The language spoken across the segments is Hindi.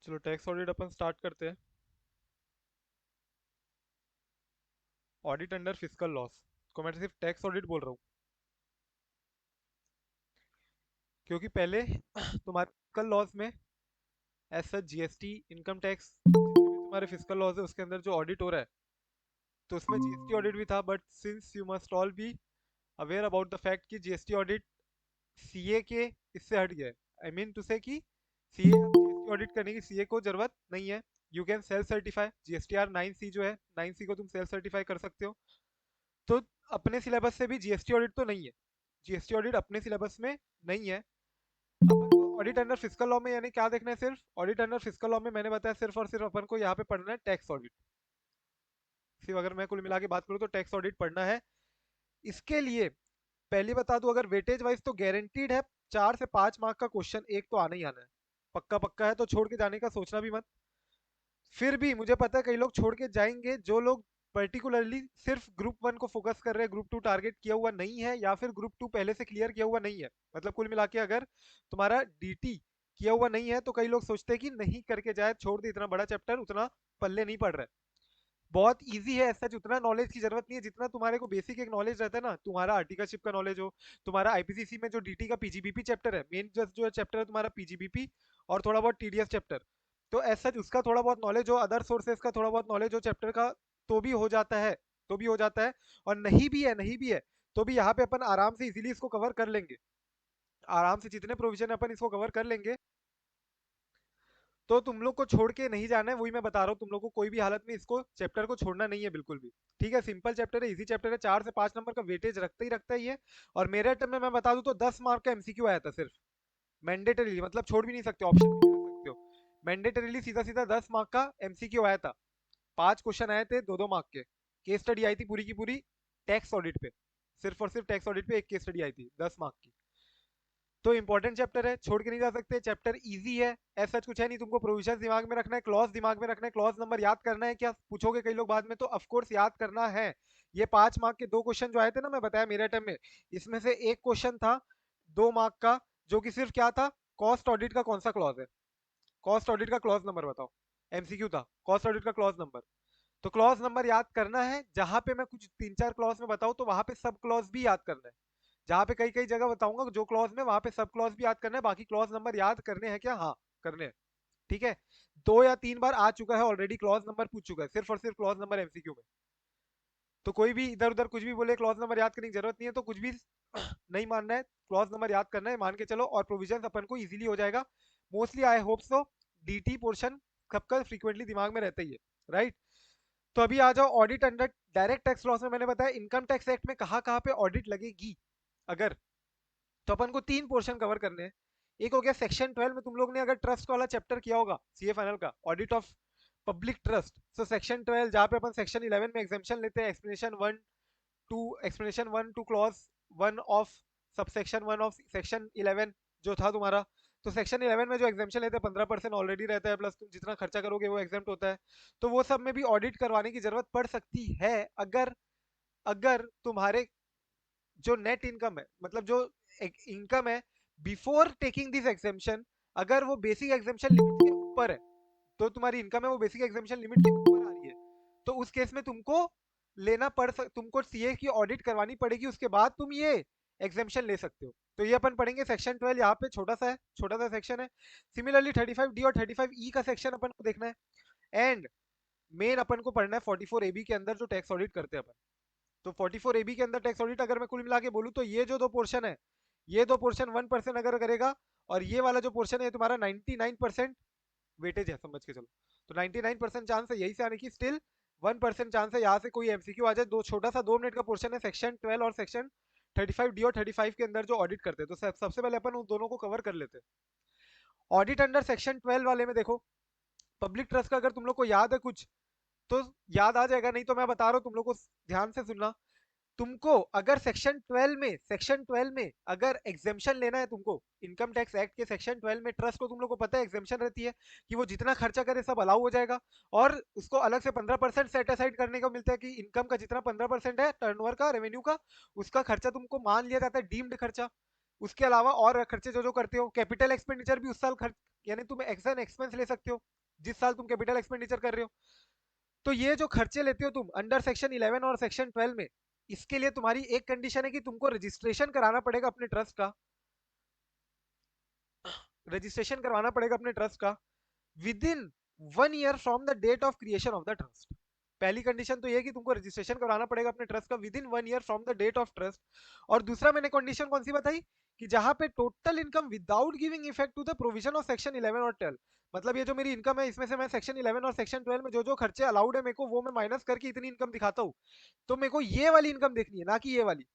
चलो टैक्स ऑडिट अपन स्टार्ट करते हैं। ऑडिट अंडर फिस्कल लॉस को मैं सिर्फ टैक्स ऑडिट बोल रहा हूँ क्योंकि पहले तुम्हारे फिस्कल लॉस में as such GST, income tax, जितने भी तुम्हारे फिस्कल लॉस है उसके अंदर जो ऑडिट हो रहा है तो उसमें जीएसटी ऑडिट भी था। But since you must all be aware about the fact कि जीएसटी ऑडिट सीए के इससे हट गया है। आई मीन टू से कि सीए जीएसटी ऑडिट करने की सीए को जरूरत नहीं है। You can self certify GSTR 9C जो है 9C को तुम सेल्फ सर्टिफाई कर सकते हो। तो अपने सिलेबस से भी जीएसटी ऑडिट तो नहीं है। जीएसटी ऑडिट अपने सिलेबस में नहीं है। अपन को ऑडिट अंडर फिस्कल लॉ में यानी क्या देखना है, सिर्फ ऑडिट अंडर फिस्कल लॉ में मैंने बताया सिर्फ और सिर्फ अपन को यहाँ पे पढ़ना है टैक्स ऑडिट। सिर्फ अगर मैं कुल मिला के बात करूँ तो टैक्स ऑडिट पढ़ना है। इसके लिए पहले बता दूं, अगर वेटेज वाइज तो गारंटीड है 4 से 5 मार्क का क्वेश्चन एक तो आना ही आना है। पक्का पक्का है, तो छोड़ के जाने का सोचना भी मत। फिर भी मुझे पता है कई लोग छोड़ के जाएंगे, जो लोग पर्टिकुलरली सिर्फ ग्रुप 1 को फोकस कर रहे हैं, ग्रुप 2 टारगेट किया हुआ नहीं है या फिर ग्रुप 2 पहले से क्लियर किया हुआ नहीं है। मतलब कुल मिला के अगर तुम्हारा डीटी किया हुआ नहीं है तो कई लोग सोचते हैं कि नहीं करके जाए, छोड़ दे, इतना बड़ा चैप्टर उतना पल्ले नहीं पड़ रहा है। बहुत इजी है, ऐसा उतना नॉलेज की जरूरत नहीं है जितना तुम्हारे को बेसिक एक नॉलेज रहता है ना। तुम्हारा आर्टिकलशिप का नॉलेज हो, तुम्हारा आईपीसीसी में जो डीटी का पीजीबीपी चैप्टर है, मेन जो चैप्टर है तुम्हारा पीजीबीपी, और थोड़ा बहुत टीडीएस चैप्टर, तो ऐसा उसका थोड़ा बहुत नॉलेज हो, अदर सोर्सेज का थोड़ा बहुत नॉलेज हो चैप्टर का, तो भी हो जाता है। तो भी हो जाता है। और नहीं भी है तो भी यहाँ पे अपन आराम से इजीली इसको कवर कर लेंगे। आराम से जितने प्रोविजन अपन इसको कवर कर लेंगे। तो तुम लोग को छोड़ के नहीं जाना है, वही मैं बता रहा हूँ। तुम लोग को कोई भी हालत में इसको चैप्टर को छोड़ना नहीं है बिल्कुल भी। ठीक है, सिंपल चैप्टर है, इजी चैप्टर है, 4 से 5 नंबर का वेटेज रखता ही है। और मेरे अटेम्प्ट में मैं बता दूं तो 10 मार्क का एमसीक्यू आया था सिर्फ। मैंडेटरीली मतलब छोड़ भी नहीं सकते, ऑप्शन भी नहीं रख सकते हो। मैंडेटरीली सीधा सीधा 10 मार्क का एमसीक्यू आया था। 5 क्वेश्चन आए थे 2-2 मार्क के। केस स्टडी आई थी पूरी की पूरी टैक्स ऑडिट पे। सिर्फ और सिर्फ टैक्स ऑडिट पे एक केस स्टडी आई थी 10 मार्क की। तो इंपॉर्टेंट चैप्टर है, छोड़ के नहीं जा सकते। चैप्टर इजी है, ऐसा कुछ है नहीं। तुमको प्रोविजन दिमाग में रखना है, क्लॉज दिमाग में रखना है, क्लॉज नंबर याद करना है। क्या पूछोगे कई लोग बाद में, तो ऑफकोर्स याद करना है। ये 5 मार्क के 2 क्वेश्चन जो आए थे ना, मैं बताया मेरे टाइम में, इसमें से एक क्वेश्चन था 2 मार्क का, जो कि सिर्फ क्या था, कॉस्ट ऑडिट का कौन सा क्लॉज है, कॉस्ट ऑडिट का क्लॉज नंबर बताओ। एमसीक्यू था कॉस्ट ऑडिट का क्लॉज नंबर। तो क्लॉज नंबर याद करना है। जहां पे मैं कुछ 3-4 क्लॉज में बताऊं तो वहां पे सब क्लॉज भी याद करना है। जहां पे कई कई जगह बताऊंगा जो क्लॉज में, वहां पे सब क्लॉज भी याद करना है। बाकी क्लॉज नंबर याद करने हैं क्या? हाँ, करने हैं। ठीक है। 2 या 3 बार आ चुका है ऑलरेडी, क्लॉज नंबर पूछ चुका है सिर्फ और सिर्फ क्लॉज नंबर एमसीक्यू में। तो कोई भी इधर उधर कुछ भी बोले क्लॉज नंबर याद करने की जरूरत नहीं है, तो कुछ भी नहीं मानना है, क्लॉज नंबर याद करना है, मान के चलो। और प्रोविजन अपन को इजीली हो जाएगा mostly, I hope so. DT portion सबका फ्रीक्वेंटली दिमाग में रहता ही है, राइट। तो अभी आ जाओ audit under direct tax loss में। मैंने बताया इनकम टैक्स एक्ट में कहाँ कहाँ पे ऑडिट लगेगी अगर, तो अपन को 3 पोर्शन कवर करने हैं। एक हो गया सेक्शन 12 में, तुम लोग ने अगर ट्रस्ट वाला चैप्टर किया होगा सीए फाइनल का, audit of public trust. So section 12 जहाँ पे अपन सेक्शन 11 में एग्जामेशन लेते हैं, explanation one two clause 1 of subsection 1 of section 11 जो था तुम्हारा। तो सेक्शन 11 में जो एग्जामेशन लेते हैं 15% ऑलरेडी रहता है, प्लस तुम जितना खर्चा करोगे वो एग्जाम होता है। तो वो सब में भी ऑडिट करवाने की जरूरत पड़ सकती है। अगर अगर तुम्हारे जो नेट इनकम है, मतलब जो इनकम है बिफोर टेकिंग दिस एग्जामेशन, अगर वो बेसिक एग्जामेशन लिमिट के ऊपर है, तो तुम्हारी इनकम है वो बेसिक एग्जामेशन लिमिट के ऊपर आ रही है, तो उस केस में तुमको तुमको सीए की ऑडिट करवानी पड़ेगी, उसके बाद तुम ये एग्जामेशन ले सकते हो। तो ये अपन पढ़ेंगे सेक्शन 12, यहाँ पे छोटा सा है, छोटा सा सेक्शन है। सिमिलरली 35D और 35E का सेक्शन अपन को देखना है। एंड मेन अपन को पढ़ना है 44AB के अंदर जो टैक्स ऑडिट करते हैं अपन। तो 44AB के अंदर टैक्स ऑडिट अगर मैं कुल मिला के बोलूँ तो ये जो 2 पोर्शन है, ये 2 पोर्शन 1% अगर करेगा, और ये वाला जो पोर्शन है तुम्हारा 99% वेटेज है, समझ के चलो। तो 99% चांस है यही से आने की, स्टिल 1% चांस है यहाँ से कोई एमसीक्यू आ जाए। दो छोटा सा 2 मिनट का पोर्शन है सेक्शन 12 और सेक्शन 35D और 35 के अंदर जो ऑडिट करते हैं। तो सबसे पहले अपन उन दोनों को कवर कर लेते हैं। ऑडिट अंडर सेक्शन 12 वाले में देखो, पब्लिक ट्रस्ट का अगर तुम लोग को याद है कुछ तो याद आ जाएगा, नहीं तो मैं बता रहा हूँ तुम लोग को, ध्यान से सुनना। तुमको अगर सेक्शन 12 में अगर एग्जेम्पशन लेना है तुमको, इनकम टैक्स एक्ट के सेक्शन 12 में ट्रस्ट को तुम लोग को पता है एग्जेम्पशन रहती है कि वो जितना खर्चा करे सब अलाउ हो जाएगा। और उसको अलग से 15% सेट असाइड करने को मिलता है कि इनकम का जितना 15% है टर्नओवर का, रेवेन्यू का, उसका खर्चा तुमको मान लिया जाता है डीम्ड खर्चा। उसके अलावा और खर्चे जो जो करते हो, कैपिटल एक्सपेंडिचर भी उस साल खर्च, यानी तुम एक्शन एक्सपेंस ले सकते हो। जिस साल तुम कैपिटल एक्सपेंडिचर कर रहे हो। तो ये जो खर्चे लेते हो तुम अंडर सेक्शन 11 और सेक्शन 12 में, इसके लिए तुम्हारी एक कंडीशन है कि तुमको रजिस्ट्रेशन कराना पड़ेगा अपने ट्रस्ट का, रजिस्ट्रेशन करवाना पड़ेगा अपने ट्रस्ट का within 1 year from the date of creation of the trust. पहली कंडीशन तो ये है कि तुमको रजिस्ट्रेशन कराना पड़ेगा अपने ट्रस्ट का within 1 year from the date of trust. और दूसरा मैंने कंडीशन कौन सी बताई कि जहां पे total income without giving effect to the provision of section 11 और 12, मतलब ये जो मेरी इनकम है इसमें से मैं सेक्शन 11 और सेक्शन 12 में जो जो खर्चे अलाउड है मेरे को वो मैं माइनस करके इतनी इनकम दिखाता हूँ। तो मेरे को ये वाली इनकम देखनी है, ना कि ये वाली।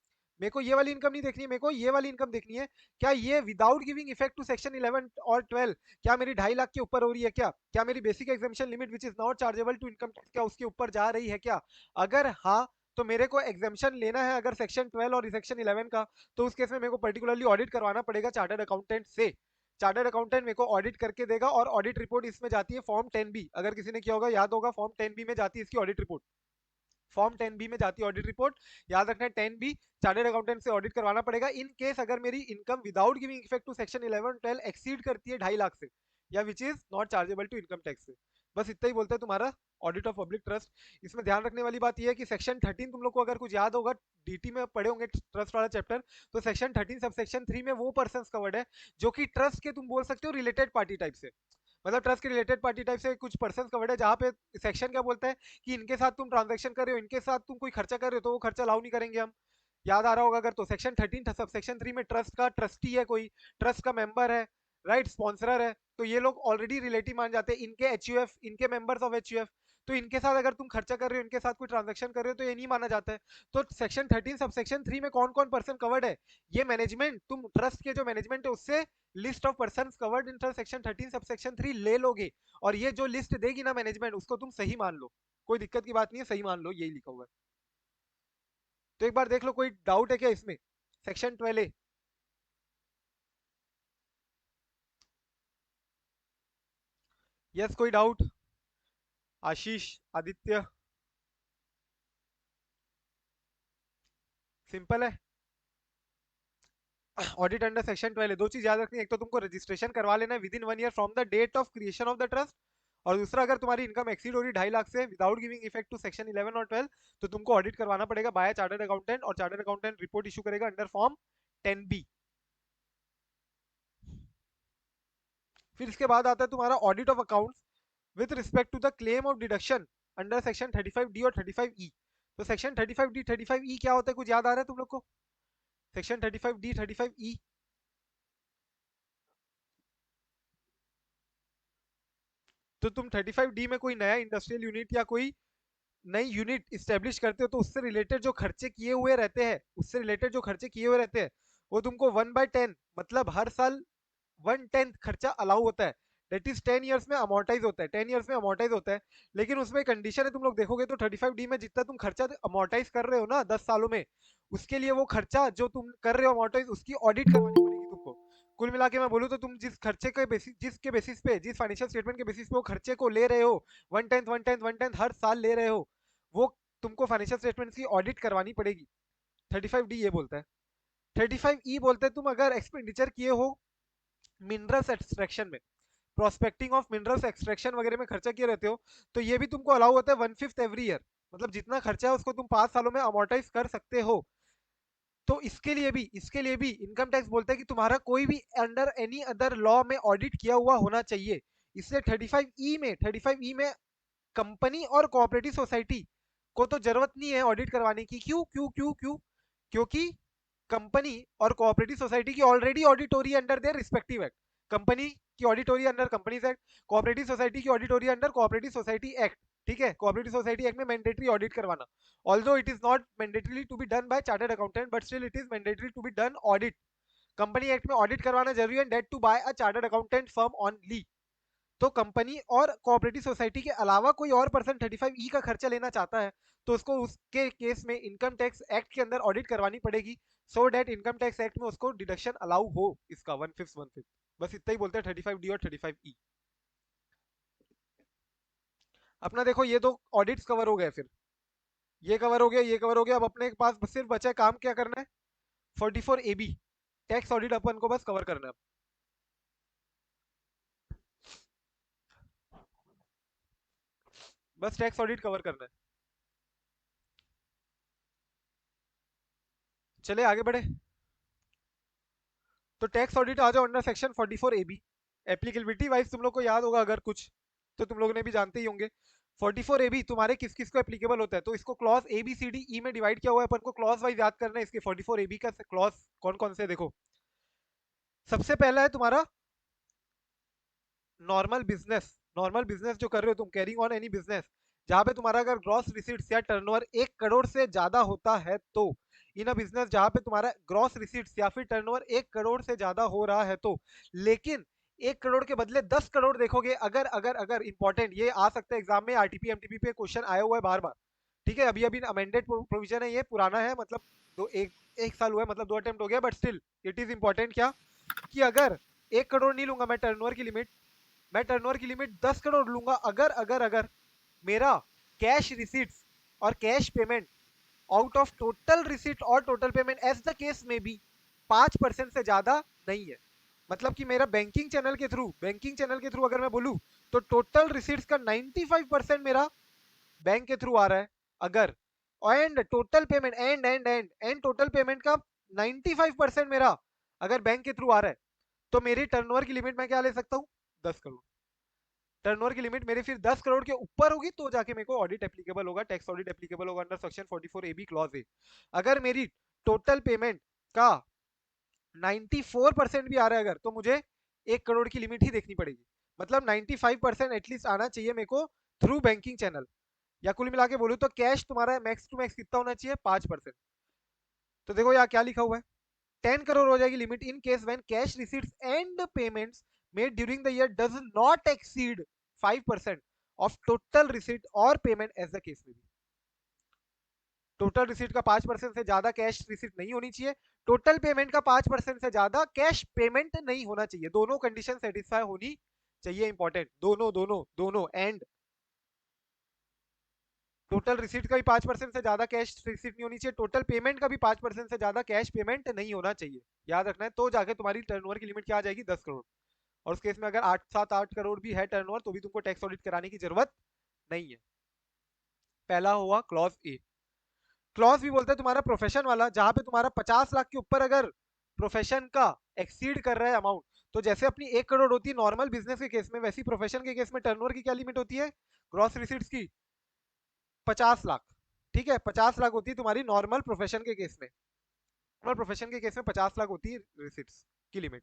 मेरे को ये वाली इनकम नहीं देखनी है, मेरे को ये वाली इनकम देखनी है। क्या ये without giving effect to section 11 और 12 क्या मेरी 2.5 लाख के ऊपर हो रही है क्या? क्या मेरी basic exemption limit which is not chargeable to income tax क्या उसके ऊपर जा रही है क्या? अगर हाँ, तो मेरे को एग्जामिशन लेना है अगर सेक्शन 12 और सेक्शन 11 का, तो उस केस में मेरे को पर्टिकुलरली ऑडिट करवाना पड़ेगा चार्टर्ड अकाउंटेंट से। चार्टर्ड अकाउंटेंट मेरे को ऑडिट करके देगा और ऑडिट रिपोर्ट इसमें जाती है फॉर्म 10B। अगर किसी ने किया होगा याद होगा, फॉर्म 10B में जाती है इसकी ऑडिट रिपोर्ट। फॉर्म 10B में जाती है ऑडिट रिपोर्ट, याद रखना है 10B। चार्टर्ड अकाउंटेंट से ऑडिट करवाना पड़ेगा इन केस अगर मेरी income without giving effect to section 11 12 exceed करती है 2.5 लाख से, या which is not chargeable to income tax से। बस इतना ही बोलते हैं तुम्हारा ऑडिट ऑफ पब्लिक ट्रस्ट। इसमें ध्यान रखने वाली बात यह है कि सेक्शन 13 तुम लोग को अगर कुछ याद होगा, डीटी में पढ़े होंगे ट्रस्ट वाला चैप्टर, तो सेक्शन 13 सब सेक्शन 3 में वो पर्सन कवर्ड है जो कि ट्रस्ट के तुम बोल सकते हो रिलेटेड पार्टी टाइप से, मतलब ट्रस्ट के रिलेटेड पार्टी टाइप से कुछ पर्सन कवर्ड है, जहां पे सेक्शन क्या बोलता है कि इनके साथ तुम ट्रांजेक्शन कर रहे हो, इनके साथ तुम कोई खर्चा कर रहे हो, तो वो खर्चा अलाउ नहीं करेंगे हम। याद आ रहा होगा अगर तो सेक्शन 13 सब सेक्शन 3 में ट्रस्ट का ट्रस्टी है, कोई ट्रस्ट का मेंबर है, राइट, स्पॉन्सरर है, तो ये लोग ऑलरेडी रिलेटिव मान जाते हैं इनके एचयूएफ, इनके मेंबर्स ऑफ एचयूएफ। तो इनके साथ अगर तुम खर्चा कर रहे हो, इनके साथ कोई ट्रांजेक्शन कर रहे हो, तो ये नहीं माना जाता है। तो सेक्शन 13 सब सेक्शन 3 में कौन कौन पर्सन कवर्ड है, ये मैनेजमेंट, तुम ट्रस्ट के जो मैनेजमेंट है उससे list of person covered in section 13 sub section 3 ले लोगे। और ये जो लिस्ट देगी ना मैनेजमेंट, उसको तुम सही मान लो, कोई दिक्कत की बात नहीं है, सही मान लो, यही लिखा हुआ है। तो एक बार देख लो, कोई डाउट है क्या इसमें? Section 12A। यस, कोई डाउट? आशीष, आदित्य, सिंपल है। ऑडिट अंडर सेक्शन 12, दो चीज याद रखनी है, एक तो तुमको रजिस्ट्रेशन करवा लेना है within 1 year from the date of creation of the trust, और दूसरा अगर तुम्हारी इनकम एक्सीड हो रही 2.5 लाख से without giving effect to section 11 और 12, तो तुमको ऑडिट करवाना पड़ेगा बाय चार्टर्ड अकाउंटेंट, और चार्टर्ड अकाउंटेंट रिपोर्ट इशू करेगा अंडर फॉर्म 10B। फिर इसके बाद आता है तुम्हारा audit of accounts with respect to the claim of deduction under section 35D और 35E। तो सेक्शन 35D 35E क्या होता है, कुछ याद आ रहा है तुम लोग को? सेक्शन 35D 35E, तो तुम 35D में कोई नया इंडस्ट्रियल यूनिट या कोई नई यूनिट इस्टेब्लिश करते हो, तो उससे रिलेटेड जो खर्चे किए हुए रहते हैं, उससे रिलेटेड जो खर्चे किए हुए रहते हैं, वो तुमको 1/10, मतलब हर साल 1/10 खर्चा अलाउ होता है। दैट इज 10 ईयर्स में अमोर्टाइज होता है, 10 ईयर्स में अमोर्टाइज होता है। लेकिन उसमें कंडीशन है, तुम लोग देखोगे तो 35D में जितना तुम खर्चा अमोर्टाइज कर रहे हो ना 10 सालों में, उसके लिए वो खर्चा जो तुम कर रहे हो अमोर्टाइज, उसकी ऑडिट करवानी पड़ेगी तुमको। कुल मिला के मैं बोलूँ तो तुम जिस खर्चे के बेसिस, जिसके बेसिस पे, जिस फाइनेंशियल स्टेटमेंट के बेसिस पे वो खर्चे को ले रहे हो, 1/10 हर साल ले रहे हो, वो तुमको फाइनेंशियल स्टेटमेंट की ऑडिट करवानी पड़ेगी। 35D ये बोलता है। 35E बोलते हैं तुम अगर एक्सपेंडिचर किए हो मिनरल्स एक्सट्रैक्शन में, प्रोस्पेक्टिंग ऑफ मिनरल्स एक्सट्रैक्शन वगैरह में खर्चा किए रहते हो, तो ये भी तुमको अलाउ होता है 1/5 एवरी ईयर, मतलब जितना खर्चा है उसको तुम 5 सालों में अमोर्टाइज कर सकते हो। तो इसके लिए भी इनकम टैक्स बोलता है कि तुम्हारा कोई भी अंडर एनी अदर लॉ में ऑडिट किया हुआ होना चाहिए। इसलिए 35E में कंपनी और कोऑपरेटिव सोसाइटी को तो जरूरत नहीं है ऑडिट करवाने की। क्यों क्यों क्यों क्यों? क्योंकि कंपनी और कोऑपरेटिव सोसाइटी की ऑलरेडी ऑडिटोरी under their respective act. Company की ऑडिटोरी under companies act, cooperative society की ऑडिटोरी अंडर कोऑपरेटिव सोसाइटी एक्ट। ठीक है, कोऑपरेटिव सोसाइटी एक्ट में मैंडेटरी ऑडिट करवाना, although it is not mandatory to be done by chartered accountant, but still it is mandatory to be done audit. Company act में ऑडिट करवाना जरूरी है, that too by a chartered accountant firm on ली। तो कंपनी और कोऑपरेटिव सोसाइटी के अलावा कोई और पर्सन 35E का खर्चा लेना चाहता है, तो उसको उसके केस में इनकम टैक्स एक्ट के अंदर ऑडिट करवानी पड़ेगी, सो डेट इनकम टैक्स एक्ट में उसको डिडक्शन अलाउ हो इसका 1/5 बस इतना ही बोलते हैं 35D और 35E। अपना देखो ये तो ऑडिट्स कवर हो गए, फिर ये कवर हो गया, ये कवर हो गया। अब अपने पास सिर्फ बचा है काम क्या करना है, 44AB टैक्स ऑडिट अपन को बस कवर करना है। बस टैक्स ऑडिट कवर करना है। चले आगे बढ़े। तो टैक्स ऑडिट आ जाओ under section 44 A B. Applicability wise तुम लोग को याद होगा अगर कुछ, तो तुम लोगों ने भी जानते ही होंगे। 44 ए बी तुम्हारे किस किस को एप्लीकेबल होता है, तो इसको clause A B C D E में डिवाइड किया हुआ है, अपन को क्लॉज वाइज याद करना है इसके 44 ए बी का क्लॉज कौन कौन से। देखो सबसे पहला है तुम्हारा नॉर्मल बिजनेस। नॉर्मल बिजनेस जो कर रहे हो तुम, कैरिंग ऑन एनी बिजनेस, जहां पे तुम्हारा अगर ग्रॉस रिसीट्स या टर्नओवर 1 करोड़ से ज्यादा होता है, तो इन अ बिजनेस जहां पे तुम्हारा ग्रॉस रिसीट्स या फिर टर्नओवर 1 करोड़ से ज्यादा हो रहा है, तो लेकिन 1 करोड़ के बदले 10 करोड़ देखोगे, अगर अगर अगर इंपॉर्टेंट ये आ सकता है एग्जाम में, आरटीपी एमटीपी पे क्वेश्चन आया हुआ है बार बार। ठीक है, अभी अभी अमेंडेड प्रोविजन है, ये पुराना है, मतलब दो एक साल हुआ है, मतलब 2 अटेम्प्ट हो गया, but still it is important क्या, कि अगर 1 करोड़ नहीं लूंगा मैं टर्नओवर की लिमिट, मैं टर्नओवर की लिमिट 10 करोड़ लूंगा, अगर अगर अगर मेरा कैश रिसीट्स और cash payment out of total receipt और total payment as the case में भी 5% से ज्यादा नहीं है। मतलब कि मेरा बैंकिंग चैनल के थ्रू अगर मैं बोलूं, तो टोटल रिसीट्स का 95% मेरा बैंक के थ्रू आ रहा है, अगर and total payment and total payment का 95% मेरा अगर बैंक के थ्रू आ रहा है, तो मेरी टर्नओवर की लिमिट मैं क्या ले सकता हूँ, 10 करोड़। टर्नओवर की लिमिट मेरी फिर 10 करोड़ के ऊपर होगी, तो जाके मेरे को ऑडिट एप्लीकेबल होगा, टैक्स ऑडिट एप्लीकेबल होगा under section 44 A B clause A. अगर मेरी टोटल पेमेंट का 94% भी आ रहा है अगर, तो मुझे 1 करोड़ की लिमिट ही देखनी पड़ेगी। मतलब 95% एटलीस्ट आना चाहिए मेरे को थ्रू बैंकिंग चैनल। या कुल मिला के बोलूँ तो कैश तुम्हारा मैक्स टू मैक्स कितना होना चाहिए, 5%। तो देखो यहाँ क्या लिखा हुआ है, 10 करोड़ हो जाएगी limit in case when cash receipts and payments made during the year does not exceed 5% of total receipt और पेमेंट एज द केस में भी। टोटल रिसीट का 5% से ज्यादा कैश रिसीट नहीं होनी चाहिए, टोटल पेमेंट का 5% से ज्यादा कैश पेमेंट नहीं होना चाहिए, दोनों कंडीशन सेटिस्फाई होनी चाहिए, इंपॉर्टेंट, दोनों दोनों दोनों एंड। टोटल रिसीट का भी 5% से ज्यादा कैश रिसीट नहीं होनी चाहिए, टोटल पेमेंट का भी 5% से ज्यादा कैश पेमेंट नहीं होना चाहिए, याद रखना है। तो जाके तुम्हारी टर्नओवर की लिमिट क्या आ जाएगी, 10 करोड़। और उस केस में अगर 8 7 8 करोड़ भी है टर्नओवर, तो भी तुमको टैक्स ऑडिट कराने की जरूरत नहीं है। पहला हुआ क्लॉज ए। क्लॉज भी बोलते हैं तुम्हारा प्रोफेशन वाला, जहां पे तुम्हारा 50 लाख के ऊपर अगर प्रोफेशन का एक्सीड कर रहा है अमाउंट, तो जैसे अपनी 1 करोड़ होती है नॉर्मल बिजनेस के केस में, वैसी प्रोफेशन के केस में टर्नओवर की क्या लिमिट होती है, ग्रॉस रिसीट्स की 50 लाख। ठीक है, 50 लाख होती है तुम्हारी नॉर्मल प्रोफेशन के केस में, नॉर्मल प्रोफेशन के केस में 50 लाख होती है रिसीट्स की लिमिट।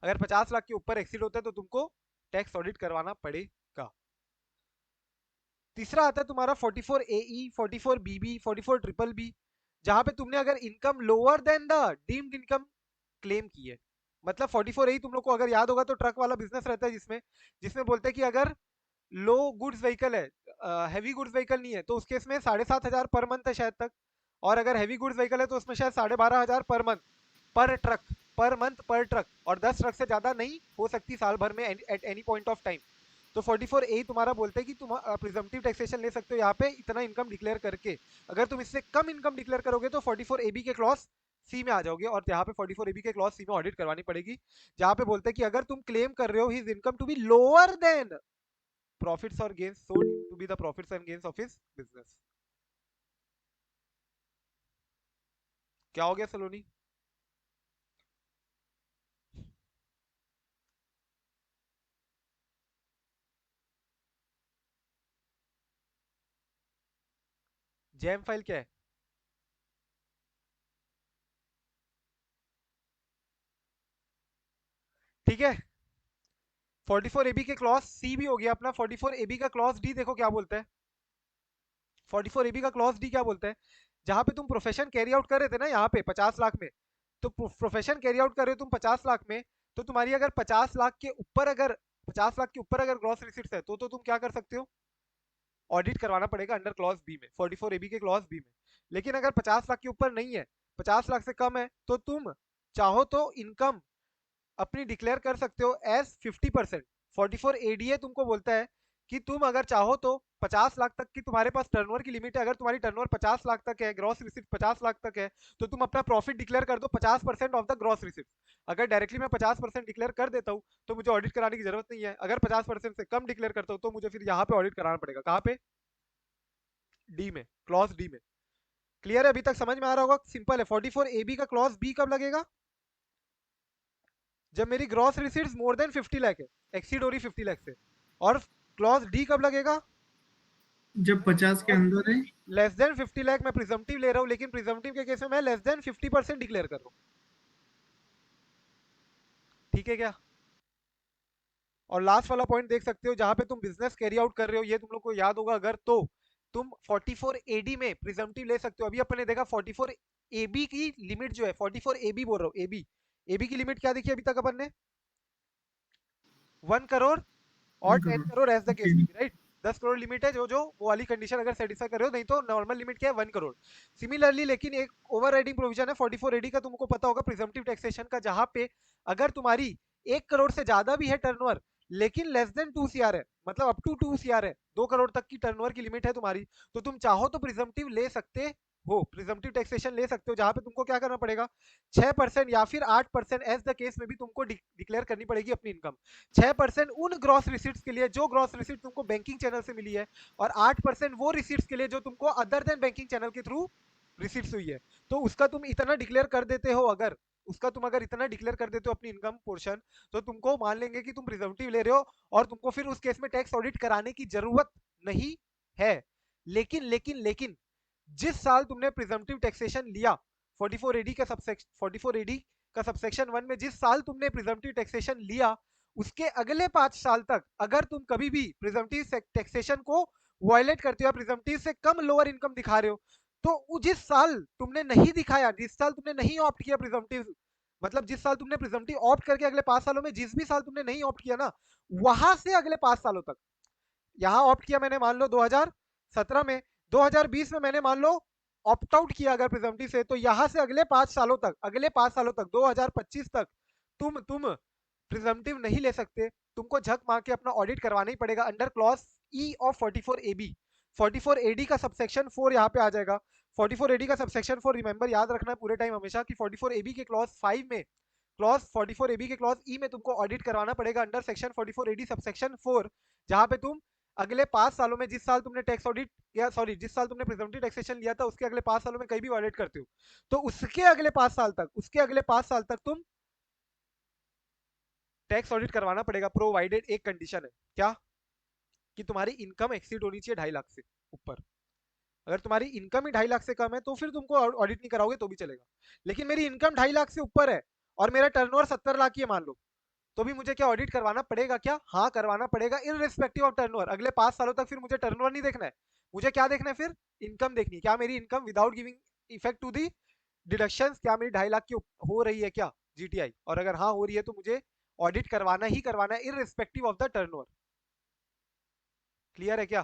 अगर 50 लाख के ऊपर एक्सीड होता है, तो तुमको टैक्स ऑडिट करवाना पड़ेगा। तीसरा आता है तुम्हारा 44 AE 44 BB 44 ट्रिपल बी, जहां पे तुमने अगर income lower than the deemed income claim की है। मतलब 44 AE तुम लोग को अगर याद होगा, तो ट्रक वाला बिजनेस रहता है, जिसमें जिसमें बोलते हैं कि अगर लो गुड्स व्हीकल है, हैवी गुड्स व्हीकल नहीं है, तो उस केस में 7,500 पर मंथ है शायद तक। और अगर हैवी गुड्स व्हीकल है, तो उसमें शायद 12,500 पर मंथ, पर ट्रक, पर मंथ पर ट्रक, और 10 ट्रक से ज्यादा नहीं हो सकती साल भर में at any point of time. तो 44 ए तुम्हारा बोलते हैं कि तुम प्रिजम्पटिव टैक्सेशन ले सकते हो यहाँ पे इतना इनकम डिक्लेयर करके। अगर तुम इससे कम इनकम डिक्लेयर करोगे, तो 44 ए बी के क्लॉज सी में आ जाओगे, और यहाँ पे 44 ए बी के क्लॉज सी में ऑडिट करवानी पड़ेगी, जहाँ पे बोलते हैं कि अगर तुम क्लेम कर रहे हो his income to be lower than profits और gains sold to be the profits and gains of his business. क्या हो गया सलोनी? जैम फाइल क्या है? ठीक है, 44 ए बी के क्लॉज सी भी हो गया अपना। 44 ए बी का क्लॉज डी देखो क्या बोलता है, 44 ए बी का क्लॉज डी क्या बोलता है, जहां पे तुम प्रोफेशन कैरी आउट कर रहे थे ना यहाँ पे 50 लाख में, तो प्रोफेशन कैरी आउट कर रहे हो तुम 50 लाख में, तो तुम्हारी अगर 50 लाख के ऊपर अगर 50 लाख के ऊपर अगर ग्रॉस रिसीट्स है, तो तुम क्या कर सकते हो, ऑडिट करवाना पड़ेगा अंडर क्लॉज बी में, 44 ए बी के क्लॉज बी में। लेकिन अगर 50 लाख के ऊपर नहीं है, 50 लाख से कम है, तो तुम चाहो तो इनकम अपनी डिक्लेयर कर सकते हो एज 50%। 44 एडीए तुमको बोलता है कि तुम अगर चाहो तो 50 लाख तक की तुम्हारे पास टर्नओवर की लिमिट है, अगर तुम्हारी टर्नओवर 50 लाख तक है, ग्रॉस रिसिप्ट 50 लाख तक है, तो तुम अपना प्रॉफिट डिक्लेयर कर दो 50% ऑफ द ग्रॉस रिसिप्ट। अगर डायरेक्टली मैं 50% डिक्लेयर कर देता हूँ तो मुझे ऑडिट कराने की जरूरत नहीं है। अगर 50% से कम डिक्लेयर करता हूँ तो मुझे फिर यहाँ पे ऑडिट कराना पड़ेगा। कहाँ पे? डी में, क्लॉज डी में। क्लियर है? अभी तक समझ में आ रहा होगा, सिंपल है। 44 AB का क्लॉज बी कब लगेगा? जब मेरी gross receipts more than 50 lakh है, एक्सीड हो रही 50 लाख से। और क्लॉज डी कब लगेगा? जब 50 के अंदर है। लेस देन 50 लाख मैं प्रिजम्पटिव ले रहा हूँ, लेकिन प्रिजम्पटिव के केस में मैं लेस देन 50% डिक्लेयर कर रहा हूँ। ठीक है क्या? और लास्ट वाला पॉइंट देख सकते हो, जहां पे तुम बिजनेस कैरी आउट कर रहे हो, ये तुम लोग को याद होगा अगर, तो तुम 44 AD में प्रिजम्पटिव ले सकते हो। अभी अपन ने देखा 44 AB की लिमिट जो है, 44 AB बोल रहा हूँ, एबी। एबी की लिमिट क्या देखी अभी तक अपन ने? 1 करोड़ और 10 crore crore as the case okay. में, राइट? 10 करोड़ लिमिट है, जो जो वो वाली कंडीशन अगर सेटिस्फाई कर रहे हो, नहीं तो नॉर्मल लिमिट क्या है? 1 करोड़। सिमिलरली लेकिन एक ओवर राइडिंग प्रोविजन है 44 AD का, तुमको पता होगा, प्रिजम्पटिव टैक्सेशन का, जहां पे अगर तुम्हारी 1 करोड़ से ज्यादा भी है टर्नओवर, लेकिन लेस देन 2 CR है, मतलब अप टू 2 CR है, 2 करोड़ तक की टर्नओवर की लिमिट है तुम्हारी, तो तुम चाहो तो प्रिजम्पटिव ले सकते हो, प्रिजम्पटिव टैक्सेशन ले सकते हो, जहां पे तुमको क्या करना पड़ेगा? 6% या फिर 8% एज द केस में भी तुमको डिक्लेयर करनी पड़ेगी अपनी इनकम। 6% उन ग्रॉस रिसीट्स के लिए जो ग्रॉस रिसीट तुमको बैंकिंग चैनल से मिली है, और 8% वो रिसीट्स के लिए जो तुमको अदर देन बैंकिंग चैनल के थ्रू रिसीट्स हुई है। तो उसका तुम इतना डिक्लेयर कर देते हो, अगर उसका तुम अगर इतना डिक्लेयर कर देते हो अपनी इनकम पोर्शन, तो तुमको मान लेंगे कि तुम प्रिजम्पटिव ले रहे हो, और तुमको फिर उस केस में टैक्स ऑडिट कराने की जरूरत नहीं है। लेकिन लेकिन लेकिन जिस साल तुमने प्रिजम्पटिव टैक्सेशन लिया, 44 AD का सबसेक्शन, 44 AD का सबसेक्शन 1 में जिस साल तुमने प्रिजम्पटिव टैक्सेशन लिया, उसके अगले 5 साल तक अगर तुम कभी भी प्रिजम्पटिव टैक्सेशन को वायलेट करते हो, प्रिजम्पटिव से कम लोअर इनकम दिखा रहे हो, तो जिस साल तुमने नहीं दिखाया, जिस साल तुमने नहीं ऑप्ट किया प्रिजम्पटिव, मतलब जिस साल तुमने प्रिजम्पटिव ऑप्ट करके अगले 5 सालों में जिस भी साल तुमने नहीं ऑप्ट किया ना, वहां से अगले 5 सालों तक, यहाँ ऑप्ट किया मैंने मान लो 2017 में, 2020 में मैंने मान लो ऑप्ट आउट किया अगर प्रिजम्पटिव से, तो यहाँ से अगले 5 सालों तक, अगले 5 सालों तक 2025 तक तुम प्रिजम्पटिव नहीं ले सकते। तुमको झक मार के अपना ऑडिट करवाना ही पड़ेगा under clause E of 44 AB। 44 AD का सबसेक्शन 4 यहाँ पे आ जाएगा। 44 AD का सबसेक्शन 4 रिमेंबर याद रखना है पूरे टाइम हमेशा, कि 44 AB के क्लॉज 5 में, क्लॉज 44 AB के क्लॉज ई में तुमको ऑडिट करवाना पड़ेगा अंडर सेक्शन 44 AD सबसेक्शन 4, जहां पे तुम अगले 5 सालों में, जिस साल तुमने टैक्स ऑडिट या सॉरी जिस साल तुमने प्रिजम्पटिव टैक्सेशन लिया था, उसके अगले 5 सालों में कहीं भी ऑडिट करते हो, तो उसके अगले 5 साल तक, उसके अगले 5 साल तक तुम टैक्स ऑडिट करवाना पड़ेगा, प्रोवाइडेड एक कंडीशन है, क्या? कि तुम्हारी इनकम एक्सीड होनी चाहिए 2.5 लाख से ऊपर। अगर तुम्हारी इनकम ही 2.5 लाख से कम है तो फिर तुमको ऑडिट नहीं कराओगे तो भी चलेगा। लेकिन मेरी इनकम 2.5 लाख से ऊपर है और मेरा टर्नओवर 70 लाख ही है मान लो, तो भी मुझे क्या ऑडिट करवाना पड़ेगा? क्या? हाँ, करवाना पड़ेगा, इररिस्पेक्टिव ऑफ टर्नओवर। अगले 5 सालों तक फिर मुझे टर्नओवर नहीं देखना है, मुझे क्या देखना है फिर? इनकम देखनी है। क्या मेरी income without giving effect to the deductions, क्या मेरी 2.5 लाख की हो रही है क्या जीटीआई? और अगर हाँ हो रही है तो मुझे ऑडिट करवाना ही करवाना है, irrespective of the turnover. Clear है क्या?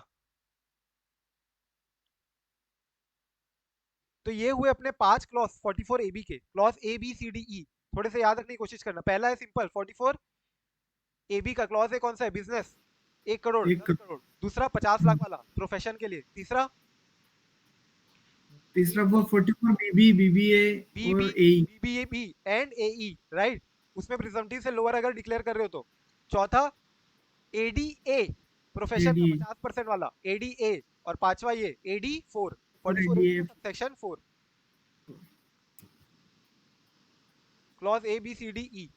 तो ये हुए अपने 5 क्लॉज 44 AB के, क्लॉज ABCDE। थोड़े से याद रखने की कोशिश करना। पहला है सिंपल 44 AB का क्लॉज है, कौन सा है? बिजनेस, 1 करोड़, एक 10 करोड़। दूसरा 50 लाख वाला प्रोफेशन के लिए। तीसरा तीसरा वो 44 बीबी बीबीए बीबी, और ए। बीबीएबी एंड एई, राइट? उसमें प्रिजम्पटिव से लोअर अगर डिक्लेयर कर रहे हो तो। चौथा एडीए, प्रोफेशन का एडीए 50% वाला एडीए। और पांचवा ये एडी 4, और 44 एडीए। का सबसेक्शन 4, क्लॉज ABCDE।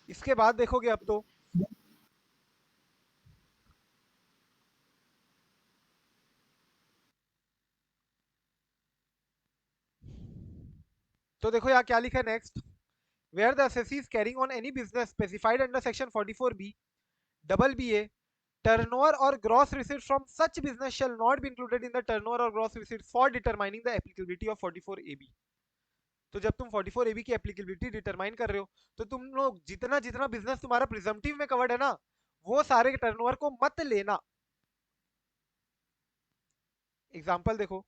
इसके बाद देखोगे अब तो, देखो यहाँ क्या लिखा है next. Where the assessee is carrying on any business specified under section 44B, double BA, turnover or gross receipts from such business shall not be included in the turnover or gross receipts for determining the applicability of 44AB। तो जब तुम 44AB की एप्लीकेबिलिटी डिटरमाइन कर रहे हो, तो तुम लोग जितना जितना बिजनेस तुम्हारा प्रिजम्पटिव में कवर्ड है ना, वो सारे टर्नओवर को मत लेना। एग्जांपल देखो,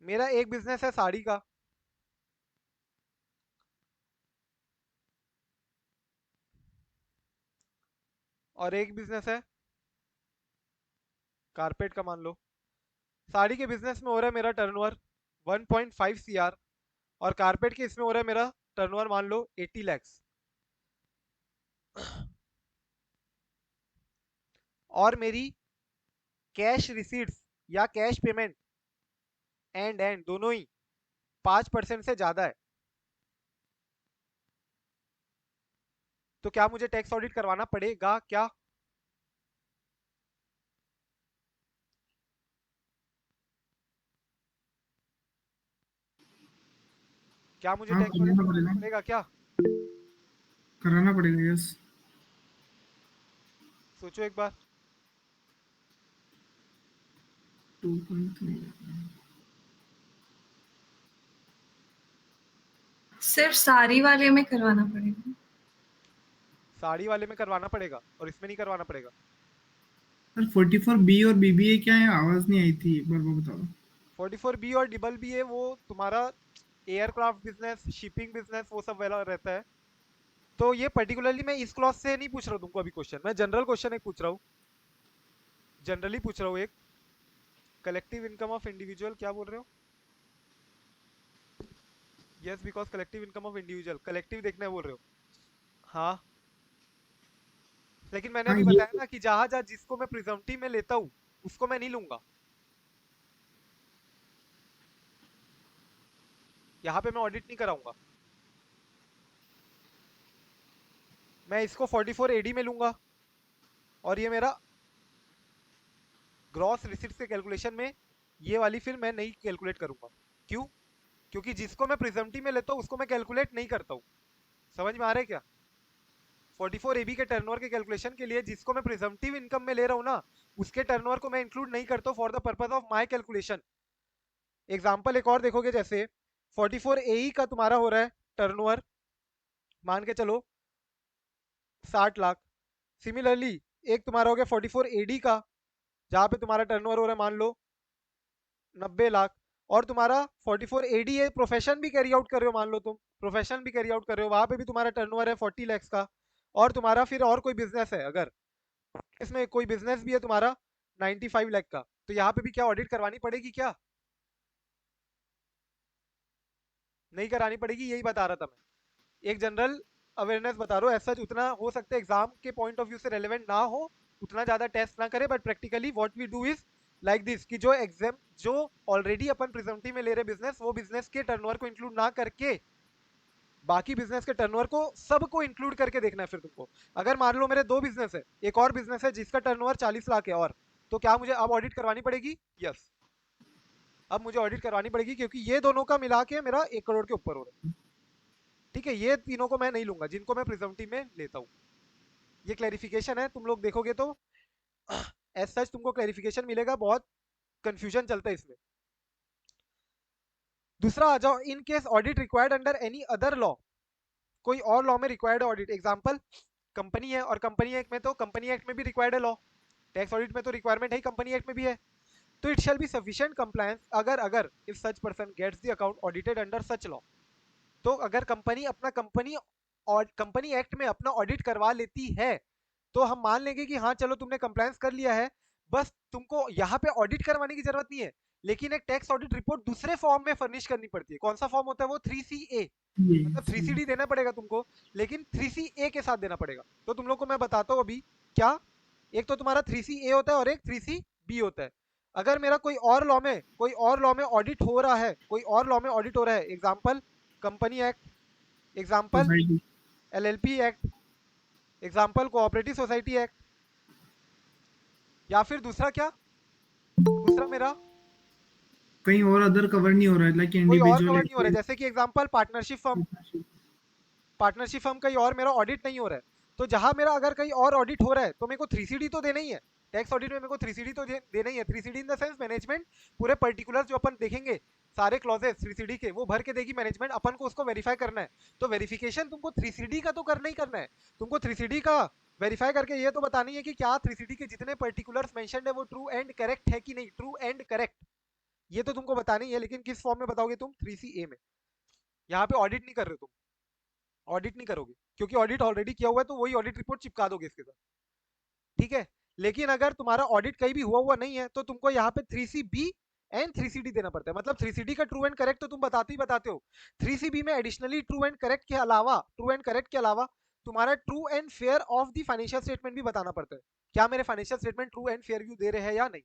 मेरा एक बिजनेस है साड़ी का, और एक बिजनेस है कारपेट का मान लो। साड़ी के बिजनेस में हो रहा है मेरा टर्नओवर 1.5 सीआर, और कारपेट के इसमें हो रहा है मेरा टर्नओवर मान लो 80 लैक्स। और मेरी कैश रिसीट्स या कैश पेमेंट एंड दोनों ही 5% से ज्यादा है, तो क्या मुझे टैक्स ऑडिट करवाना पड़ेगा क्या? क्या मुझे हाँ, टैक्स ऑडिट कराना करवाना पड़ेगा। पड़ेगा क्या? कराना पड़ेगा, यस। सोचो एक बार। 2.3। सिर्फ साड़ी वाले में करवाना पड़ेगा। साड़ी वाले में करवाना पड़ेगा और इसमें नहीं करवाना पड़ेगा। सर 44B और BBA क्या है? आवाज नहीं आई थी, एक बार वो बताओ। 44 बी और डबल बी है वो तुम्हारा एयरक्राफ्ट बिजनेस, शिपिंग बिजनेस, वो सब वाला रहता है। तो ये पर्टिकुलरली मैं इस क्लॉज से नहीं पूछ रहा हूँ तुमको अभी क्वेश्चन, मैं जनरल क्वेश्चन एक पूछ रहा हूँ, जनरली पूछ रहा हूँ एक। कलेक्टिव इनकम ऑफ इंडिविजुअल क्या बोल रहे हो? Yes, because collective income of individual, collective देखना है बोल रहे हो। हाँ, लेकिन मैंने हाँ, अभी ये बताया ना कि जहां जहां जिसको मैं प्रिजम्पटिव में लेता हूँ उसको मैं नहीं लूंगा। यहाँ पे मैं ऑडिट नहीं कराऊंगा। मैं इसको 44 एडी में लूंगा, और ये मेरा ग्रॉस रिसिप्ट के कैलकुलेशन में ये वाली फिर मैं नहीं कैलकुलेट करूंगा। क्यों? क्योंकि जिसको मैं प्रिजम्पटिव में लेता हूँ उसको मैं कैलकुलेट नहीं करता हूँ। समझ में आ रहा है क्या? 44 एबी के टर्नओवर के कैलकुलेशन के लिए जिसको मैं प्रिजम्पटिव इनकम में ले रहा हूँ ना, उसके टर्नओवर को मैं इंक्लूड नहीं करता हूँ for the purpose of my calculation. Example एक और देखोगे, जैसे 44 एई का तुम्हारा हो रहा है टर्नओवर, मान के चलो 60 लाख। सिमिलरली एक तुम्हारा हो गया 44 एडी का, जहां पे तुम्हारा टर्नओवर हो रहा है मान लो 90 लाख। और तुम्हारा 44 एडी है, प्रोफेशन भी कैरी आउट कर रहे हो, मान लो तुम प्रोफेशन भी कैरी आउट कर रहे हो, वहां पे भी तुम्हारा टर्नओवर है 40 लैक्स का। और तुम्हारा फिर और कोई बिजनेस है, अगर इसमें कोई बिजनेस भी है तुम्हारा 95 लाख का, तो यहाँ पे भी क्या ऑडिट करवानी पड़ेगी क्या? नहीं करानी पड़ेगी, यही बता रहा था मैं। एक जनरल अवेयरनेस बता रहा हूँ, ऐसा उतना हो सकता है एग्जाम के पॉइंट ऑफ व्यू से रेलेवेंट ना हो, उतना ज्यादा टेस्ट ना करे, but practically what we do is like this, कि जो एग्जाम जो ऑलरेडी अपन प्रिजम्पटिव में ले रहे बिजनेस, वो बिजनेस के टर्नओवर को इंक्लूड ना करके बाकी बिजनेस के टर्नओवर को सबको इंक्लूड करके देखना है फिर तुमको। अगर मान लो मेरे दो बिजनेस है, एक और बिजनेस है जिसका टर्नओवर 40 लाख है, और तो क्या मुझे अब ऑडिट करवानी पड़ेगी? यस, अब मुझे ऑडिट करवानी पड़ेगी, क्योंकि ये दोनों का मिला के मेरा 1 करोड़ के ऊपर हो रहा है। ठीक है, ये तीनों को मैं नहीं लूंगा जिनको मैं प्रिजम्पटिव में लेता हूँ। ये क्लैरिफिकेशन है, तुम लोग देखोगे तो एज सच तुमको क्लैरिफिकेशन मिलेगा, बहुत कंफ्यूजन चलता है इसमें। दूसरा आ जाओ, in case audit required under any other law, कोई और लॉ में रिक्वायर्ड ऑडिट, एग्जांपल कंपनी है, और कंपनी एक्ट में, तो कंपनी एक्ट में भी रिक्वायर्ड है लॉ, टैक्स ऑडिट में तो रिक्वायरमेंट है, कंपनी एक्ट में भी है। तो it shall be sufficient compliance अगर अगर if such person gets the account audited under such law. तो अगर कंपनी अपना कंपनी एक्ट में अपना ऑडिट करवा लेती है, तो हम मान लेंगे कि हाँ चलो तुमने कंप्लायंस कर लिया है, बस तुमको यहाँ पे ऑडिट करवाने की जरूरत नहीं है। लेकिन एक टैक्स ऑडिट रिपोर्ट दूसरे फॉर्म में फर्निश करनी पड़ती है। कौन सा फॉर्म होता है वो? 3CA, ये मतलब 3CD देना पड़ेगा तुमको, लेकिन 3CA के साथ देना पड़ेगा। तो तुम लोग को मैं बताता हूँ अभी क्या। एक तो तुम्हारा 3CA होता है और एक 3CB होता है। अगर मेरा कोई और लॉ में ऑडिट हो रहा है, कोई और लॉ में ऑडिट हो रहा है, example company act, example society. LLP act, example cooperative society act, या फिर दूसरा क्या, दूसरा मेरा कहीं और अदर कवर नहीं हो रहा है, लाइक कोई और इंडिविजुअल कवर नहीं हो रहा है, ऐसे। जैसे कि एग्जाम्पल पार्टनरशिप फर्म कहीं और मेरा ऑडिट नहीं हो रहा है। तो जहां मेरा अगर कहीं और ऑडिट हो रहा है, तो मेरे को 3CD तो देना ही है। टैक्स ऑडिट में मेरे को 3CD तो देना ही है। 3CD in the sense management पूरे पर्टिकुलर जो अपन देखेंगे, सारे क्लॉजेस 3CD के वो भर के देगी मैनेजमेंट, अपन को उसको वेरीफाई करना है। तो वेरिफिकेशन तुमको 3CD का तो करना ही करना है। तुमको 3CD का वेरीफाई करके ये तो बतानी है कि क्या 3CD के जितने पर्टिकुलर्स मेंशन्ड है वो ट्रू एंड करेक्ट है कि नहीं, ट्रू एंड करेक्ट। ये तो तुमको बताना ही है, लेकिन किस फॉर्म में बताओगे तुम? 3CA में। यहाँ पे ऑडिट नहीं कर रहे हो तुम, ऑडिट नहीं करोगे क्योंकि ऑडिट ऑलरेडी किया हुआ है, तो वही ऑडिट रिपोर्ट चिपका दोगे इसके साथ, ठीक है। लेकिन अगर तुम्हारा ऑडिट कहीं भी हुआ हुआ नहीं है तो तुमको यहाँ पे 3CB एंड 3CD देना पड़ता है। मतलब 3CD का ट्रू एंड करेक्ट तो तुम बताते ही बताते हो, 3CB में एडिशनली ट्रू एंड करेक्ट के अलावा, ट्रू एंड करेक्ट के अलावा तुम्हारा true and fair of the financial statement भी बताना पड़ता है। क्या मेरे financial statement true and fair view दे रहे हैं या नहीं?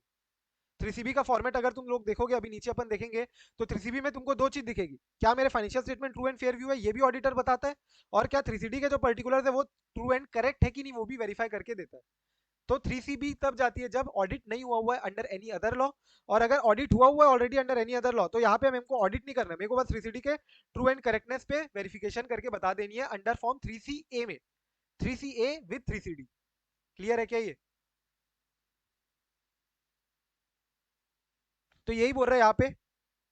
3CB का फॉर्मेट अगर तुम लोग देखोगे, अभी नीचे अपन देखेंगे, तो 3CB में तुमको दो चीज दिखेगी, क्या मेरे financial statement true and fair view है, ये भी ऑडिटर बताता है, और क्या 3CD के जो पर्टिकुलर्स है वो ट्रू एंड करेक्ट है कि नहीं, वो भी वेरीफाई करके देता है। तो 3CB तब जाती है जब ऑडिट नहीं हुआ हुआ है अंडर एनी अदर लॉ, और अगर ऑडिट हुआ हुआ है already under any other law, तो यहाँ पे हमको ऑडिट नहीं करना है, मेरे को बस 3CD के ट्रू एंड करेक्टनेस पे वेरिफिकेशन करके बता देनी है अंडर फॉर्म 3CA में, 3CA विद 3CD। क्लियर है क्या ये? तो यही बोल रहा है यहाँ पे।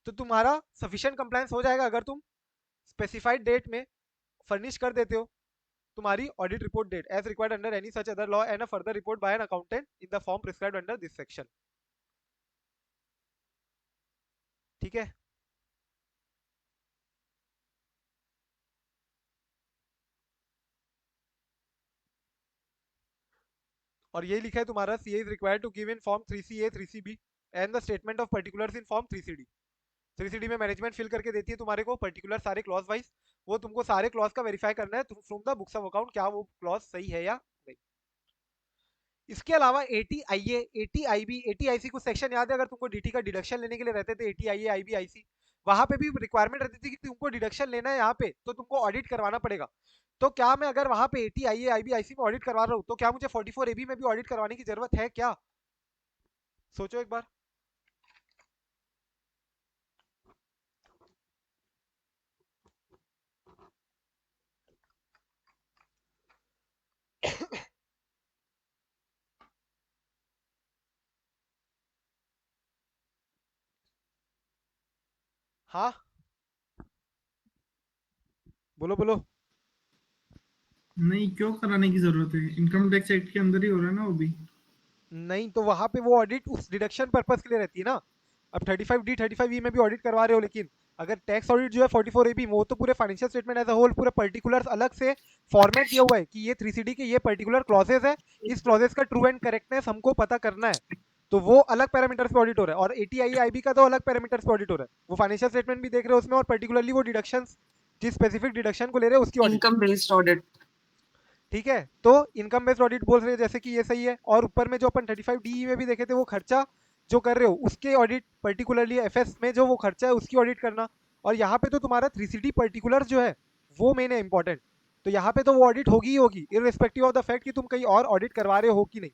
तो तुम्हारा सफिशिएंट कंप्लायंस हो जाएगा अगर तुम स्पेसिफाइड डेट में फर्निश कर देते हो तुम्हारी audit report date as required under any such other law and a further report by an accountant in the form prescribed under this section. ठीक है। और यही लिखा है तुम्हारा, CA is required to give in form 3CA 3CB and the statement of particulars in form 3CD। 3CD में मैनेजमेंट फिल करके देती है तुम्हारे को पर्टिकुलर सारे क्लॉज वाइज, वो तुमको सारे क्लॉज का वेरीफाई करना है from the books of account, क्या वो क्लॉज सही है या नहीं। इसके अलावा ATIA, ATIB, ATIC कुछ सेक्शन याद है अगर तुमको डीटी का डिडक्शन लेने के लिए रहते थे, ATIA IB IC, वहां पे भी रिक्वायरमेंट रहती थी कि तुमको डिडक्शन लेना है यहाँ पे तो तुमको ऑडिट करवाना पड़ेगा। तो क्या मैं अगर वहां पे ATIA IB IC में ऑडिट करवा रहा हूँ तो क्या मुझे 44AB में भी ऑडिट करवाने की जरूरत है क्या? सोचो एक बार। हाँ बोलो बोलो। नहीं, क्यों कराने की जरूरत है? इनकम टैक्स एक्ट के अंदर ही हो रहा है ना वो भी। नहीं तो वहां पे वो ऑडिट उस डिडक्शन पर्पस के लिए रहती है ना। अब 35D 35E में भी ऑडिट करवा रहे हो, लेकिन अगर टैक्स ऑडिट जो है 44AB वो तो पूरे financial statement as a whole पूरे पर्टिकुलर्स अलग से फॉर्मेट दिया हुआ है कि ये 3CD के ये पर्टिकुलर क्लॉजेस है, इस क्लॉजेस का ट्रू एंड करेक्टनेस हमको पता करना है, तो वो अलग पैरामीटर्स पे ऑडिट हो रहा है। और ATIA IB का तो अलग पैरामीटर्स पे ऑडिट हो रहा है, वो फाइनेंशियल स्टेटमेंट भी देख रहे हो उसमें, और पर्टिकुलरली वो डिडक्शंस जिस स्पेसिफिक डिडक्शन को ले रहे हैं उसकी ऑडिट। Income based audit. ठीक है, तो इनकम बेस्ड ऑडिट बोल रहे हैं जैसे कि ये सही है। और ऊपर में जो अपन 35DE में भी देखे थे वो खर्चा जो कर रहे हो उसके ऑडिट, पर्टिकुलरली FS में जो वो खर्चा है उसकी ऑडिट करना। और यहाँ पे तो तुम्हारा 3CD पर्टिकुलर जो है वो मेन है इंपॉर्टेंट, तो यहाँ पे तो वो ऑडिट होगी ही होगी इररिस्पेक्टिव ऑफ द फैक्ट कि तुम कहीं और ऑडिट करवा रहे हो कि नहीं।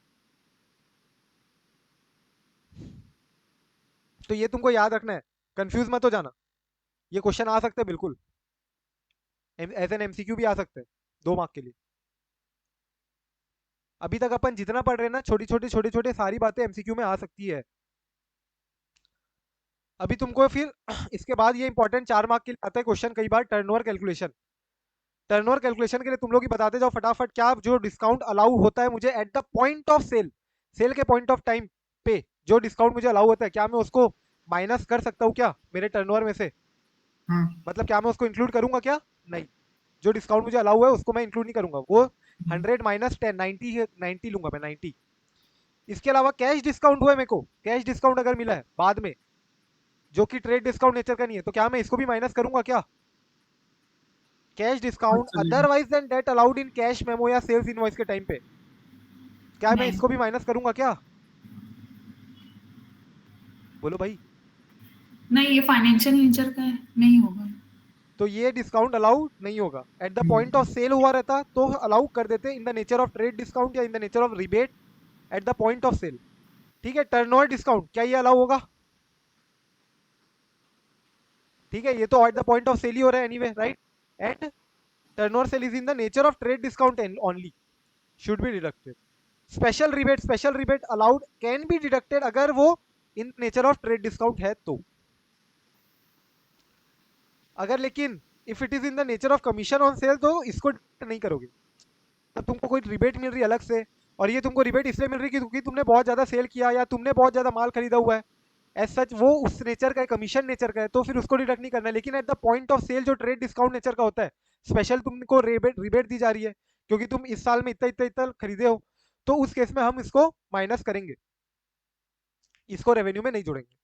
तो ये तुमको याद रखना है, कंफ्यूज मत हो जाना, ये क्वेश्चन आ सकते हैं बिल्कुल, एज एन MCQ भी आ सकते हैं 2 मार्क के लिए। अभी तक अपन जितना पढ़ रहे हैं ना, छोटी छोटी सारी बातें MCQ में आ सकती है। अभी तुमको फिर इसके बाद ये इंपॉर्टेंट 4 मार्क के लिए आता है क्वेश्चन कई बार, टर्नओवर कैलकुलेशन। टर्नओवर कैलकुलेशन के लिए तुम लोग ही बताते जाओ फटाफट, क्या जो डिस्काउंट अलाउ होता है मुझे at the point of sale, sale के पॉइंट ऑफ टाइम पे जो डिस्काउंट मुझे अलाउ होता है, क्या मैं उसको माइनस कर सकता हूँ क्या मेरे टर्नओवर में से? हाँ। मतलब क्या मैं उसको इंक्लूड करूंगा क्या? नहीं, जो डिस्काउंट मुझे अलाउ है उसको मैं इंक्लूड नहीं करूंगा, वो 100 माइनस 10 90 लूंगा मैं, 90। इसके अलावा कैश डिस्काउंट हुआ है मेरे को, कैश डिस्काउंट अगर मिला है बाद में जो कि ट्रेड डिस्काउंट नेचर का नहीं है, तो क्या मैं इसको भी माइनस करूंगा क्या? कैश हाँ, डिस्काउंट चलेगा। Otherwise than date allowed in cash memo या सेल्स इनवॉइस के टाइम पे, क्या मैं नहीं इसको भी माइनस करूंगा क्या? बोलो भाई। नहीं, ये फाइनेंशियल नेचर का है, नहीं होगा। तो ये डिस्काउंट अलाउ नहीं होगा, at the point of hmm, sale हुआ रहता तो अलाउ कर देते in the nature of trade discount या in the nature of rebate at the point of sale. ठीक है, टर्नओवर डिस्काउंट क्या ये अलाउ होगा? ठीक है, ये तो at the point of sale ही हो रहा है anyway, right? And turnover sale is in the nature of trade discount only, should be deducted. Special rebate allowed can be deducted अगर वो in nature of trade discount है तो। अगर लेकिन if it is in the nature of commission on sale तो इसको नहीं करोगे, तब तुमको कोई रिबेट मिल रही है अलग से, और ये तुमको रिबेट इसलिए मिल रही है क्योंकि तुमने बहुत ज्यादा सेल किया या तुमने बहुत ज्यादा माल खरीदा हुआ है, एज सच वो उस नेचर का है, कमीशन नेचर का है, तो फिर उसको डिडक्ट नहीं करना है। लेकिन at the point of sale जो ट्रेड डिस्काउंट नेचर का होता है, स्पेशल तुमको रिबेट दी जा रही है क्योंकि तुम इस साल में इतना इतना इतना खरीदे हो, तो उस केस में हम इसको माइनस करेंगे, इसको रेवेन्यू में नहीं जोड़ेंगे।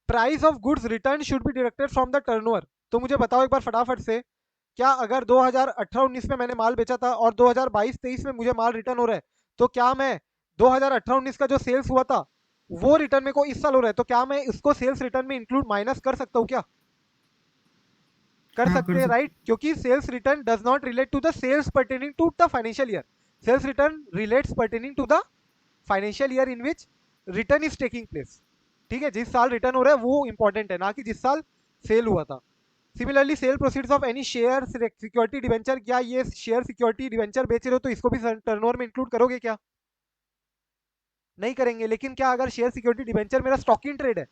Price of goods return should be deducted from the turnover. तो मुझे बताओ एक बार फटाफट से, क्या अगर 2018-19 में मैंने माल बेचा था और 2022-23 में मुझे माल रिटर्न हो रहा है, तो क्या मैं 2018-19 का जो सेल्स हुआ था वो रिटर्न में को इस साल हो रहा है, तो क्या मैं इसको सेल्स रिटर्न में इंक्लूड माइनस कर सकता हूँ क्या? कर हाँ कर सकते हैं, सकते। राइट? क्योंकि sales return does not relate to the sales pertaining to the financial year. Sales return relates pertaining to the financial year in which return is taking place. ठीक है, जिस साल रिटर्न हो रहा है वो इंपॉर्टेंट है, ना कि जिस साल सेल हुआ था। Similarly sale proceeds of any share security debenture, क्या ये शेयर सिक्योरिटी डिवेंचर बेच रहे हो तो इसको भी टर्नओवर में इंक्लूड करोगे क्या? नहीं करेंगे। लेकिन क्या अगर शेयर सिक्योरिटी डिवेंचर मेरा स्टॉक इन ट्रेड है,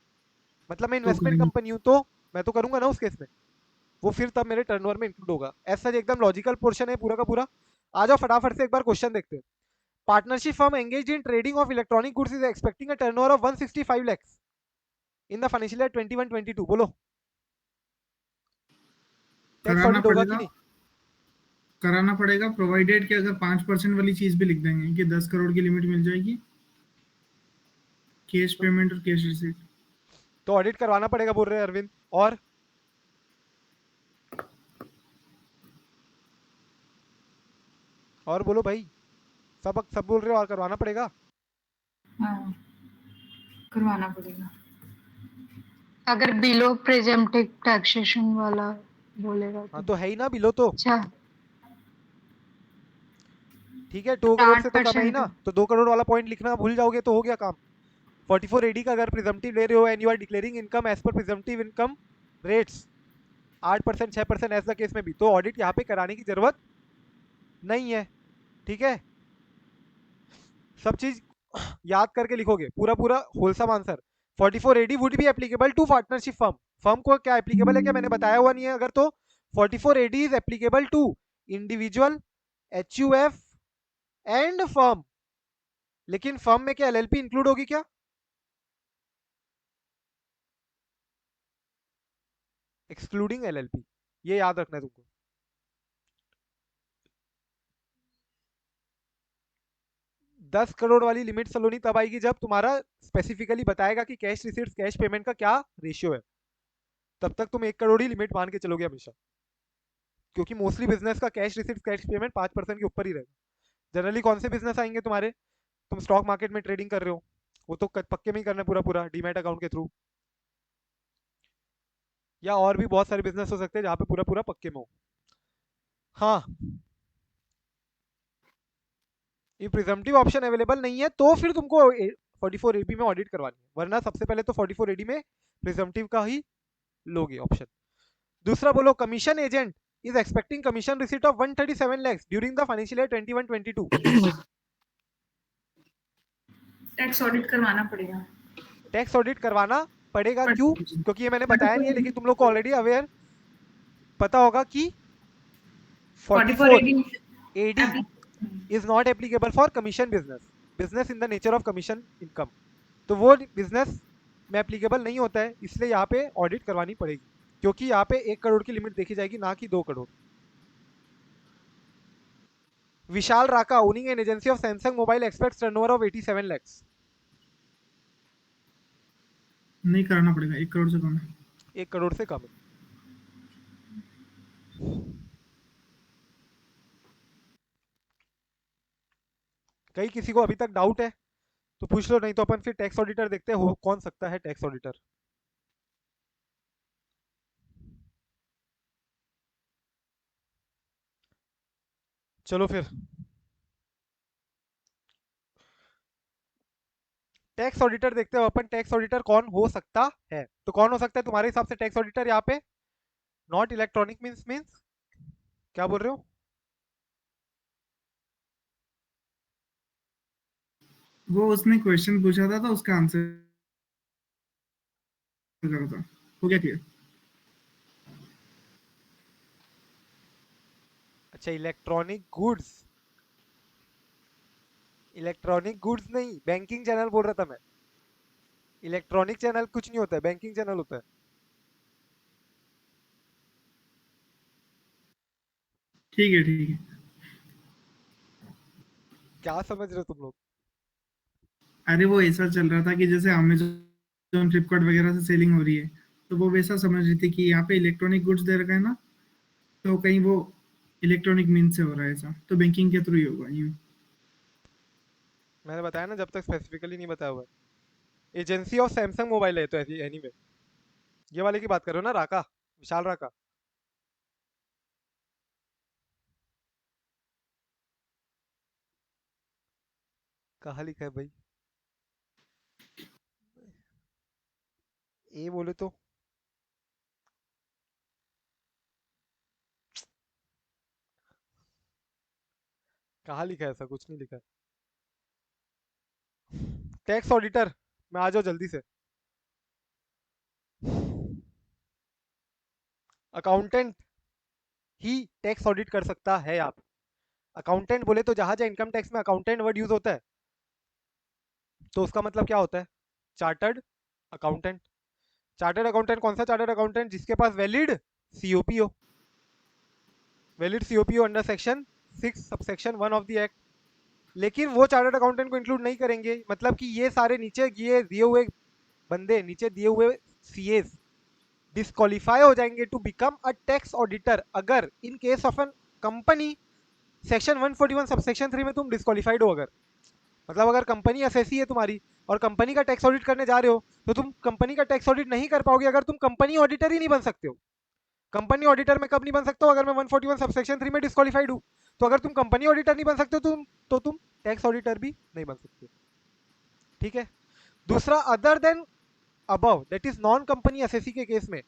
मतलब मैं तो इन्वेस्टमेंट करेंगे। कंपनी हूं, तो मैं तो करूंगा ना उस केस में, वो फिर तब मेरे टर्नओवर में इंक्लूड होगा। ऐसा एकदम लॉजिकल पोर्शन है पूरा का पूरा। आ जाओ फटाफट से एक बार क्वेश्चन देखते हैं। Partnership firm engaged in trading of electronic goods is expecting a turnover of 165 lakhs in the financial year 21-22। बोलो टैक्स कराना ऑडिट होगा कि पड़ेगा। नहीं? कराना पड़ेगा प्रोवाइडेड कि अगर 5% वाली चीज भी लिख देंगे कि 10 करोड़ की लिमिट मिल जाएगी, कैश तो, पेमेंट और कैश रिसीट। तो ऑडिट करवाना पड़ेगा बोल रहे हैं अरविंद। और बोलो भाई, सब सब बोल रहे हो और करवाना पड़ेगा। हाँ, करवाना पड़ेगा। अगर बिलो प्रेजेम्प्टिव टैक्सेशन वाला बोलेगा हाँ तो तो है ही ना बिलो तो। अच्छा ठीक है, 2 करोड़ से तो कम है ही 8%। ना, तो 2 करोड़ वाला पॉइंट लिखना भूल जाओगे तो हो गया काम। 44 AD का अगर प्रिजम्पटिव ले रहे हो and you are declaring income as per presumptive income rates 8% 6% ऐसा केस में भी तो ऑडिट यहाँ पे कराने की जरूरत नहीं है। ठीक है, सब चीज याद करके लिखोगे, पूरा पूरा wholesome answer. 44 AD would be applicable to partnership firm. Firm को क्या एप्लीकेबल है क्या मैंने बताया हुआ नहीं है अगर तो। 44 AD is applicable to individual, HUF and firm. लेकिन फर्म में क्या LLP इंक्लूड होगी क्या? एक्सक्लूडिंग LLP, ये याद रखना है तुमको। 10 करोड़ वाली लिमिट सलोनी तब आएगी जब तुम्हारा स्पेसिफिकली बताएगा कि कैश रिसीट्स कैश पेमेंट का क्या रेशियो है। तब तक तुम 1 करोड़ ही लिमिट मान के चलोगे हमेशा, क्योंकि मोस्टली बिजनेस का कैश रिसीट्स कैश पेमेंट 5% के ऊपर ही रहेगा। जनरली कौन से बिजनेस आएंगे तुम्हारे? तुम स्टॉक मार्केट में ट्रेडिंग कर रहे हो, वो तो पक्के में ही करना है पूरा पूरा डीमैट अकाउंट के थ्रू, या और भी बहुत सारे बिजनेस हो सकते हैं जहाँ पे पूरा पूरा पक्के में हो। हाँ, ये प्रिजम्पटिव ऑप्शन अवेलेबल नहीं है तो फिर तुमको 44 AB में ऑडिट करवानी है, वरना सबसे पहले तो 44 AD में प्रिजम्पटिव का ही लोगे ऑप्शन। दूसरा बोलो, commission agent is expecting commission receipt of 137 lakhs during the financial year 21-22। Tax audit करवाना पड़ेगा। टैक्स ऑडिट करवाना पड़ेगा पर क्यों? क्योंकि ये मैंने बताया नहीं है, लेकिन तुम लोग को ऑलरेडी अवेयर पता होगा कि 44 44 AD AD is not applicable for commission business in the nature of commission income। तो वो बिजनेस में एप्लीकेबल नहीं होता है, इसलिए यहाँ पे ऑडिट करवानी पड़ेगी, क्योंकि यहाँ पे 1 करोड़ की लिमिट देखी जाएगी, ना कि 2 crore. Vishal Raka owning an agency of Samsung mobile expects turnover of 87 lakhs। नहीं कराना पड़ेगा, 1 करोड़ से कम है। 1 करोड़ से कम है। कहीं किसी को अभी तक डाउट है तो पूछ लो, नहीं तो अपन फिर टैक्स ऑडिटर देखते हैं, हो कौन सकता है टैक्स ऑडिटर। चलो फिर टैक्स ऑडिटर देखते हो अपन, टैक्स ऑडिटर कौन हो सकता है। तो कौन हो सकता है तुम्हारे हिसाब से टैक्स ऑडिटर यहाँ पे? नॉट इलेक्ट्रॉनिक मीन्स क्या बोल रहे हो? वो उसने क्वेश्चन पूछा था तो उसका आंसर करा था, हो गया क्लियर। अच्छा, इलेक्ट्रॉनिक गुड्स। इलेक्ट्रॉनिक गुड्स नहीं, बैंकिंग चैनल बोल रहा था मैं। इलेक्ट्रॉनिक चैनल कुछ नहीं होता है, बैंकिंग चैनल होता है। ठीक है ठीक है। क्या समझ रहे हो तुम लोग? अरे वो ऐसा चल रहा था कि जैसे अमेजोन फ्लिपकार्ट वगैरह से सेलिंग हो रही है, तो वो वैसा समझ रही थी कि यहाँ पे इलेक्ट्रॉनिक गुड्स दे रखा है ना, तो कहीं वो इलेक्ट्रॉनिक मीन से हो रहा है ऐसा, तो बैंकिंग के थ्रू ही होगा यूँ। मैंने बताया ना, जब तक स्पेसिफिकली नहीं बताया हुआ है। एजेंसी ऑफ सैमसंग मोबाइल है तो एनीवे, ये वाले की बात कर रहे हो ना, राका, विशाल राका। कहाँ लिखा है भाई? ए बोले तो कहाँ लिखा है? ऐसा कुछ नहीं लिखा है। टैक्स ऑडिटर में आ जाओ जल्दी से। अकाउंटेंट ही टैक्स ऑडिट कर सकता है। आप अकाउंटेंट बोले तो जहां जहां इनकम टैक्स में अकाउंटेंट वर्ड यूज होता है, तो उसका मतलब क्या होता है? Chartered accountant. चार्टर्ड अकाउंटेंट कौन सा चार्टर्ड अकाउंटेंट? जिसके पास वैलिड सीओपी हो। वैलिड सीओपी हो under section 6 subsection 1 of the act. लेकिन वो चार्टर्ड अकाउंटेंट को इंक्लूड नहीं करेंगे, मतलब कि ये सारे नीचे ये दिए हुए बंदे, नीचे दिए हुए सीएस डिस्क्वालीफाई हो जाएंगे to become a tax auditor अगर in case of an company section 141 subsection 3 में तुम डिस्क्वालीफाइड हो। अगर मतलब अगर कंपनी एसएससी है तुम्हारी और कंपनी का टैक्स ऑडिट करने जा रहे हो, तो तुम कंपनी का टैक्स ऑडिट नहीं कर पाओगे अगर तुम कंपनी ऑडिटर ही नहीं बन सकते हो। कंपनी ऑडिटर में कब नहीं बन सकते हो? अगर मैं 141 सबसेक्शन 3 में डिस्क्वालीफाइड हूँ। तो अगर तुम कंपनी ऑडिटर नहीं बन सकते हो, तो तुम टैक्स ऑडिटर भी नहीं बन सकते। ठीक है। दूसरा, other than above, that is non company SSC के केस में,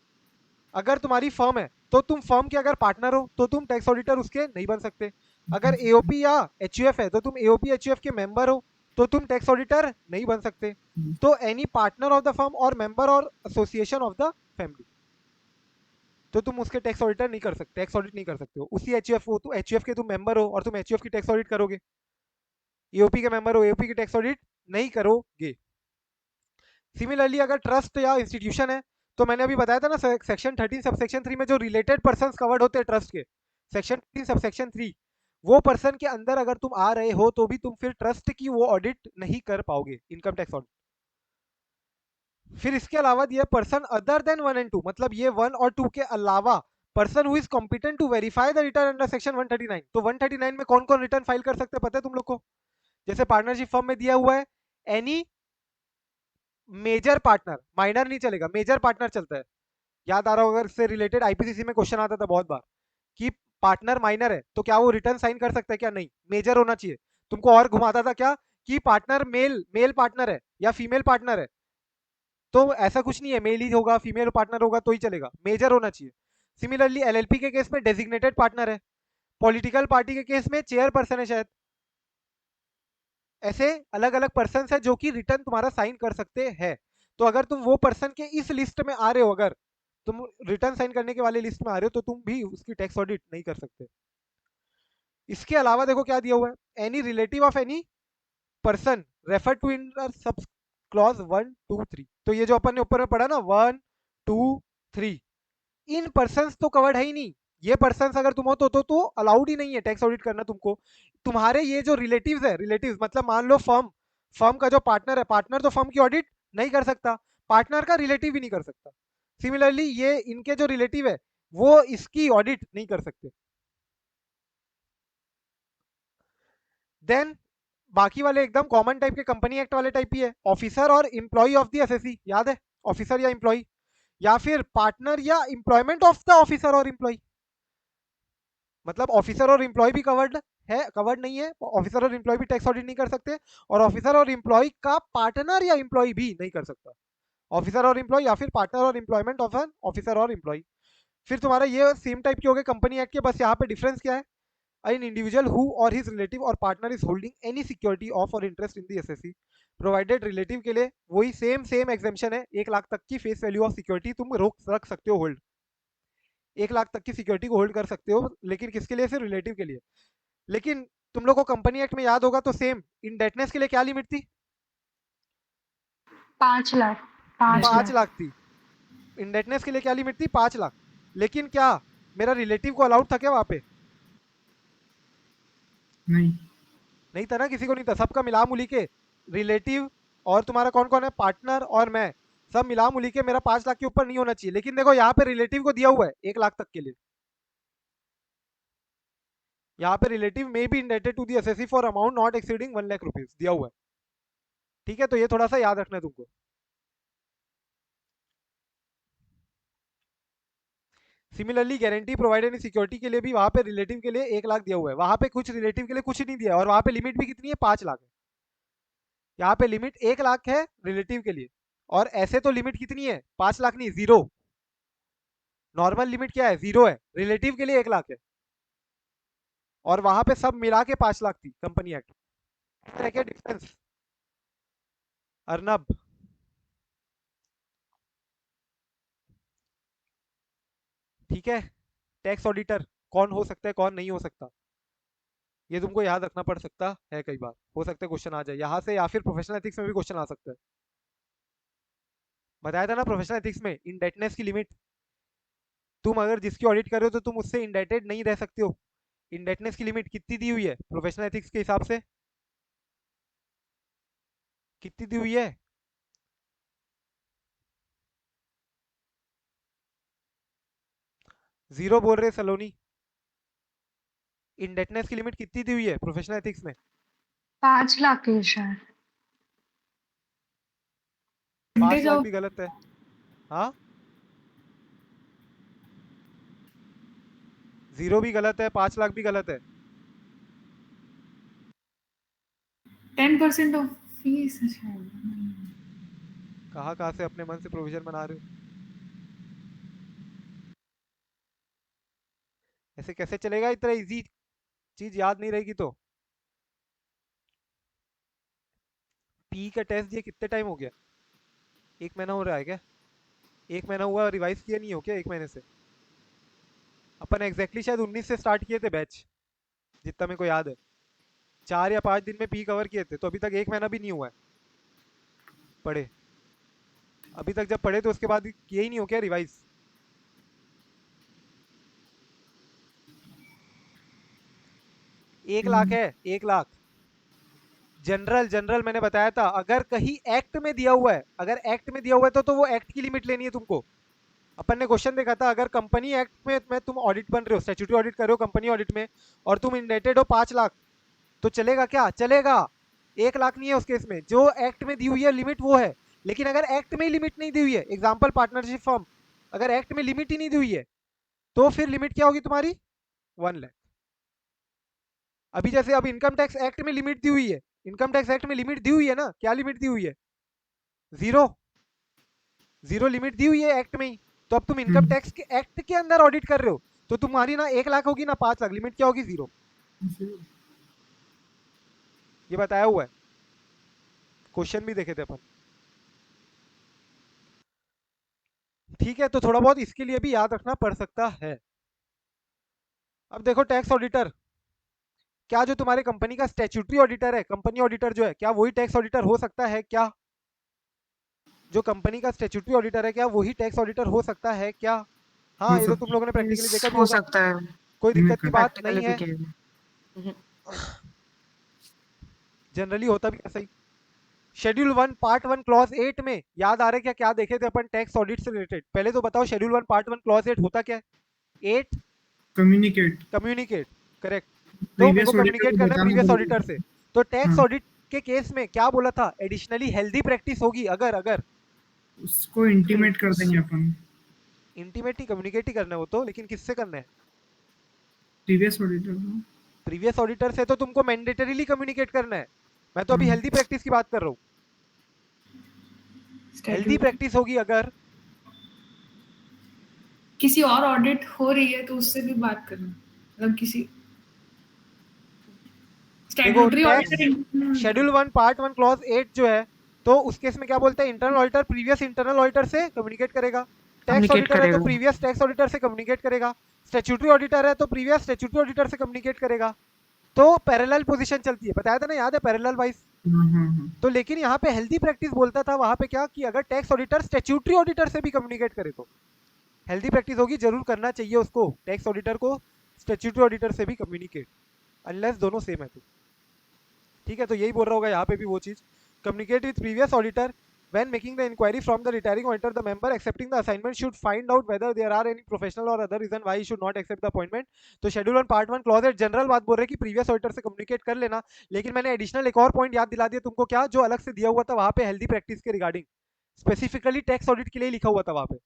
अगर तुम्हारी फर्म है तो तुम फर्म के अगर पार्टनर हो तो तुम टैक्स ऑडिटर उसके नहीं बन सकते। अगर एओपी या एचयूएफ है तो तुम एओपी एचयूएफ के मेंबर हो तो तुम टैक्स ऑडिटर नहीं बन सकते। तो any partner of the firm और मेंबर और एसोसिएशन ऑफ द फैमिली, तो तुम उसके टैक्स ऑडिटर नहीं कर सकते, टैक्स ऑडिट नहीं कर सकते हो। उसी एचयूएफ हो तो एचयूएफ के तुम मेंबर हो और तुम एचयूएफ की टैक्स ऑडिट करोगे। एओपी के मेंबर हो, एओपी की टैक्स ऑडिट नहीं करोगे। सिमिलरली अगर ट्रस्ट या इंस्टीट्यूशन है, तो मैंने अभी बताया था ना सेक्शन 13 सबसेक्शन 3 में जो रिलेटेड पर्संस कवर्ड होते हैं ट्रस्ट के, सेक्शन 13 सबसेक्शन 3, वो पर्सन के अंदर अगर तुम आ रहे हो तो भी तुम फिर ट्रस्ट की वो ऑडिट नहीं कर पाओगे, इनकम टैक्स ऑडिट। फिर इसके अलावा ये पर्सन अदर देन 1 एंड 2, मतलब ये 1 और 2 के अलावा person who is competent to verify the return under section 139। तो 139 में कौन कौन रिटर्न फाइल कर सकते हैं पता है तुम लोग को? जैसे पार्टनरशिप फर्म में दिया हुआ है, एनी मेजर पार्टनर, माइनर नहीं चलेगा, मेजर पार्टनर चलता है। याद आ रहा होगा, इससे रिलेटेड आईपीसीसी में क्वेश्चन आता था बहुत बार कि पार्टनर माइनर है तो क्या वो रिटर्न साइन कर सकता है? क्या नहीं, मेजर होना चाहिए। तुमको और घुमाता था क्या कि पार्टनर मेल मेल पार्टनर है या फीमेल पार्टनर है, तो ऐसा कुछ नहीं है, मेल ही होगा फीमेल पार्टनर होगा तो ही चलेगा, मेजर होना चाहिए। सिमिलरली एलएलपी के केस में डेजिग्नेटेड पार्टनर है, पॉलिटिकल पार्टी के केस में चेयरपर्सन है शायद। ऐसे अलग अलग पर्सन है जो कि रिटर्न तुम्हारा साइन कर सकते हैं। तो अगर तुम वो पर्सन के इस लिस्ट में आ रहे हो, अगर तुम रिटर्न साइन करने के वाले लिस्ट में आ रहे हो, तो तुम भी उसकी टैक्स ऑडिट नहीं कर सकते। इसके अलावा देखो क्या दिया हुआ है, any relative of any person refer to in sub clause 1, 2, 3। तो ये जो अपन ने ऊपर में पढ़ा ना 1, 2, 3, इन पर्सन तो कवर्ड है ही नहीं। ये पर्सन अगर तुम हो तो अलाउड ही नहीं है टैक्स ऑडिट करना तुमको। तुम्हारे ये जो रिलेटिव्स है, रिलेटिव्स मतलब मान लो फर्म, फर्म का जो पार्टनर है, पार्टनर तो फर्म की ऑडिट नहीं कर सकता, पार्टनर का रिलेटिव भी नहीं कर सकता। सिमिलरली ये इनके जो रिलेटिव है वो इसकी ऑडिट नहीं कर सकते। देन बाकी वाले एकदम कॉमन टाइप के कंपनी एक्ट वाले टाइप ही है, ऑफिसर और इंप्लॉई ऑफ द एसएससी, याद है? ऑफिसर या इंप्लॉई, या फिर पार्टनर या इंप्लॉयमेंट ऑफ द ऑफिसर और इंप्लॉई। मतलब ऑफिसर और इंप्लॉय भी कवर्ड है, कवर्ड नहीं है, ऑफिसर और इंप्लॉय भी टैक्स ऑडिट नहीं कर सकते, और ऑफिसर और इंप्लॉय का पार्टनर या इंप्लॉय भी नहीं कर सकता। ऑफिसर और इंप्लॉय या फिर पार्टनर और इंप्लॉयमेंट ऑफ एन ऑफिसर और इंप्लॉय। फिर तुम्हारा ये सेम टाइप के हो गए कंपनी एक्ट के, बस यहाँ पे डिफरेंस क्या है, an individual who or his relative or partner is holding any security of or interest in the SSC, provided relative के लिए वही सेम सेम एग्जाम्पशन है, 1 लाख तक की फेस वैल्यू ऑफ सिक्योरिटी तुम रोक रख सकते हो होल्ड, 1 लाख तक की सिक्योरिटी को होल्ड कर सकते हो, लेकिन किसके लिए? सिर्फ रिलेटिव के लिए। लेकिन तुम लोग को कंपनी एक्ट में याद होगा तो सेम इंडेटनेस के लिए क्या लिमिट थी? 5 लाख 5 5 लाख लाख थी। इंडेटनेस के लिए क्या लिमिट थी? 5 लाख। लेकिन क्या मेरा रिलेटिव को अलाउड था क्या वहां पे? नहीं। नहीं था ना, किसी को नहीं था। सबका मिला मुली के रिलेटिव और तुम्हारा कौन कौन है, पार्टनर और मैं, सब मिला मुली के मेरा 5 लाख के ऊपर नहीं होना चाहिए। लेकिन देखो यहाँ पे रिलेटिव को दिया हुआ है 1 लाख तक के लिए। यहाँ पे रिलेटिव में be indebted to the assessee for amount not exceeding 1 lakh rupees दिया हुआ है। ठीक है, तो ये थोड़ा सा याद रखना है तुमको। Similarly guarantee provided in security के लिए भी वहां पे रिलेटिव के लिए 1 लाख दिया हुआ है। वहां पे कुछ रिलेटिव के लिए कुछ नहीं दिया है, और वहां पे लिमिट भी कितनी है? 5 लाख है। यहाँ पे लिमिट 1 लाख है रिलेटिव के लिए, और ऐसे तो लिमिट कितनी है? 5 लाख नहीं, 0। नॉर्मल लिमिट क्या है? 0 है। रिलेटिव के लिए 1 लाख है, और वहां पे सब मिला के 5 लाख थी कंपनी एक्ट। क्या डिफरेंस अर्नब? ठीक है, टैक्स ऑडिटर कौन हो सकता है कौन नहीं हो सकता, ये तुमको याद रखना पड़ सकता है। कई बार हो सकता है क्वेश्चन आ जाए यहाँ से, या फिर प्रोफेशनल एथिक्स में भी क्वेश्चन आ सकता है। बताया था ना प्रोफेशनल एथिक्स में इंडेटनेस की लिमिट, तुम अगर जिसकी ऑडिट कर रहे हो तो तुम उससे इंडेटेड नहीं रह सकते हो। इंडेटनेस की लिमिट कितनी दी हुई है प्रोफेशनल एथिक्स के हिसाब से? कितनी दी हुई है? जीरो बोल रहे सलोनी। इंडेटनेस की लिमिट कितनी दी हुई है प्रोफेशनल एथिक्स में? 5 लाख है शायद। 5 लाख जाओ। भी गलत है। हाँ, 0 भी गलत है, 5 लाख भी गलत है। 10% ऑफ फीस है शायद। कहाँ से अपने मन से प्रोविजन बना रहे हो? ऐसे कैसे चलेगा? इतना इजी चीज याद नहीं रहेगी तो। पी का टेस्ट दिए कितने टाइम हो गया? 1 महीना हो रहा है क्या? 1 महीना हुआ, रिवाइज किया नहीं हो क्या 1 महीने से? अपन एग्जैक्टली शायद 19 से स्टार्ट किए थे बैच, जितना मेरे को याद है। 4 या 5 दिन में पी कवर किए थे, तो अभी तक 1 महीना भी नहीं हुआ है पढ़े। अभी तक जब पढ़े तो उसके बाद किए ही नहीं हो क्या रिवाइज? 1 लाख है, 1 लाख। जनरल जनरल मैंने बताया था, अगर कहीं एक्ट में दिया हुआ है, अगर एक्ट में दिया हुआ है तो वो एक्ट की लिमिट लेनी है तुमको। अपन ने क्वेश्चन देखा था, अगर कंपनी एक्ट में तुम ऑडिट बन रहे हो, स्टैट्यूटरी ऑडिट कर रहे हो कंपनी ऑडिट में, और तुम इंडेटेड हो 5 लाख, तो चलेगा क्या? चलेगा। 1 लाख नहीं है उस केस में, जो एक्ट में दी हुई है लिमिट वो है। लेकिन अगर एक्ट में लिमिट नहीं दी हुई है, एग्जाम्पल पार्टनरशिप फर्म, अगर एक्ट में लिमिट ही नहीं दी हुई है, तो फिर लिमिट क्या होगी तुम्हारी? 1 लाख। अभी जैसे अब इनकम टैक्स एक्ट में लिमिट दी हुई है, इनकम टैक्स एक्ट में लिमिट दी हुई है ना, क्या लिमिट दी हुई है? 0। 0 लिमिट दी हुई है एक्ट में ही। तो अब तुम इनकम टैक्स के एक्ट के अंदर ऑडिट कर रहे हो, तो तुम्हारी ना 1 लाख होगी ना 5 लाख, लिमिट क्या होगी? 0। ये बताया हुआ है, क्वेश्चन भी देखे थे अपन। ठीक है, तो थोड़ा बहुत इसके लिए भी याद रखना पड़ सकता है। अब देखो टैक्स ऑडिटर, क्या जो तुम्हारे कंपनी का स्टैट्यूटरी ऑडिटर है, कंपनी ऑडिटर जो है, क्या वही टैक्स ऑडिटर हो सकता है क्या? जो कंपनी का स्टैट्यूटरी ऑडिटर है, क्या वही टैक्स ऑडिटर हो सकता है क्या? हाँ, हो ये तो तुम सकता लोगों ने प्रैक्टिकली देखा भी हो होगा, सकता है। कोई दिक्कत की बात प्रैक्टिकली नहीं भी है। किया है। जनरली होता भी ऐसा ही। शेड्यूल 1 पार्ट 1 क्लॉज 8 में याद आ रहा है क्या? क्या देखे थे अपन टैक्स ऑडिट से रिलेटेड? पहले तो बताओ शेड्यूल 1 पार्ट 1 क्लॉज 8 होता क्या है? 8 कम्युनिकेट। Communicate, correct. तो मेरे को प्रीवियस ऑडिटर कम्युनिकेट को करना है बताना प्रीवियस जरूरी ऑडिटर है। से। तो टैक्स हाँ, ऑडिट के केस में क्या बोला था? एडिशनली हेल्दी प्रैक्टिस होगी अगर, अगर उसको इंटीमेट कर देंगे अपन। इंटीमेट ही कम्युनिकेट ही करना है वो तो, लेकिन किससे करना है? प्रीवियस ऑडिटर को। प्रीवियस ऑडिटर से तो तुमको मैंडेटरीली कम्युनिकेट करना है। मैं तो अभी हाँ, हेल्दी प्रैक्टिस की बात कर रहा हूँ। हेल्दी प्रैक्टिस होगी अगर, किसी और ऑडिट हो रही है तो उससे भी बात करना, मतलब किसी देखो statutory tax auditor. Schedule 1 part 1 clause 8 जो है, तो उस केस में क्या बोलते हैं? Internal auditor previous internal auditor से कम्युनिकेट करेगा। टैक्स कम्युनिकेट ऑडिटर है तो करेगा। प्रीवियस टैक्स ऑडिटर से कम्युनिकेट करेगा। स्टैट्यूटरी ऑडिटर है तो प्रीवियस स्टैट्यूटरी ऑडिटर से कम्युनिकेट करेगा। तो पैरेलल पोजीशन चलती है, बताया था ना, याद है पैरेलल वाइज। हाँ। तो लेकिन यहाँ पे हेल्दी प्रैक्टिस बोलता था वहां पे क्या कि अगर टैक्स ऑडिटर स्टैट्यूटरी ऑडिटर से भी कम्युनिकेट करे तो हेल्दी प्रैक्टिस होगी, जरूर करना चाहिए उसको, टैक्स ऑडिटर को स्टैट्यूटरी ऑडिटर से भी कम्युनिकेट, अनलेस दोनों सेम है तो। ठीक है, तो यही बोल रहा होगा यहाँ पे भी वो चीज, communicate with previous auditor when making the inquiry from the retiring auditor, the member accepting the assignment should find out whether there are any professional or other reason why he should not accept the appointment. तो शेड्यूल 1 पार्ट 1 क्लॉज 8 जनरल बात बोल रहे हैं कि प्रीवियस ऑडिटर से कम्युनिकेट कर लेना, लेकिन मैंने एडिशनल एक और पॉइंट याद दिला दिया तुमको, क्या जो अलग से दिया हुआ था वहां पे हेल्दी प्रैक्टिस के रिगार्डिंग, स्पेसिफिकली टैक्स ऑडिट के लिए लिखा हुआ था वहां पे।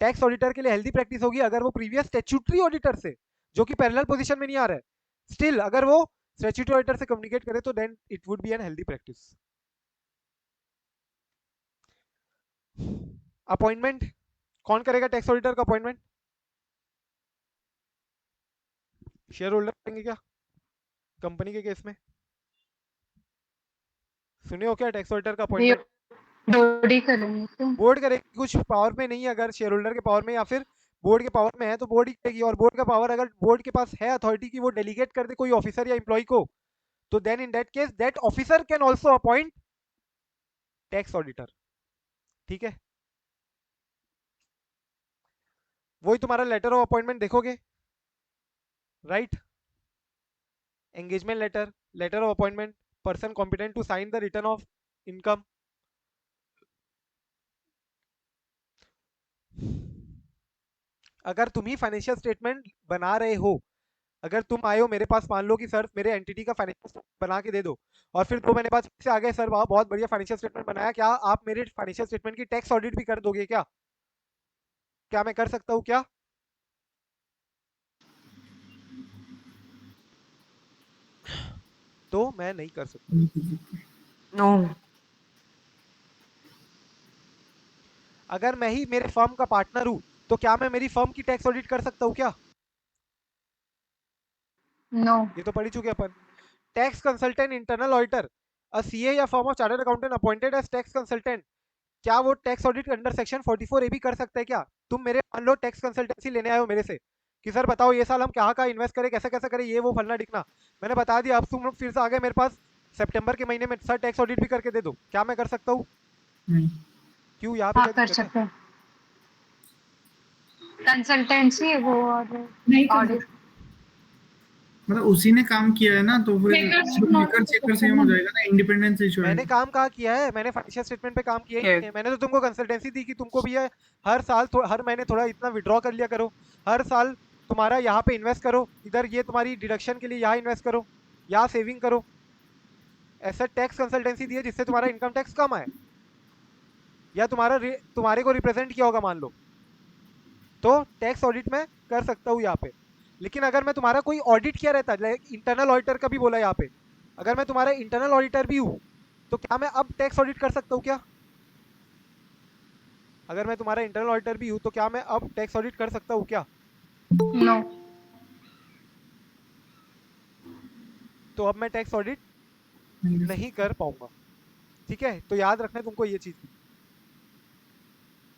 टैक्स ऑडिटर के लिए हेल्दी प्रैक्टिस होगी अगर वो प्रीवियस स्टैट्यूटरी ऑडिटर से, जो कि पैरेलल पोजीशन में नहीं आ रहा है, स्टिल अगर वो स्टैट्यूटरी ऑडिटर से कम्युनिकेट करे तो then it would be an healthy practice. Appointment कौन करेगा टैक्स ऑडिटर का अपॉइंटमेंट? शेयर होल्डर करेंगे क्या कंपनी के केस में? सुने हो क्या टैक्स ऑडिटर का ये अपॉइंटमेंट? डोडी करेंगे तो बोर्ड करेगी, कुछ पावर में नहीं है, अगर शेयर होल्डर के पावर में या फिर बोर्ड के पावर में है तो बोर्ड ही करेगी, और बोर्ड का पावर अगर बोर्ड के पास है अथॉरिटी की वो डेलीगेट कर दे कोई ऑफिसर या एम्प्लॉय को, तो then in that case that officer can also appoint tax auditor. ठीक है, वही तुम्हारा लेटर ऑफ अपॉइंटमेंट देखोगे, right, engagement letter, letter of appointment, person competent to sign the return of income. अगर तुम ही फाइनेंशियल स्टेटमेंट बना रहे हो, अगर तुम आए हो मेरे पास, मान लो कि सर मेरे एंटिटी का फाइनेंशियल स्टेटमेंट बना के दे दो, और फिर दो महीने बाद से आ गए सर वाह बहुत बढ़िया फाइनेंशियल स्टेटमेंट बनाया, क्या आप मेरे फाइनेंशियल स्टेटमेंट की टैक्स ऑडिट भी कर दोगे क्या? क्या मैं कर सकता हूँ क्या? तो मैं नहीं कर सकता। नो। अगर मैं ही मेरे फर्म का पार्टनर हूं तो क्या मैं मेरी फर्म की टैक्स ऑडिट कर सकता हूँ क्या? नो। ये तो पढ़ी चुके अपन। Tax consultant internal auditor, a CA या firm of chartered accountant appointed as tax consultant, क्या वो tax audit under section 44 A भी कर सकता है क्या? तुम मेरे मान लो टैक्स कंसल्टेंसी लेने आए हो मेरे से कि सर बताओ ये साल हम कहाँ कहाँ इन्वेस्ट करें, कैसे कैसे करें, ये वो फलना दिखना, मैंने बता दिया, अब तुम लोग फिर से आ गए मेरे पास सितंबर के महीने में, सर टैक्स ऑडिट भी करके दे दो, क्या मैं कर सकता हूँ? नहीं। क्यों, यहाँ पे हाँ क्या कर दिक्कत है? सकते हैं, कंसल्टेंसी है वो और नहीं कर ऑडिट। सकते। मतलब उसी ने काम किया है ना, तो फिर Checkers सिर्फ not मेकर चेकर से हो जाएगा ना, इंडिपेंडेंस इशू मैंने आएगा। काम कहाँ किया है? मैंने फाइनेंशियल स्टेटमेंट पे काम किया ही नहीं है, मैंने तो तुमको कंसल्टेंसी दी कि तुमको भी है हर साल हर महीने थोड़ा इतना विड्रॉ कर लिया करो, हर साल तुम्हारा यहाँ पे इन्वेस्ट करो, इधर ये तुम्हारी डिडक्शन के लिए यहाँ इन्वेस्ट करो, यहाँ सेविंग करो, ऐसा टैक्स कंसल्टेंसी दी है जिससे तुम्हारा इनकम टैक्स कम आए, या तुम्हारे को रिप्रेजेंट किया होगा मान लो, तो टैक्स ऑडिट में कर सकता हूँ यहाँ पे। लेकिन अगर मैं तुम्हारा कोई ऑडिट किया रहता है, इंटरनल ऑडिटर का भी बोला यहाँ पे, अगर मैं तुम्हारा इंटरनल ऑडिटर भी हूँ तो क्या मैं अब टैक्स ऑडिट कर सकता हूँ क्या? अगर मैं तुम्हारा इंटरनल ऑडिटर भी हूँ तो क्या मैं अब टैक्स ऑडिट कर सकता हूँ क्या? नो। तो अब मैं टैक्स ऑडिट नहीं कर पाऊंगा। ठीक है, तो याद रखना है तुमको ये चीज।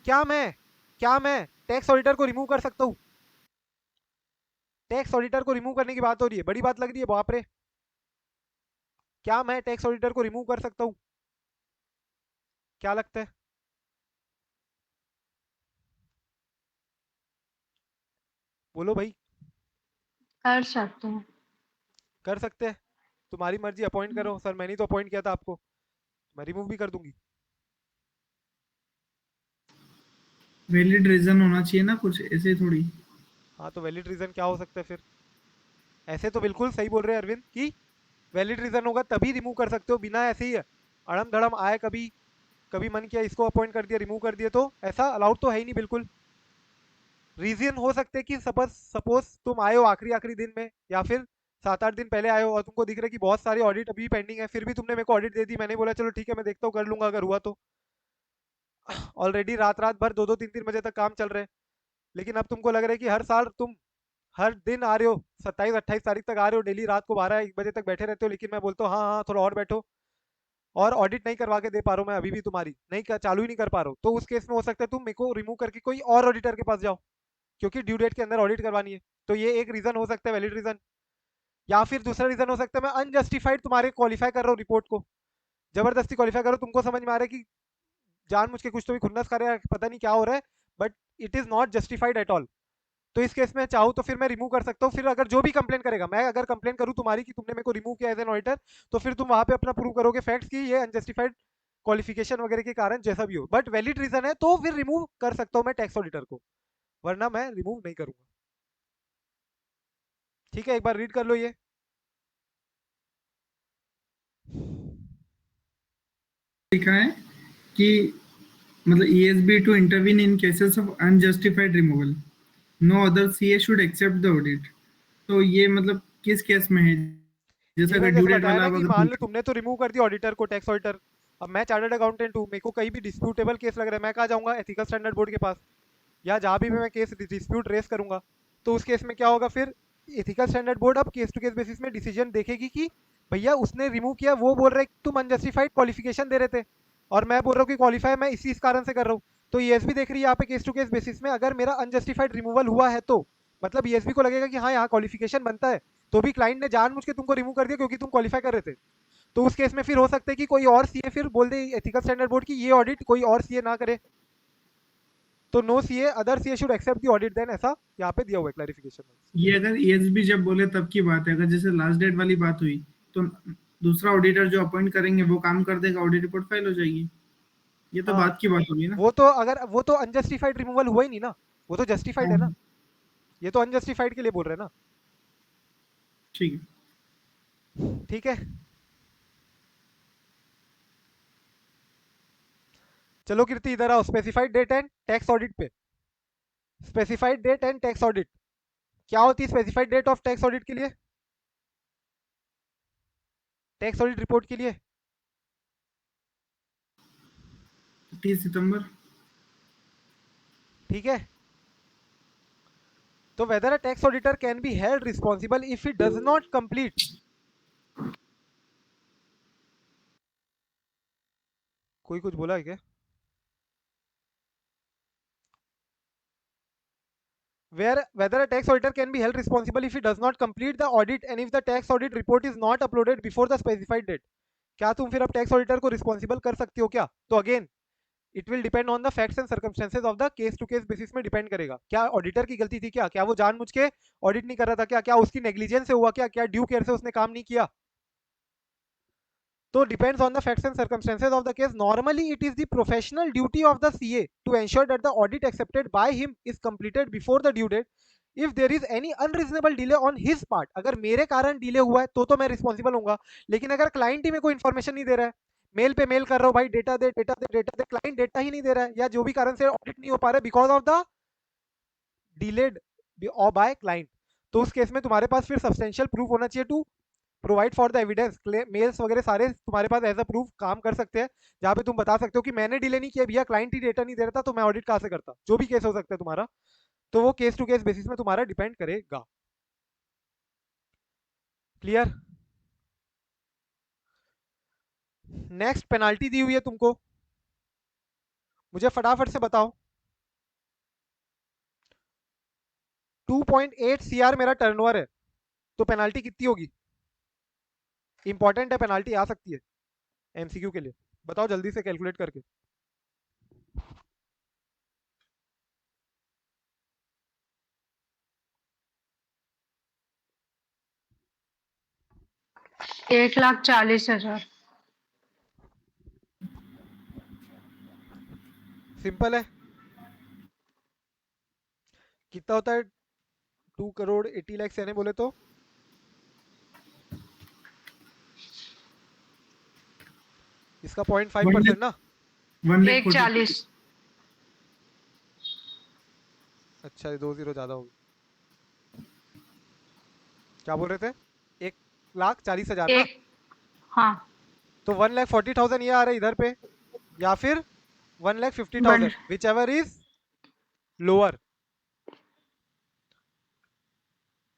क्या मैं टैक्स ऑडिटर को रिमूव कर सकता हूँ? टैक्स ऑडिटर को रिमूव करने की बात हो रही है, बड़ी बात लग रही है बाप रे। क्या मैं टैक्स ऑडिटर को रिमूव कर सकता हूँ? क्या लगता है? बोलो भाई। कर सकते हैं। कर सकते हैं, तुम्हारी मर्जी, अपॉइंट करो सर, मैंने तो अपॉइंट किया था आपको, मैं रिमूव भी कर दूंगी। वैलिड रीजन होना चाहिए ना कुछ, ऐसे थोड़ी। हाँ तो वैलिड रीजन क्या हो सकता है फिर? ऐसे तो बिल्कुल सही बोल रहे हैं अरविंद कि वैलिड रीजन होगा तभी रिमूव कर सकते हो, बिना ऐसे ही अड़म धड़म आए कभी कभी मन किया इसको अपॉइंट कर दिया रिमूव कर दिया, तो ऐसा अलाउड तो है ही नहीं बिल्कुल। रीजन हो सकते हैं कि सपोज तुम आए हो आखिरी आखिरी दिन में, या फिर 7-8 दिन पहले आए हो और तुमको दिख रहा है कि बहुत सारी ऑडिट अभी पेंडिंग है, फिर भी तुमने मेरे को ऑडिट दे दी, मैंने बोला चलो ठीक है मैं देखता हूँ कर लूंगा अगर हुआ तो। ऑलरेडी रात रात भर 2-2 3-3 बजे तक काम चल रहे हैं, लेकिन अब तुमको लग रहा है कि हर साल तुम हर दिन आ रहे हो, 27-28 तारीख तक आ रहे हो, डेली रात को 12-1 बजे तक बैठे रहते हो, लेकिन मैं बोलता हूँ हाँ हाँ थोड़ा और बैठो, और ऑडिट नहीं करवा के दे पा रहा हूँ मैं अभी भी तुम्हारी, नहीं चालू ही नहीं कर पा रहा हूँ, तो उस केस में हो सकता है तुम मेरे को रिमूव करके कोई और ऑडिटर के पास जाओ, क्योंकि ड्यू डेट के अंदर ऑडिट करवानी है। तो ये एक रीजन हो सकता है, वैलिड रीजन। या फिर दूसरा रीजन हो सकता है मैं अनजस्टिफाइड तुम्हारे क्वालिफाई कर रहा हूँ रिपोर्ट को, जबरदस्ती क्वालिफाई करो, तुमको समझ में आ रहा है कि जान मुझ के कुछ तो भी खुन्नस कर रहा है, पता नहीं क्या हो रहा है, but it is not justified at all. तो इस केस में चाहूँ तो फिर मैं रिमूव कर सकता हूँ। फिर अगर जो भी कंप्लेन करेगा, मैं अगर कंप्लेन करूँ तुम्हारी कि तुमने मेरे को रिमूव किया एज एन ऑडिटर, तो फिर तुम वहां पे अपना प्रूव करोगे फैक्ट्स कि ये अनजस्टिफाइड क्वालिफिकेशन वगैरह के कारण जैसा भी हो, बट वैलिड रीजन है तो फिर रिमूव कर सकता हूँ मैं टैक्स ऑडिटर को, वरना मैं रिमूव नहीं करूंगा। ठीक है, एक बार रीड कर लो ये। लिखा है कि मतलब ESB to intervene in cases of unjustified removal. No other CA should accept the audit. तो ये मतलब किस केस में है? जैसे ये अगर मैंने ड्यू जैसे डेट बताया वाला ना कि मान अगर लो तुमने तो रिमूव कर दिया ऑडिटर को, टैक्स ऑडिटर, अब मैं चार्टर्ड अकाउंटेंट हूँ, मेरे को कहीं भी डिस्प्यूटेबल केस लग रहा है, मैं कहाँ जाऊंगा? एथिकल स्टैंडर्ड बोर्ड के पास, या जहाँ भी मैं केस डिस्प्यूट रेस करूंगा। तो उस केस में क्या होगा फिर? एथिकल स्टैंडर्ड बोर्ड अब केस टू केस बेसिस में डिसीजन देखेगी कि भैया उसने रिमूव किया, वो बोल रहे तुम अनजस्टिफाइड क्वालिफिकेशन दे रहे थे, और मैं बोल रहा हूँ कि क्वालिफाई मैं इस कारण से कर रहा हूँ। तो ईएसबी देख रही है यहाँ पे केस टू केस बेसिस में, अगर मेरा अनजस्टिफाइड रिमूवल हुआ है तो मतलब ईएसबी को लगेगा कि हाँ यहाँ क्वालिफिकेशन बनता है, तो भी क्लाइंट ने जानबूझ के तुमको रिमूव कर दिया क्योंकि तुम क्वालिफाई कर रहे थे। तो उस केस में फिर हो सकता है कि कोई और सीए फिर बोल दे एथिकल स्टैंडर्ड बोर्ड की ये ऑडिट कोई और सीए ना करे, तो no CA other CA should accept the audit then, ऐसा यहाँ पे दिया हुआ है क्लैरिफिकेशन में। ये अगर ESB जब बोले तब की बात है, अगर जैसे लास्ट डेट वाली बात हुई तो दूसरा ऑडिटर जो अपॉइंट करेंगे वो काम कर देगा, ऑडिट रिपोर्ट फाइल हो जाएगी। ये तो हाँ, बात की बात होगी ना। वो तो अगर वो तो अनजस्टिफाइड रिमूवल हुआ ही नहीं ना, वो तो जस्टिफाइड है ना, हाँ, ये तो अनजस्टिफाइड के लिए बोल रहे हैं ना। ठीक है। ठीक है, चलो कीर्ति इधर आओ, specified date and tax audit पे। Specified date and tax audit क्या होती है? Specified date of tax audit के लिए, टैक्स ऑडिट रिपोर्ट के लिए 30 सितंबर। ठीक है, तो weather a tax auditor can be held responsible if he does not complete, कोई कुछ बोला है क्या? where whether a tax auditor can be held responsible if he does not complete the audit and if the tax audit report is not uploaded before the specified date। क्या तुम फिर अब टैक्स ऑडिटर को रिस्पॉन्सिबल कर सकती हो क्या? तो again it will depend on the facts and circumstances of the case to case basis में डिपेंड करेगा। क्या ऑडिटर की गलती थी? क्या वो जानबूझ के ऑडिट नहीं कर रहा था? क्या उसकी नेग्लिजेंस से हुआ? क्या ड्यू केयर से उसने काम नहीं किया? तो depends on the facts and circumstances of the case. Normally it is the professional duty of the CA to ensure that the audit accepted by him is completed before the due date. If there is any unreasonable delay on his part, अगर मेरे कारण डिले हुआ है तो मैं रिस्पॉन्सिबल होऊंगा। लेकिन अगर क्लाइंट ही मेरे को इन्फॉर्मेशन नहीं दे रहा है, मेल पे मेल कर रहा हूँ भाई डेटा दे डेटा दे डेटा दे, क्लाइंट डेटा ही नहीं दे रहा है, या जो भी कारण से ऑडिट नहीं हो पा रहा है बिकॉज ऑफ द डिलेड और बाय क्लाइंट, तो उस केस में तुम्हारे पास फिर सब्सटेंशियल प्रूफ होना चाहिए to provide for the evidence. Mails वगैरह सारे तुम्हारे पास एज अ प्रूफ काम कर सकते हैं, जहां पे तुम बता सकते हो कि मैंने डिले नहीं किया भैया, क्लाइंट ही डेटा नहीं दे रहा था, तो मैं ऑडिट कहां से करता? जो भी केस हो सकता है तुम्हारा, तो वो केस टू केस बेसिस में तुम्हारा डिपेंड करेगा। क्लियर? नेक्स्ट पेनाल्टी दी हुई है तुमको, मुझे फटाफट से बताओ। 2.8 सीआर मेरा टर्नओवर है, तो पेनाल्टी कितनी होगी? इंपॉर्टेंट है, पेनाल्टी आ सकती है एमसीक्यू के लिए, बताओ जल्दी से कैलकुलेट करके। 1,40,000। सिंपल है, कितना होता है? 2 करोड़ 80 लाख यानी बोले तो इसका 0.5% ना। 1 लाख एक 40। 40। अच्छा, ये 2 जीरो ज्यादा हो गए। क्या बोल रहे थे? 1,40,000 ना। एक। हाँ। तो 1,40,000 ये आ रहा है इधर पे, या फिर 1। 1,50,000, विच एवर इज लोअर।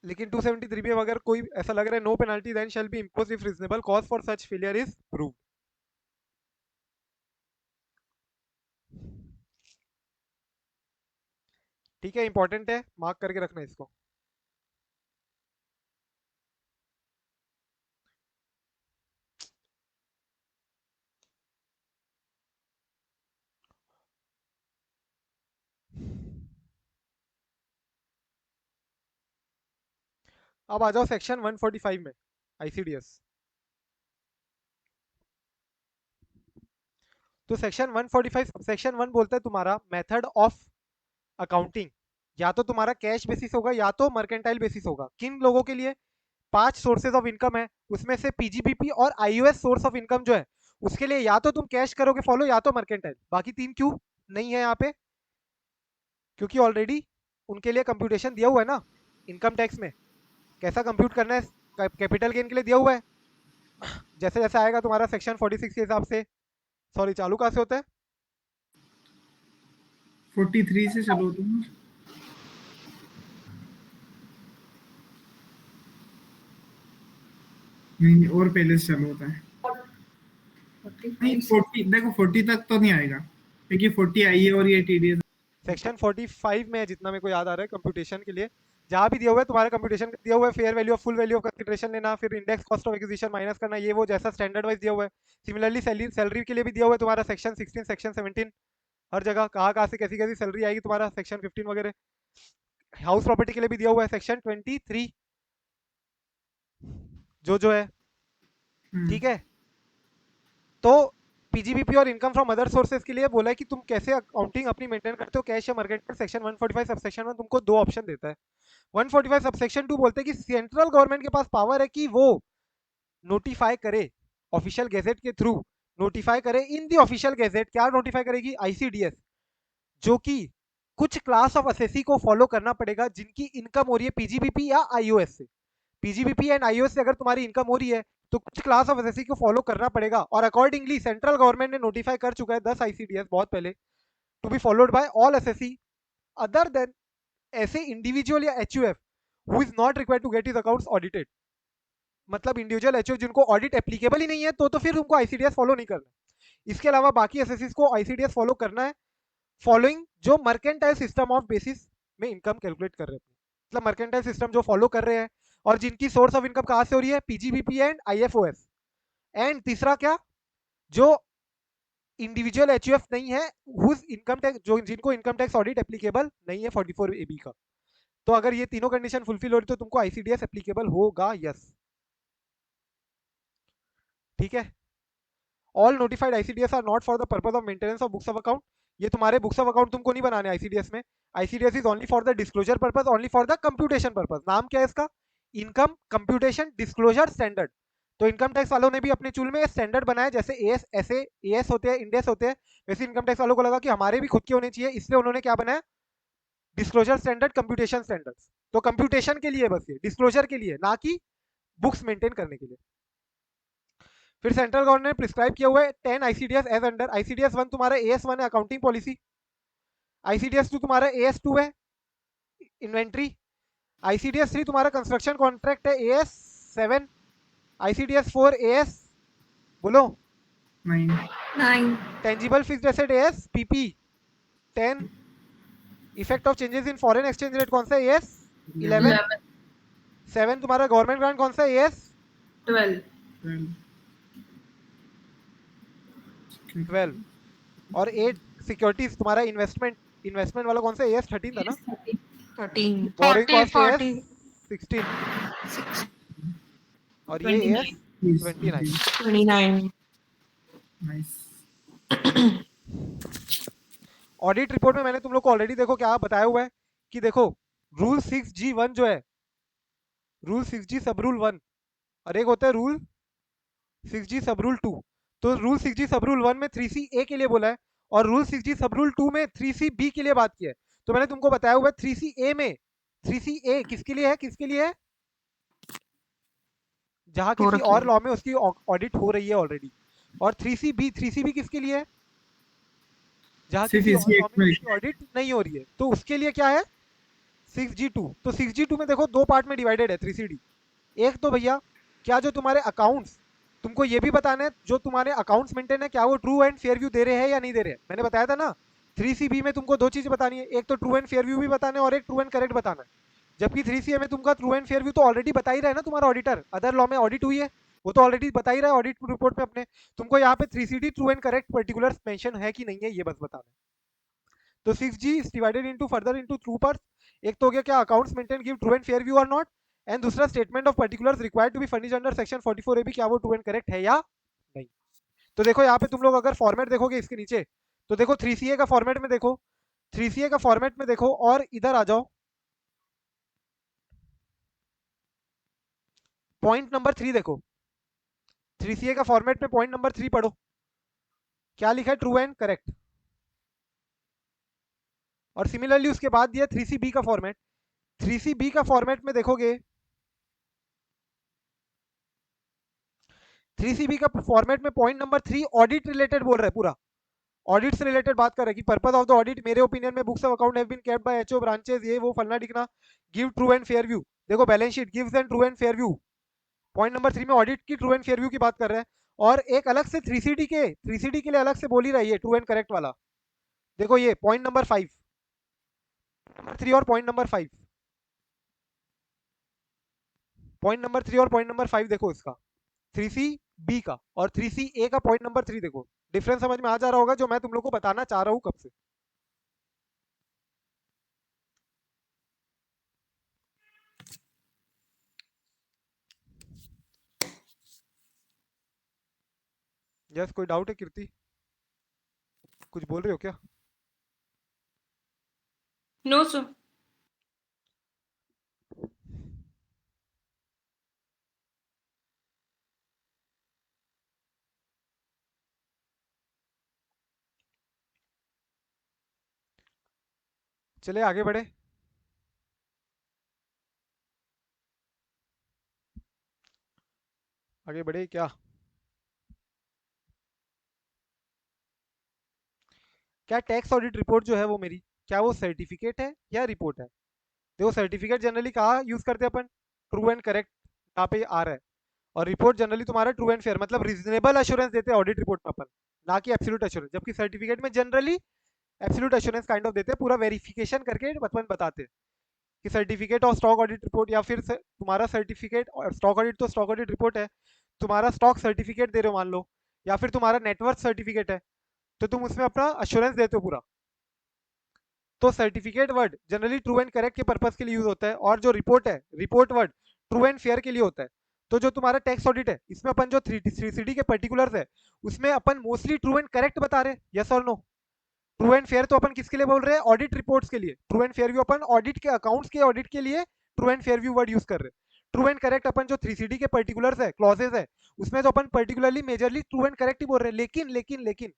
लेकिन 273 में अगर कोई ऐसा लग रहा है no penalty then shall be impose if reasonable cause for such failure is proved. ठीक है, इंपॉर्टेंट है, मार्क करके रखना इसको। अब आ जाओ सेक्शन 145 में, आईसीडीएस। तो सेक्शन 145 सेक्शन 1 बोलता है तुम्हारा मेथड ऑफ अकाउंटिंग, या तो तुम्हारा कैश बेसिस होगा या तो मर्केंटाइल बेसिस होगा। किन लोगों के लिए? 5 सोर्सेज ऑफ इनकम है, उसमें से पीजीबीपी और आईओएस सोर्स ऑफ इनकम जो है उसके लिए या तो तुम कैश करोगे फॉलो या तो मर्केंटाइल। बाकी 3 क्यों नहीं है यहाँ पे? क्योंकि ऑलरेडी उनके लिए कंप्यूटेशन दिया हुआ है ना इनकम टैक्स में, कैसा कंप्यूट करना है कैपिटल गेन के लिए दिया हुआ है। जैसे जैसे आएगा तुम्हारा सेक्शन 46 के हिसाब से, सॉरी चालू कहाँ से होता है? 43 से चलो तुम। नहीं, और पहले से चालू होता है। नहीं 40, देखो 40 तक तो नहीं आएगा क्योंकि 40 आई है और ये टीडीएस। सेक्शन 45 में है जितना मेरे को याद आ रहा है कंप्यूटेशन के लिए, जहाँ भी दिया हुआ है तुम्हारा कंप्यूटेशन दिया हुआ है, fair value of full value of consideration लेना, फिर index cost of acquisition minus करना, ये वो जैसा स्टैंडर्ड वाइज दिया हुआ है। सिमिलरली सैलरी के लिए भी दिया हुआ है तुम्हारा सेक्शन 16 सेक्शन 17, हर जगह कहाँ कहाँ से कैसी कैसी सैलरी आएगी तुम्हारा सेक्शन 15 वगैरह। हाउस प्रॉपर्टी के लिए भी दिया हुआ है सेक्शन 23 जो है, ठीक है। तो पीजीबीपी और इनकम फ्रॉम अदर सोर्सेज के लिए बोला है कि तुम कैसे अकाउंटिंग अपनी मेंटेन करते हो कैश या मर्केंटाइल। सेक्शन 145 सबसेक्शन 1 तुमको 2 ऑप्शन देता है। 145 सबसेक्शन 2 बोलते हैं कि सेंट्रल गवर्नमेंट के पास पावर है कि वो नोटिफाई करे ऑफिशियल गैजेट के थ्रू, नोटिफाई करे इन दी ऑफिशियल गैजेट। क्या नोटिफाई करेगी? आईसीडीएस, जो कि कुछ क्लास ऑफ असेसी को फॉलो करना पड़ेगा जिनकी इनकम हो रही है पीजीबीपी या आईओएस से। पीजीबीपी एंड आईओएस से अगर तुम्हारी इनकम हो रही है तो कुछ क्लास ऑफ असेसी को फॉलो करना पड़ेगा, और अकॉर्डिंगली सेंट्रल गवर्नमेंट ने नोटिफाई कर चुका है 10 आईसीडीएस बहुत पहले, to be followed by all assessee other than ऐसे इंडिविजुअल या HUF who is not required to get his accounts audited. मतलब इंडिविजुअल एचयूएफ जिनको ऑडिट एप्लीकेबल ही नहीं है तो फिर तुमको आईसीडीएस फॉलो नहीं करना। इसके अलावा बाकी एसएससी को आईसीडीएस फॉलो करना है फॉलोइंग जो मर्केंटाइल सिस्टम ऑफ बेसिस में इनकम कैलकुलेट कर रहे हैं, मतलब मर्केंटाइल सिस्टम जो फॉलो कर रहे हैं और जिनकी सोर्स ऑफ इनकम कहां से हो रही है? PGBP and IFOS. एंड तीसरा क्या? जो इंडिविजुअल एचयूएफ नहीं है, इनकम टैक्स जो जिनको इनकम टैक्स ऑडिट एप्लीकेबल नहीं है 44 एबी का। तो अगर ये तीनों कंडीशन फुलफिल हो रही तो तुमको आईसीडीएस एप्लीकेबल होगा, यस, ठीक है। All notified ICDS are not for the purpose of maintenance of books of account. ये तुम्हारे बुक्स ऑफ अकाउंट तुमको नहीं बनाने आईसीडीएस में। ICDS is only for the disclosure purpose, only for the computation purpose. नाम क्या है इसका? Income computation disclosure standard. तो इनकम टैक्स वालों ने भी अपने चूल में स्टैंडर्ड बनाया, जैसे एएस ऐसे एएस होते हैं, इंडेस होते हैं, वैसे इनकम टैक्स वालों को लगा कि हमारे भी खुद के होने चाहिए, इसलिए उन्होंने क्या बनाया? Disclosure standard, computation standards. तो कंप्यूटेशन के लिए बस, ये डिस्क्लोजर के लिए, ना कि बुक्स मेंटेन करने के लिए। फिर सेंट्रल गवर्नमेंट ने प्रिस्क्राइब किया हुआ है 10 आईसीडीएस एज अंडर। आईसीडीएस 1 तुम्हारा एएस1 है अकाउंटिंग पॉलिसी, आईसीडीएस 2 तुम्हारा एएस2 है इन्वेंट्री, आईसीडीएस 3 तुम्हारा कंस्ट्रक्शन कॉन्ट्रैक्ट है एएस7, आईसीडीएस 4 एएस बोलो 9 tangible fixed asset as PP 10, effect of changes in foreign exchange rate कौन सा है? एएस 11, 7 तुम्हारा गवर्नमेंट ग्रांट कौन सा है? एएस 12, और 8 सिक्योरिटीज तुम्हारा इन्वेस्टमेंट वाला कौन सा? एएस 13 था ना। 13 बोरिंग 40 कॉस्ट 40 एएस 16, और ये एएस 29। 29 नाइस। ऑडिट रिपोर्ट में मैंने तुम लोग को ऑलरेडी देखो क्या बताया हुआ है कि देखो रूल 6G1 जो है, रूल 6G सब रूल 1 और एक होता है रूल 6G सब रूल 2। तो रूल 6G सब रूल 1 में 3CA के लिए बोला है और रूल 6G सब रूल 2 में 3CB के लिए बात की है। तो मैंने तुमको बताया हुआ है 3CA में, 3CA किसके लिए है? किसके लिए है? जहां किसी और लॉ में उसकी ऑडिट हो रही है ऑलरेडी। और 3CB किसके लिए है? जहां सिर्फ किसी और इसी लॉ एक में में। उसकी ऑडिट नहीं हो रही है, तो उसके लिए क्या है? 6G2। तो 6G2 में देखो 2 पार्ट में डिवाइडेड है 3CD। एक तो भैया क्या जो तुम्हारे अकाउंट्स, तुमको ये भी बताना है जो तुम्हारे अकाउंट्स मेंटेन है क्या वो ट्रू एंड फेयर व्यू दे रहे हैं या नहीं दे रहे हैं। मैंने बताया था ना 3CB में तुमको 2 चीजें बतानी है, एक तो ट्रू एंड फेयर व्यू भी बताना है और एक ट्रू एंड करेक्ट बताना है। जबकि 3CA में तुमका ट्रू एंड फेयर व्यू तो ऑलरेडी बता ही रहा है ना तुम्हारा ऑडिटर, अदर लॉ में ऑडिट हुई है वो तो ऑलरेडी बता ही रहा है ऑडिट रिपोर्ट में अपने। तुमको यहाँ पे 3CD true and correct particular mention है कि नहीं है ये बस बताना है। तो 6G is divided into further into two parts। एक तो हो गया क्या accounts maintain give true and fair view और नॉट, एंड दूसरा statement of particulars required to be furnished under section 44A क्या वो ट्रू एंड करेक्ट है या नहीं। तो देखो यहाँ पे तुम लोग अगर फॉर्मेट देखोगे इसके नीचे, तो देखो 3CA का फॉर्मेट में देखो, 3CA का फॉर्मेट में देखो और इधर आ जाओ, पॉइंट नंबर 3 देखो, 3CA का फॉर्मेट में पॉइंट नंबर 3 पढ़ो, क्या लिखा है, ट्रू एंड करेक्ट। और सिमिलरली उसके बाद दिया 3CB का फॉर्मेट, 3CB का फॉर्मेट में देखोगे, 3CB का फॉर्मेट में पॉइंट नंबर 3 ऑडिट रिलेटेड बोल रहा है, पूरा ऑडिट से रिलेटेड बात कर रहे हैं कि पर्पस ऑफ द ऑडिट मेरे ओपिनियन में books of account have been kept by HO branches, ये वो फलना डिकना, give true and fair view. देखो balance sheet gives and true and fair view, point number 3 में ऑडिट की ट्रू एंड फेयर व्यू की बात कर रहे हैं। और एक अलग से 3CD के लिए अलग से बोल ही रही है ट्रू एंड करेक्ट वाला। देखो ये पॉइंट नंबर 5, नंबर 3 और पॉइंट नंबर 5, पॉइंट नंबर 3 और पॉइंट नंबर 5 देखो इसका, 3CB का और 3CA का पॉइंट नंबर 3 देखो, डिफरेंस समझ में आ जा रहा होगा जो मैं तुम लोग को बताना चाह रहा हूं कब से। यस, कोई डाउट है कीर्ति, कुछ बोल रहे हो क्या? No sir. चले आगे बढ़े, आगे बढ़े क्या? क्या टैक्स ऑडिट रिपोर्ट जो है वो मेरी, क्या वो सर्टिफिकेट है या रिपोर्ट है? देखो सर्टिफिकेट जनरली कहाँ यूज करते हैं अपन, ट्रू एंड करेक्ट यहाँ पे आ रहा है, और रिपोर्ट जनरली तुम्हारा ट्रू एंड फेयर, मतलब रीजनेबल एश्योरेंस देते हैं ऑडिट रिपोर्ट में अपन, ना कि एब्सोल्यूट एश्योरेंस, जबकि सर्टिफिकेट में generally absolute assurance kind of देते हैं, पूरा वेरिफिकेशन करके अपन बताते हैं कि certificate of stock audit report, या फिर तुम्हारा सर्टिफिकेट स्टॉक ऑडिट, तो स्टॉक ऑडिट रिपोर्ट है, तुम्हारा स्टॉक सर्टिफिकेट दे रहे हो मान लो, या फिर तुम्हारा नेटवर्थ सर्टिफिकेट है, तो तुम उसमें अपना अश्योरेंस देते हो पूरा। तो certificate word generally true and correct के पर्पस के लिए यूज होता है, और जो रिपोर्ट है, report word true and fair के लिए होता है। तो जो तुम्हारा टैक्स ऑडिट है इसमें अपन जो 3CD के पर्टिकुलर्स है उसमें अपन मोस्टली ट्रू एंड करेक्ट बता रहे हैं, यस और नो। ट्रू एंड फेयर तो अपन किसके लिए बोल रहे हैं, ऑडिट रिपोर्ट्स के लिए। True and fair view upon audit के अकाउंट्स के ऑडिट के लिए true and fair view word use कर रहे हैं। ट्रू एंड करेक्ट अपन जो 3CD के पर्टिकुलर्स है, क्लॉजेस है, उसमें तो अपन particularly majorly true and correct ही बोल रहे हैं। लेकिन लेकिन लेकिन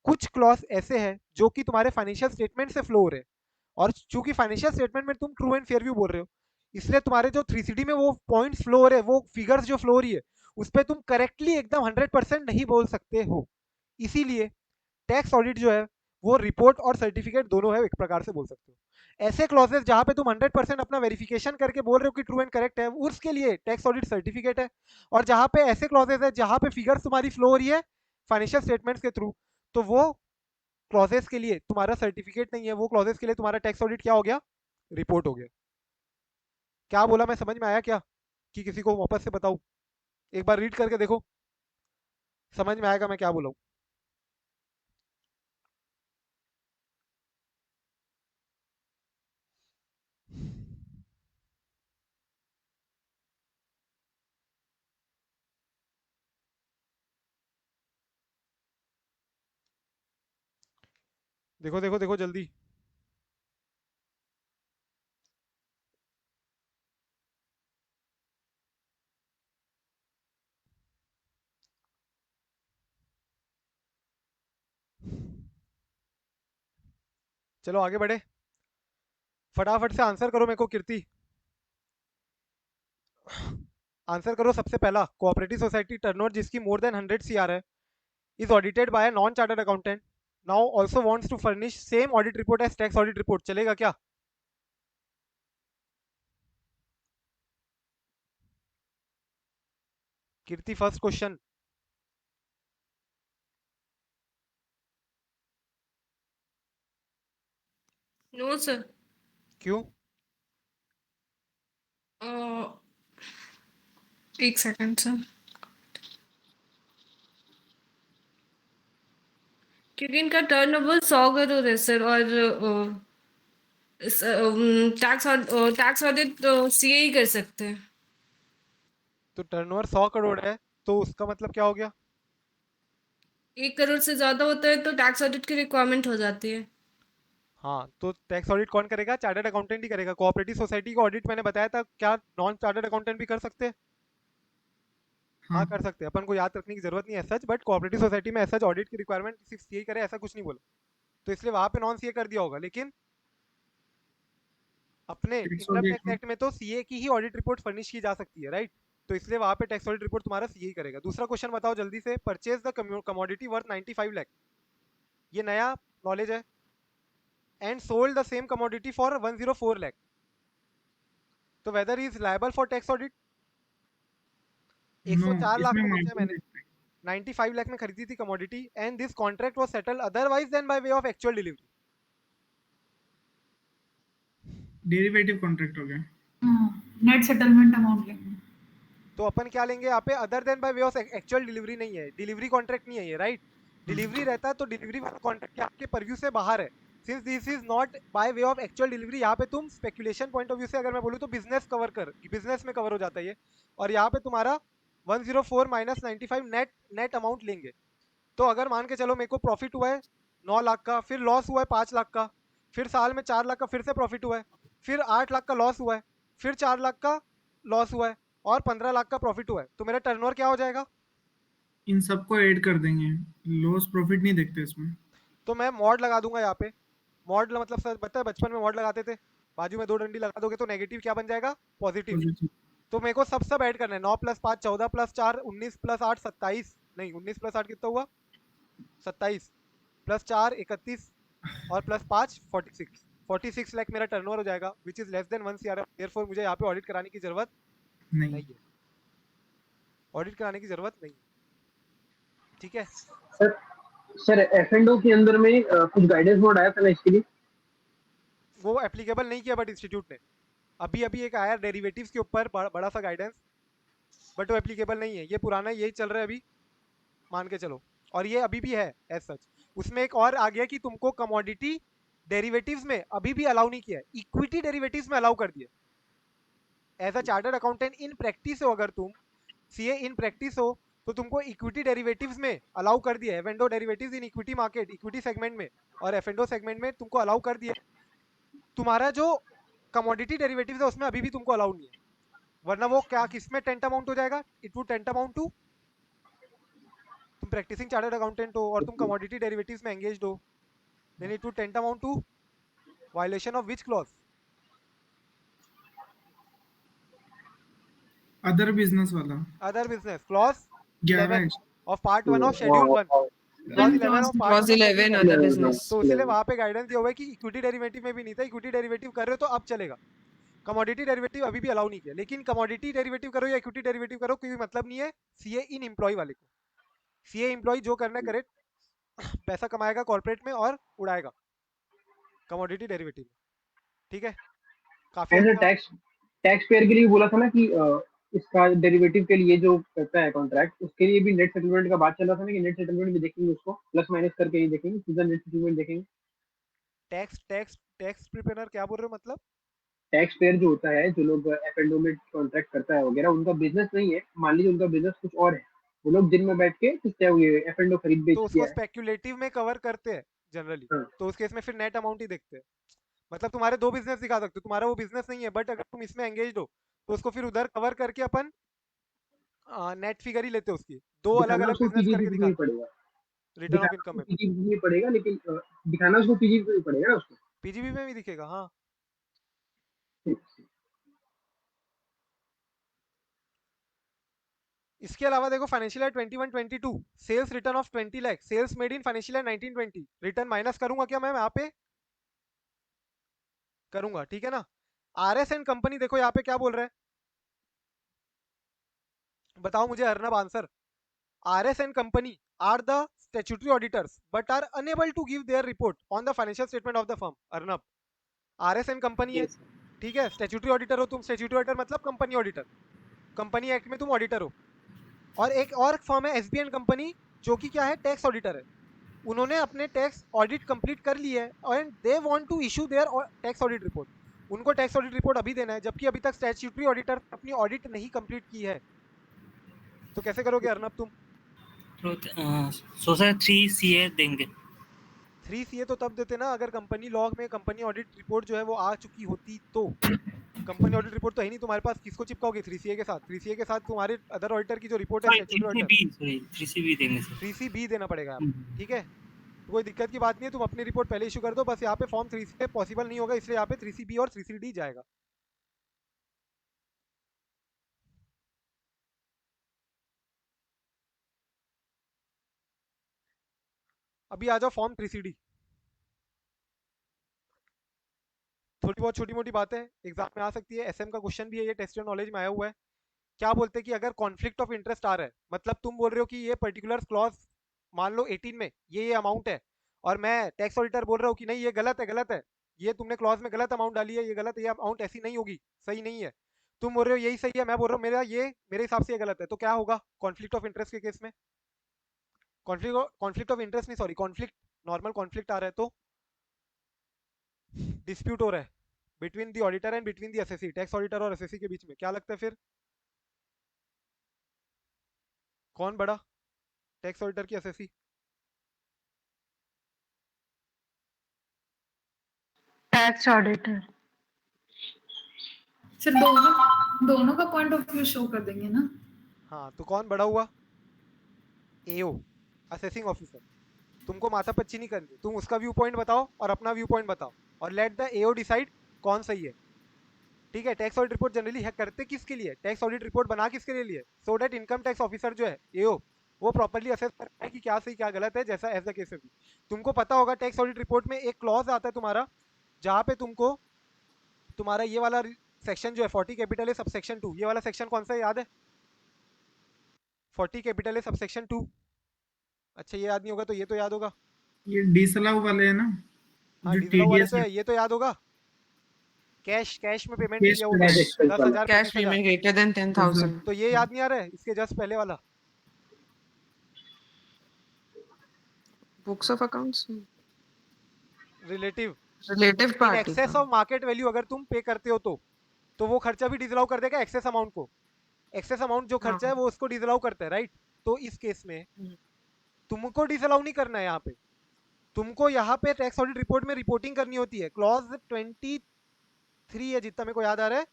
कुछ क्लॉज ऐसे हैं जो कि तुम्हारे फाइनेंशियल स्टेटमेंट से फ्लो हो रहे हैं, और चूंकि फाइनेंशियल स्टेटमेंट में तुम ट्रू एंड फेयर व्यू बोल रहे हो, इसलिए तुम्हारे जो 3CD में वो पॉइंट्स फ्लो हो रहे हैं, वो फिगर्स जो फ्लो हो रही है, उस पर तुम करेक्टली एकदम 100% नहीं बोल सकते हो। इसीलिए टैक्स ऑडिट जो है वो रिपोर्ट और सर्टिफिकेट दोनों है, एक प्रकार से बोल सकते हो। ऐसे क्लॉजेस जहां पे तुम 100% अपना वेरिफिकेशन करके बोल रहे हो कि ट्रू एंड करेक्ट है, उसके लिए टैक्स ऑडिट सर्टिफिकेट है। और जहां पे ऐसे क्लॉजेस है जहां पे फिगर्स तुम्हारी फ्लो हो रही है फाइनेंशियल स्टेटमेंट्स के थ्रू, तो वो क्लॉजेस के लिए तुम्हारा सर्टिफिकेट नहीं है, वो क्लॉजेस के लिए तुम्हारा टैक्स ऑडिट क्या हो गया, रिपोर्ट हो गया। क्या बोला मैं, समझ में आया क्या, कि किसी को वापस से बताऊं? एक बार रीड करके देखो, समझ में आएगा मैं क्या बोला हूं। देखो देखो देखो जल्दी, चलो आगे बढ़े, फटाफट से आंसर करो मेरे को कीर्ति। आंसर करो सबसे पहला, कोऑपरेटिव सोसाइटी टर्नओवर जिसकी मोर देन 100 CR है, is audited by non chartered accountant, now also wants to furnish same audit report as tax audit report, चलेगा क्या? Kirti first question. No sir. क्यों? एक सेकंड सर, क्योंकि इनका टर्नओवर 100 करोड़ है सर, और टैक्स ऑडिट सीए ही कर सकते हैं। तो टर्नओवर 100 करोड़ है, तो उसका मतलब क्या हो गया? 1 करोड़ से ज्यादा होता है तो टैक्स ऑडिट की रिक्वायरमेंट हो जाती है। हाँ, तो टैक्स ऑडिट कौन करेगा? चार्टर्ड अकाउंटेंट ही करेगा। कोऑपरेटिव सोसाइटी का ऑडिट मैंने बताया था, क्या नॉन चार्टर्ड अकाउंटेंट भी कर सकते हैं? हाँ, हाँ कर सकते हैं। अपन को याद रखने की जरूरत नहीं है सच, बट कोऑपरेटिव सोसाइटी में सच ऑडिट की रिक्वायरमेंट सिर्फ सीए करे ऐसा कुछ नहीं बोला, तो इसलिए वहां पे नॉन सीए कर दिया होगा। लेकिन अपने tax income audit tax act में तो सीए की ही ऑडिट रिपोर्ट फर्निश की जा सकती है, राइट? तो इसलिए वहां पे टैक्स ऑडिट रिपोर्ट तुम्हारा सीए ही करेगा। दूसरा क्वेश्चन बताओ जल्दी से। Purchase the commodity worth 95 lakh, ये नया नॉलेज है। And sold the same commodity for 104 lakh, तो whether is liable for tax audit? No 104 lakh इसमें में बेचा है मार्जिन मैंने, देखते हैं 95 लाख में खरीदी थी commodity, and this contract was settled otherwise than by way of actual delivery. Derivative contract हो गया नेट सेटलमेंट अमाउंट लेंगे। तो अपन क्या लेंगे यहाँ पे? Other than by way of actual delivery नहीं है, डिलीवरी कॉन्ट्रैक्ट नहीं है ये, राइट? डिलीवरी रहता है तो डिलीवरी वाला कॉन्ट्रैक्ट आपके परव्यू से बाहर है। Since this is not bye way of actual delivery, यहाँ पे तुम स्पेकुलेशन पॉइंट ऑफ व्यू से अगर मैं बोलूँ तो बिजनेस में कवर हो जाता है ये। और यहाँ पे तुम्हारा 104 माइनस 95 नेट अमाउंट लेंगे। तो अगर मान के चलो मेरे को प्रॉफिट हुआ है 9 लाख का, फिर लॉस हुआ है 5 लाख का, फिर साल में 4 लाख का फिर से प्रॉफिट हुआ है, फिर 8 लाख का लॉस हुआ है, फिर 4 लाख का लॉस हुआ है, और 15 लाख का प्रॉफिट हुआ है, तो मेरा टर्नओवर क्या हो जाएगा? इन सबको ऐड कर देंगे लॉस प्रॉफिट नहीं देखते इसमें तो मैं मॉड लगा दूंगा यहाँ पे। मॉड मतलब सर पता है बचपन में मॉड लगाते थे, बाजू में 2 डंडी लगा दोगे तो नेगेटिव क्या बन जाएगा? पॉजिटिव। पॉजिटिव तो मेरे को सब ऐड करना है। 9 प्लस 5 14 प्लस 4 19 प्लस 8 27, नहीं 19 प्लस 8 कितना हुआ? 27 प्लस 4 31 और प्लस 5 46 लाख मेरा टर्नओवर हो जाएगा, which is less then 1 CRF. Therefore मुझे यहाँ पे ऑडिट कराने की जरूरत नहीं नहीं है, ऑडिट कराने की जरूरत नहीं है, ठीक है? सर सर F&O के अंदर में कुछ गाइडेंस मोड आया था ना इसके लिए? वो एप्लीकेबल नहीं किया बट इंस्टीट्यूट ने अभी अभी एक आया डेरिवेटिव्स के ऊपर बड़ा सा गाइडेंस, बट वो एप्लीकेबल नहीं है, ये पुराना यही चल रहा है अभी, मान के चलो। और ये अभी भी है एज सच। उसमें एक और आ गया कि तुमको कमोडिटी डेरिवेटिव्स में अभी भी अलाउ नहीं किया है, इक्विटी डेरिवेटिव्स में अलाउ कर दिया। As a chartered accountant in practice हो, अगर तुम सीए इन प्रैक्टिस हो, तो तुमको इक्विटी डेरिवेटिव्स में अलाउ कर दिया है। F derivatives in equity market, equity segment में और एफ सेगमेंट में तुमको अलाउ कर दिया। तुम्हारा जो कमोडिटी डेरिवेटिव्स है उसमें अभी भी तुमको अलाउ नहीं है, वरना वो क्या किसमें टेंट अमाउंट हो जाएगा? It would tantamount to, तुम प्रैक्टिसिंग चार्टर्ड अकाउंटेंट हो और तुम कमोडिटी डेरिवेटिव्स में एंगेज्ड हो, then it would tantamount to violation of which clause? Other business वाला other business clause 11 11 of part 1 of schedule 1, clause 11 of part 1 Clause 11 other business. तो इसलिए वहां पे गाइडेंस दिया हुआ है कि इक्विटी डेरिवेटिव में भी नहीं था, इक्विटी डेरिवेटिव कर रहे हो तो अब चलेगा। कमोडिटी डेरिवेटिव अभी भी अलाउ नहीं किया, लेकिन कमोडिटी डेरिवेटिव करो या इक्विटी डेरिवेटिव करो कोई मतलब नहीं है सीए इन एम्प्लॉय वाले को। सीए एम्प्लॉय जो करना करे, पैसा कमाएगा कॉर्पोरेट में और उड़ाएगा कमोडिटी डेरिवेटिव में, ठीक है? काफी एंड अच्छा। टैक्स पेयर के लिए बोला था ना कि इसका डेरिवेटिव के लिए जो करता है कॉन्ट्रैक्ट उसके लिए भी नेट सेटलमेंट का बात चल रहा था ना कि नेट सेटलमेंट भी देखेंगे, उसको प्लस माइनस करके ही देखेंगे, सीधा नेट सेटलमेंट देखेंगे। टैक्स प्रिपेयर क्या बोल रहे हो मतलब? टैक्स पेयर जो होता है, जो लोग F&O में कॉन्ट्रैक्ट करता है वगैरह, उनका बिजनेस नहीं है, मान लीजिए उनका बिजनेस कुछ और है, वो लोग दिन में बैठ के चाहे वो ये F&O खरीद बेच तो उसको किया है। स्पेक्युलेटिव में कवर करते हैं जनरली, हाँ। तो उस केस में फिर नेट अमाउंट ही देखते हैं। मतलब तुम्हारे 2 बिजनेस दिखा सकते हो, तुम्हारा वो बिजनेस नहीं है बट अगर तुम इसमें एंगेज्ड हो तो उसको फिर उधर कवर करके अपन नेट फिगर ही लेते हैं उसकी, 2 अलग दिखाना अलग उसको बिजनेस करके पीजीबी नहीं दिखाते पड़ेगा, हैं रिटर्न ऑफ दिखाना इनकम उसको में। पीजीबी नहीं पड़ेगा, लेकिन दिखाना उसको पीजीबी नहीं पड़ेगा ना उसको। पीजीबी में भी दिखेगा, हाँ। इसके अलावा देखो financial year 21-22 sales return of 20 lakh, sales made in financial year 19-20, return minus करूंगा क्या मैं यहाँ पे? करूंगा, ठीक है ना? आरएस एंड कंपनी देखो यहाँ पे क्या बोल रहा है, बताओ मुझे Arnab answer. RS and company are the statutory auditors but are unable to give their report on the financial statement of the firm. Arnab RS and company है, ठीक है? स्टैट्यूटरी ऑडिटर हो तुम, स्टैट्यूटरी ऑडिटर मतलब कंपनी ऑडिटर, कंपनी एक्ट में तुम ऑडिटर हो। और एक और फर्म है एसबी एंड कंपनी, जो कि क्या है? टैक्स ऑडिटर है। उन्होंने अपने टैक्स ऑडिट कंप्लीट कर ली है and they want to issue their tax audit report. उनको टैक्स ऑडिट रिपोर्ट अभी देना है, जबकि अभी तक स्टैट्यूटरी ऑडिटर अपनी ऑडिट नहीं कंप्लीट की है। तो कैसे करोगे अर्नब तुम? तो सोचा 3 CA देंगे। 3 CA तो तब देते ना अगर कंपनी लॉग में कंपनी ऑडिट रिपोर्ट जो है वो आ चुकी होती तो। कंपनी ऑडिट रिपोर्ट तो है नहीं तुम्हारे पास, किसको चिपकाओगे 3 CA के साथ? 3 CA के साथ तुम्हारे अदर ऑडिटर की जो रिपोर्ट है sorry statutory auditor, 3CB, sorry 3CB देंगे सर। 3CB देना पड़ेगा यहाँ पे, हम्म। ठीक है? तो कोई दिक्कत की बात नहीं है, तुम अपनी रिपोर्ट पहले इशू कर दो, बस यहाँ पे फॉर्म 3CA पॉसिबल नहीं होगा, इसलिए यहाँ पे 3CB और 3CD जाएगा। अभी आ जाओ फॉर्म 3CD। थोड़ी बहुत छोटी मोटी बातें एग्जाम में आ सकती है, एसएम का क्वेश्चन भी है, ये टेस्ट नॉलेज में आया हुआ है। क्या बोलते हैं कि अगर कॉन्फ्लिक्ट ऑफ इंटरेस्ट आ रहा है, मतलब तुम बोल रहे हो कि ये पर्टिकुलर क्लॉज मान लो 18 में ये अमाउंट है, और मैं टैक्स ऑडिटर बोल रहा हूँ कि नहीं ये गलत है, गलत है, ये तुमने क्लॉज में गलत अमाउंट डाली है, ये गलत है, ये अमाउंट ऐसी नहीं होगी, सही नहीं है। तुम बोल रहे हो यही सही है, मैं बोल रहा हूँ मेरा ये मेरे हिसाब से ये गलत है, तो क्या होगा कॉन्फ्लिक्ट ऑफ इंटरेस्ट के केस में? कॉन्फ्लिक्ट ऑफ इंटरेस्ट नहीं, सॉरी, कॉन्फ्लिक्ट, नॉर्मल कॉन्फ्लिक्ट आ रहा है, तो डिस्प्यूट हो रहा है between the auditor and between the assessee, tax auditor और एसएससी के बीच में, क्या लगता है फिर कौन बड़ा, टैक्स ऑडिटर की एसएससी? Tax auditor. सर दोनों दोनों का पॉइंट ऑफ व्यू शो कर देंगे ना। हाँ, तो कौन बड़ा हुआ? एओ, असेसिंग ऑफिसर। तुमको माथापच्ची नहीं करनी, तुम उसका व्यू पॉइंट बताओ और अपना व्यू पॉइंट बताओ, और लेट द एओ डिसाइड कौन सही है, ठीक है? टैक्स ऑडिट रिपोर्ट जनरली है करते किसके लिए? टैक्स ऑडिट रिपोर्ट बना किसके लिए? सो डेट इनकम टैक्स ऑफिसर जो है एओ, वो प्रॉपर्ली असेस करता है कि क्या सही क्या गलत है, जैसा एज द केस में भी। तुमको पता होगा टैक्स ऑडिट रिपोर्ट में एक क्लॉज आता है तुम्हारा, जहाँ पे तुमको तुम्हारा ये वाला सेक्शन जो है 40 कैपिटल है सबसेक्शन 2, ये वाला सेक्शन कौन सा है याद है? 40 कैपिटल है सबसेक्शन 2। अच्छा ये याद नहीं होगा तो ये तो याद होगा। ये डिसअलाउ वाले है ना, हाँ जो डीजल वाले टीडीएस तो है, ये तो याद होगा। कैश कैश में पेमेंट केस किया वो कैश भी एक्सपेंस वाला। 10,000 Cash 25,000। payment greater than 10,000. तो ये याद नहीं आ रहा है इसके जस्ट पहले वाला? Books of accounts. Relative Relative in party excess का. ऑफ मार्केट वैल्यू अगर तुम पे करते हो तो वो खर्चा भी डिसअलाउ कर देगा एक्सेस अमाउंट को। एक्सेस अमाउंट जो खर्चा है हाँ. वो उसको डिसअलाउ करता है, राइट? तो इस केस में हम्म. तुमको डिसअलाउ नहीं करना है यहाँ पे, तुमको यहाँ पे टैक्स ऑडिट रिपोर्ट में रिपोर्टिंग करनी होती है। क्लॉज 23 है जितना मेरे को याद आ रहा है,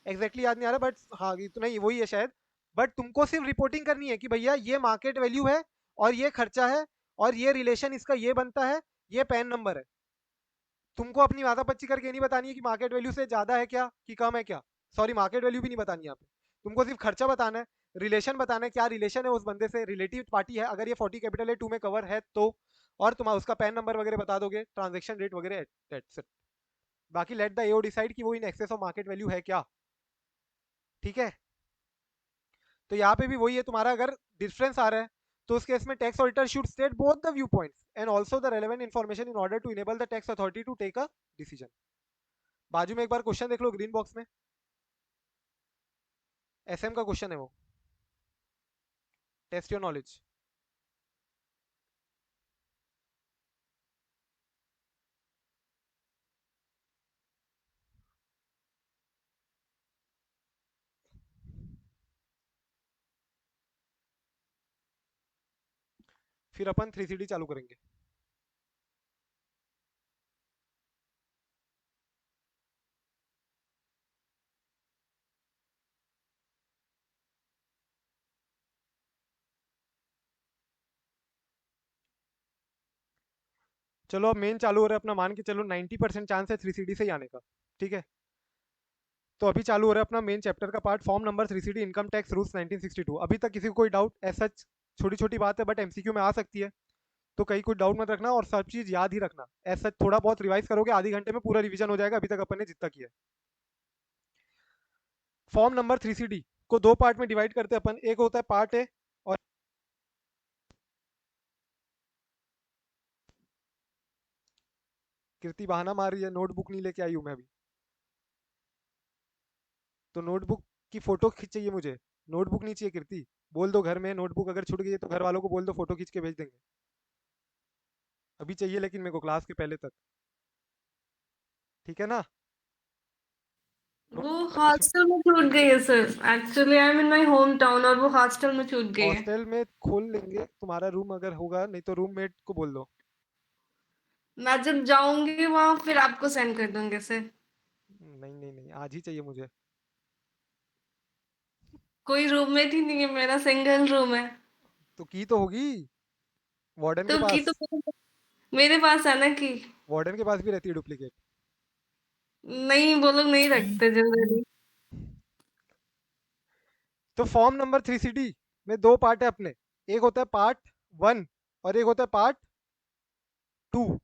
एग्जैक्टली याद नहीं आ रहा, बट हाँ इतना ही वही है शायद। बट तुमको सिर्फ रिपोर्टिंग करनी है कि भैया ये मार्केट वैल्यू है और ये खर्चा है और ये रिलेशन इसका ये बनता है, ये पैन नंबर है। तुमको अपनी माथापच्ची करके नहीं बतानी है कि मार्केट वैल्यू से ज्यादा है क्या कि कम है क्या, सॉरी मार्केट वैल्यू भी नहीं बतानी यहाँ पे। तुमको सिर्फ खर्चा बताना है, रिलेशन बताना है, क्या रिलेशन है उस बंदे से, रिलेटिव पार्टी है अगर ये 40 कैपिटल है 2 में कवर है तो, और तुम उसका पैन नंबर वगैरह बता दोगे, ट्रांजेक्शन रेट वगैरह, दैट्स इट। बाकी लेट द एओ डिसाइड कि वो in excess of market value है क्या, ठीक है? तो यहाँ पे भी वही है तुम्हारा, अगर डिफरेंस आ रहा है तो उस केस में tax auditor should state both the view points and also the relevant information in order to enable the tax authority to take a decision. बाजू में एक बार क्वेश्चन देख लो ग्रीन बॉक्स में, एसएम का क्वेश्चन है वो, टेस्ट योर नॉलेज। फिर अपन 3CD चालू करेंगे। चलो अब मेन चालू हो रहा है अपना, मान के चलो 90% चांस है 3CD से ही आने का, ठीक है? तो अभी चालू हो रहा है अपना मेन चैप्टर का part, form number 3CD income tax rules 1962। अभी तक किसी को कोई डाउट एज सच, छोटी छोटी बात है बट एमसीक्यू में आ सकती है, तो कहीं कोई डाउट मत रखना और सब चीज याद ही रखना। एज सच थोड़ा बहुत रिवाइज करोगे आधे घंटे में पूरा रिवीजन हो जाएगा अभी तक अपन ने जितना किया है। फॉर्म नंबर 3CD को दो पार्ट में डिवाइड करते हैं अपन, एक होता है पार्ट ए और कीर्ति बहाना मार रही है, नोटबुक नहीं लेके आई हूं मैं अभी, तो नोटबुक की फोटो खींच चाहिए मुझे, नोटबुक नहीं चाहिए कीर्ति। बोल दो घर में नोटबुक अगर छूट गई है तो घर वालों को बोल दो फोटो खींच के भेज देंगे। अभी चाहिए लेकिन मेरे को क्लास के पहले तक, ठीक है ना? वो हॉस्टल में छूट गई है sir, actually I am in my home town और वो हॉस्टल में छूट गई है। हॉस्टल में खोल लेंगे तुम्हारा रूम अगर होगा, नहीं तो रूममेट को बोल दो। मैं जब जाऊंगी वहां फिर आपको सेंड कर दूंगी सर। नहीं नहीं नहीं, आज ही चाहिए मुझे। कोई रूममेट ही नहीं है, मेरा सिंगल रूम है। तो की तो होगी वार्डन के तो की पास। तो मेरे पास है ना की। वार्डन के पास भी रहती है डुप्लीकेट। नहीं, वो लोग नहीं रखते जनरली। तो फॉर्म नंबर 3CD में दो पार्ट है अपने, एक होता है पार्ट 1 और एक होता है पार्ट 2,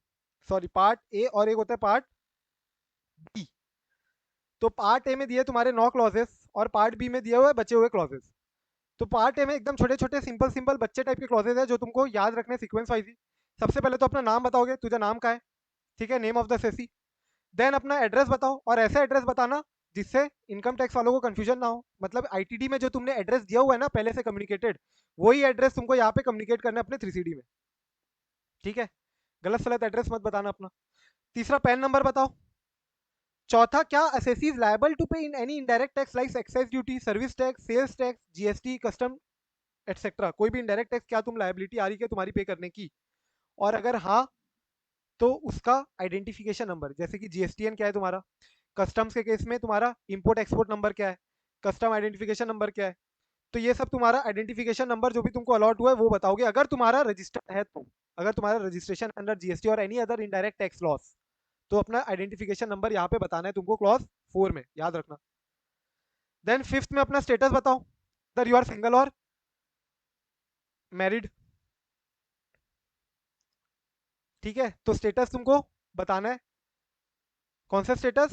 सॉरी पार्ट ए और एक होता है पार्ट बी। तो पार्ट ए में दिए तुम्हारे 9 क्लॉजेस और पार्ट बी में दिए हुए बचे हुए क्लॉजेस। तो पार्ट ए में एकदम छोटे छोटे सिंपल सिंपल बच्चे टाइप के क्लॉजेस है जो तुमको याद रखने सीक्वेंस वाइज ही। सबसे पहले तो अपना नाम बताओगे, तुझा नाम का है, ठीक है, नेम ऑफ द सेसी। देन अपना एड्रेस बताओ और ऐसा एड्रेस बताना जिससे इनकम टैक्स वालों को कंफ्यूजन ना हो। मतलब आईटीडी में जो तुमने एड्रेस दिया हुआ है ना पहले से कम्युनिकेटेड, वही एड्रेस तुमको यहाँ पे कम्युनिकेट करना है अपने 3CD में, ठीक है? गलत सलत एड्रेस मत बताना अपना। तीसरा पैन नंबर बताओ। चौथा, क्या assessee is liable to pay in any indirect tax like excise duty, service tax, sales tax, GST, custom etcetera. कोई भी इनडायरेक्ट टैक्स क्या तुम लायबिलिटी आ रही है तुम्हारी पे करने की, और अगर हाँ तो उसका आइडेंटिफिकेशन नंबर, जैसे कि जीएसटीएन क्या है तुम्हारा, कस्टम्स के केस में तुम्हारा इंपोर्ट एक्सपोर्ट नंबर क्या है, कस्टम आइडेंटिफिकेशन नंबर क्या है। तो ये सब तुम्हारा आइडेंटिफिकेशन नंबर जो भी तुमको अलॉट हुआ है वो बताओगे, अगर तुम्हारा रजिस्टर्ड है तो। अगर तुम्हारा रजिस्ट्रेशन अंडर जीएसटी और any other indirect tax loss, तो अपना आइडेंटिफिकेशन नंबर यहाँ पे बताना है तुमको क्लॉज 4 में, याद रखना। देन फिफ्थ में अपना स्टेटस बताओ, अदर यू आर सिंगल और मैरिड, ठीक है? तो स्टेटस तुमको बताना है, कौन सा स्टेटस,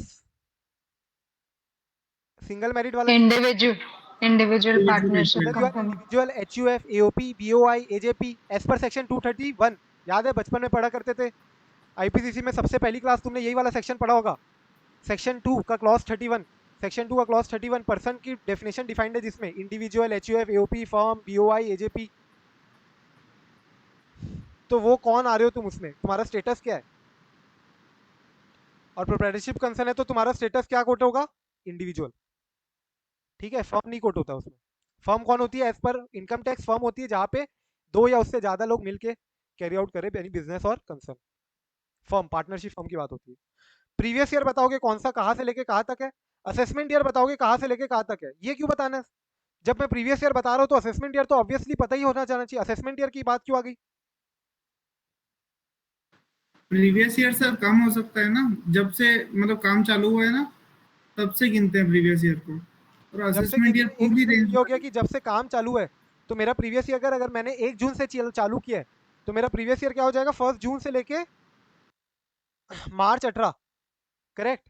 सिंगल मैरिड वाला नहीं, individual partnership whether you are company. individual, HUF, AOP, BOI, AJP as per section 231। याद है बचपन में पढ़ा करते थे आईपीसीसी में, सबसे पहली क्लास तुमने यही वाला सेक्शन पढ़ा होगा, सेक्शन 2 का क्लॉज 31। सेक्शन 2 का क्लॉज 31 पर्सन की डेफिनेशन डिफाइंड है जिसमें individual, HUF, AOP, firm, BOI, AJP। तो वो कौन आ रहे हो तुम उसमें, तुम्हारा स्टेटस क्या है? और प्रोप्राइटरशिप कंसर्न है तो तुम्हारा स्टेटस क्या कोट होगा, इंडिविजुअल, ठीक है? फर्म नहीं कोट होता उसमें। फर्म कौन होती है as per income tax? Firm होती है जहाँ पे दो या उससे ज्यादा लोग मिलके कैरी आउट करे यानी बिजनेस और कंसर्न। फर्म, पार्टनरशिप फर्म की बात होती है। प्रीवियस ईयर बताओगे कौन सा, कहाँ से लेके कहाँ तक है। असेसमेंट ईयर बताओगे कहाँ से लेके कहाँ तक है। ये क्यों बताना है? जब मैं प्रीवियस ईयर बता रहा हूँ तो असेसमेंट ईयर तो ऑब्वियसली पता ही होना चाहिए। असेसमेंट ईयर की बात क्यों आ गई? प्रीवियस ईयर सर कम हो सकता है ना, जब से मतलब काम चालू हुआ है ना तब से गिनते हैं प्रीवियस ईयर को, और जब से असेसमेंट ईयर एक पूरी मिनट, रेंज ये हो गया कि जब से काम चालू है, तो मेरा प्रीवियस ईयर अगर मैंने 1 जून से चालू किया है तो मेरा प्रीवियस ईयर क्या हो जाएगा, 1 जून से लेके मार्च 18, करेक्ट?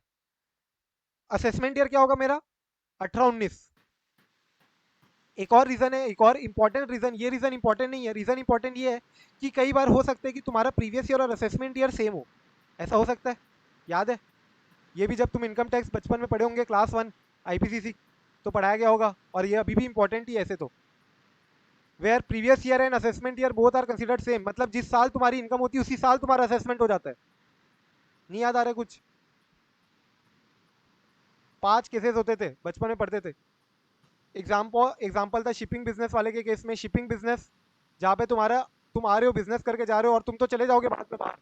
असेसमेंट ईयर क्या होगा मेरा, 18-19। एक और रीजन है, एक और इंपॉर्टेंट रीजन, ये रीजन इंपॉर्टेंट नहीं है, रीजन इंपॉर्टेंट ये है कि कई बार हो सकता है कि तुम्हारा प्रीवियस ईयर और असेसमेंट ईयर सेम हो, ऐसा हो सकता है। याद है ये भी, जब तुम इनकम टैक्स बचपन में पढ़े होंगे क्लास 1 आईपीसीसी तो पढ़ाया गया होगा, और ये अभी भी इंपॉर्टेंट ही है ऐसे तो। Where previous year and assessment year both are considered same, मतलब जिस साल तुम्हारी इनकम होती है उसी साल तुम्हारा असेसमेंट हो जाता है। नहीं याद आ रहा है कुछ? 5 केसेस होते थे बचपन में पढ़ते थे। एग्जाम्पल था शिपिंग बिजनेस वाले के केस में, शिपिंग बिजनेस जहाँ पे तुम आ रहे हो बिजनेस करके जा रहे हो और तुम तो चले जाओगे बाद में बाहर,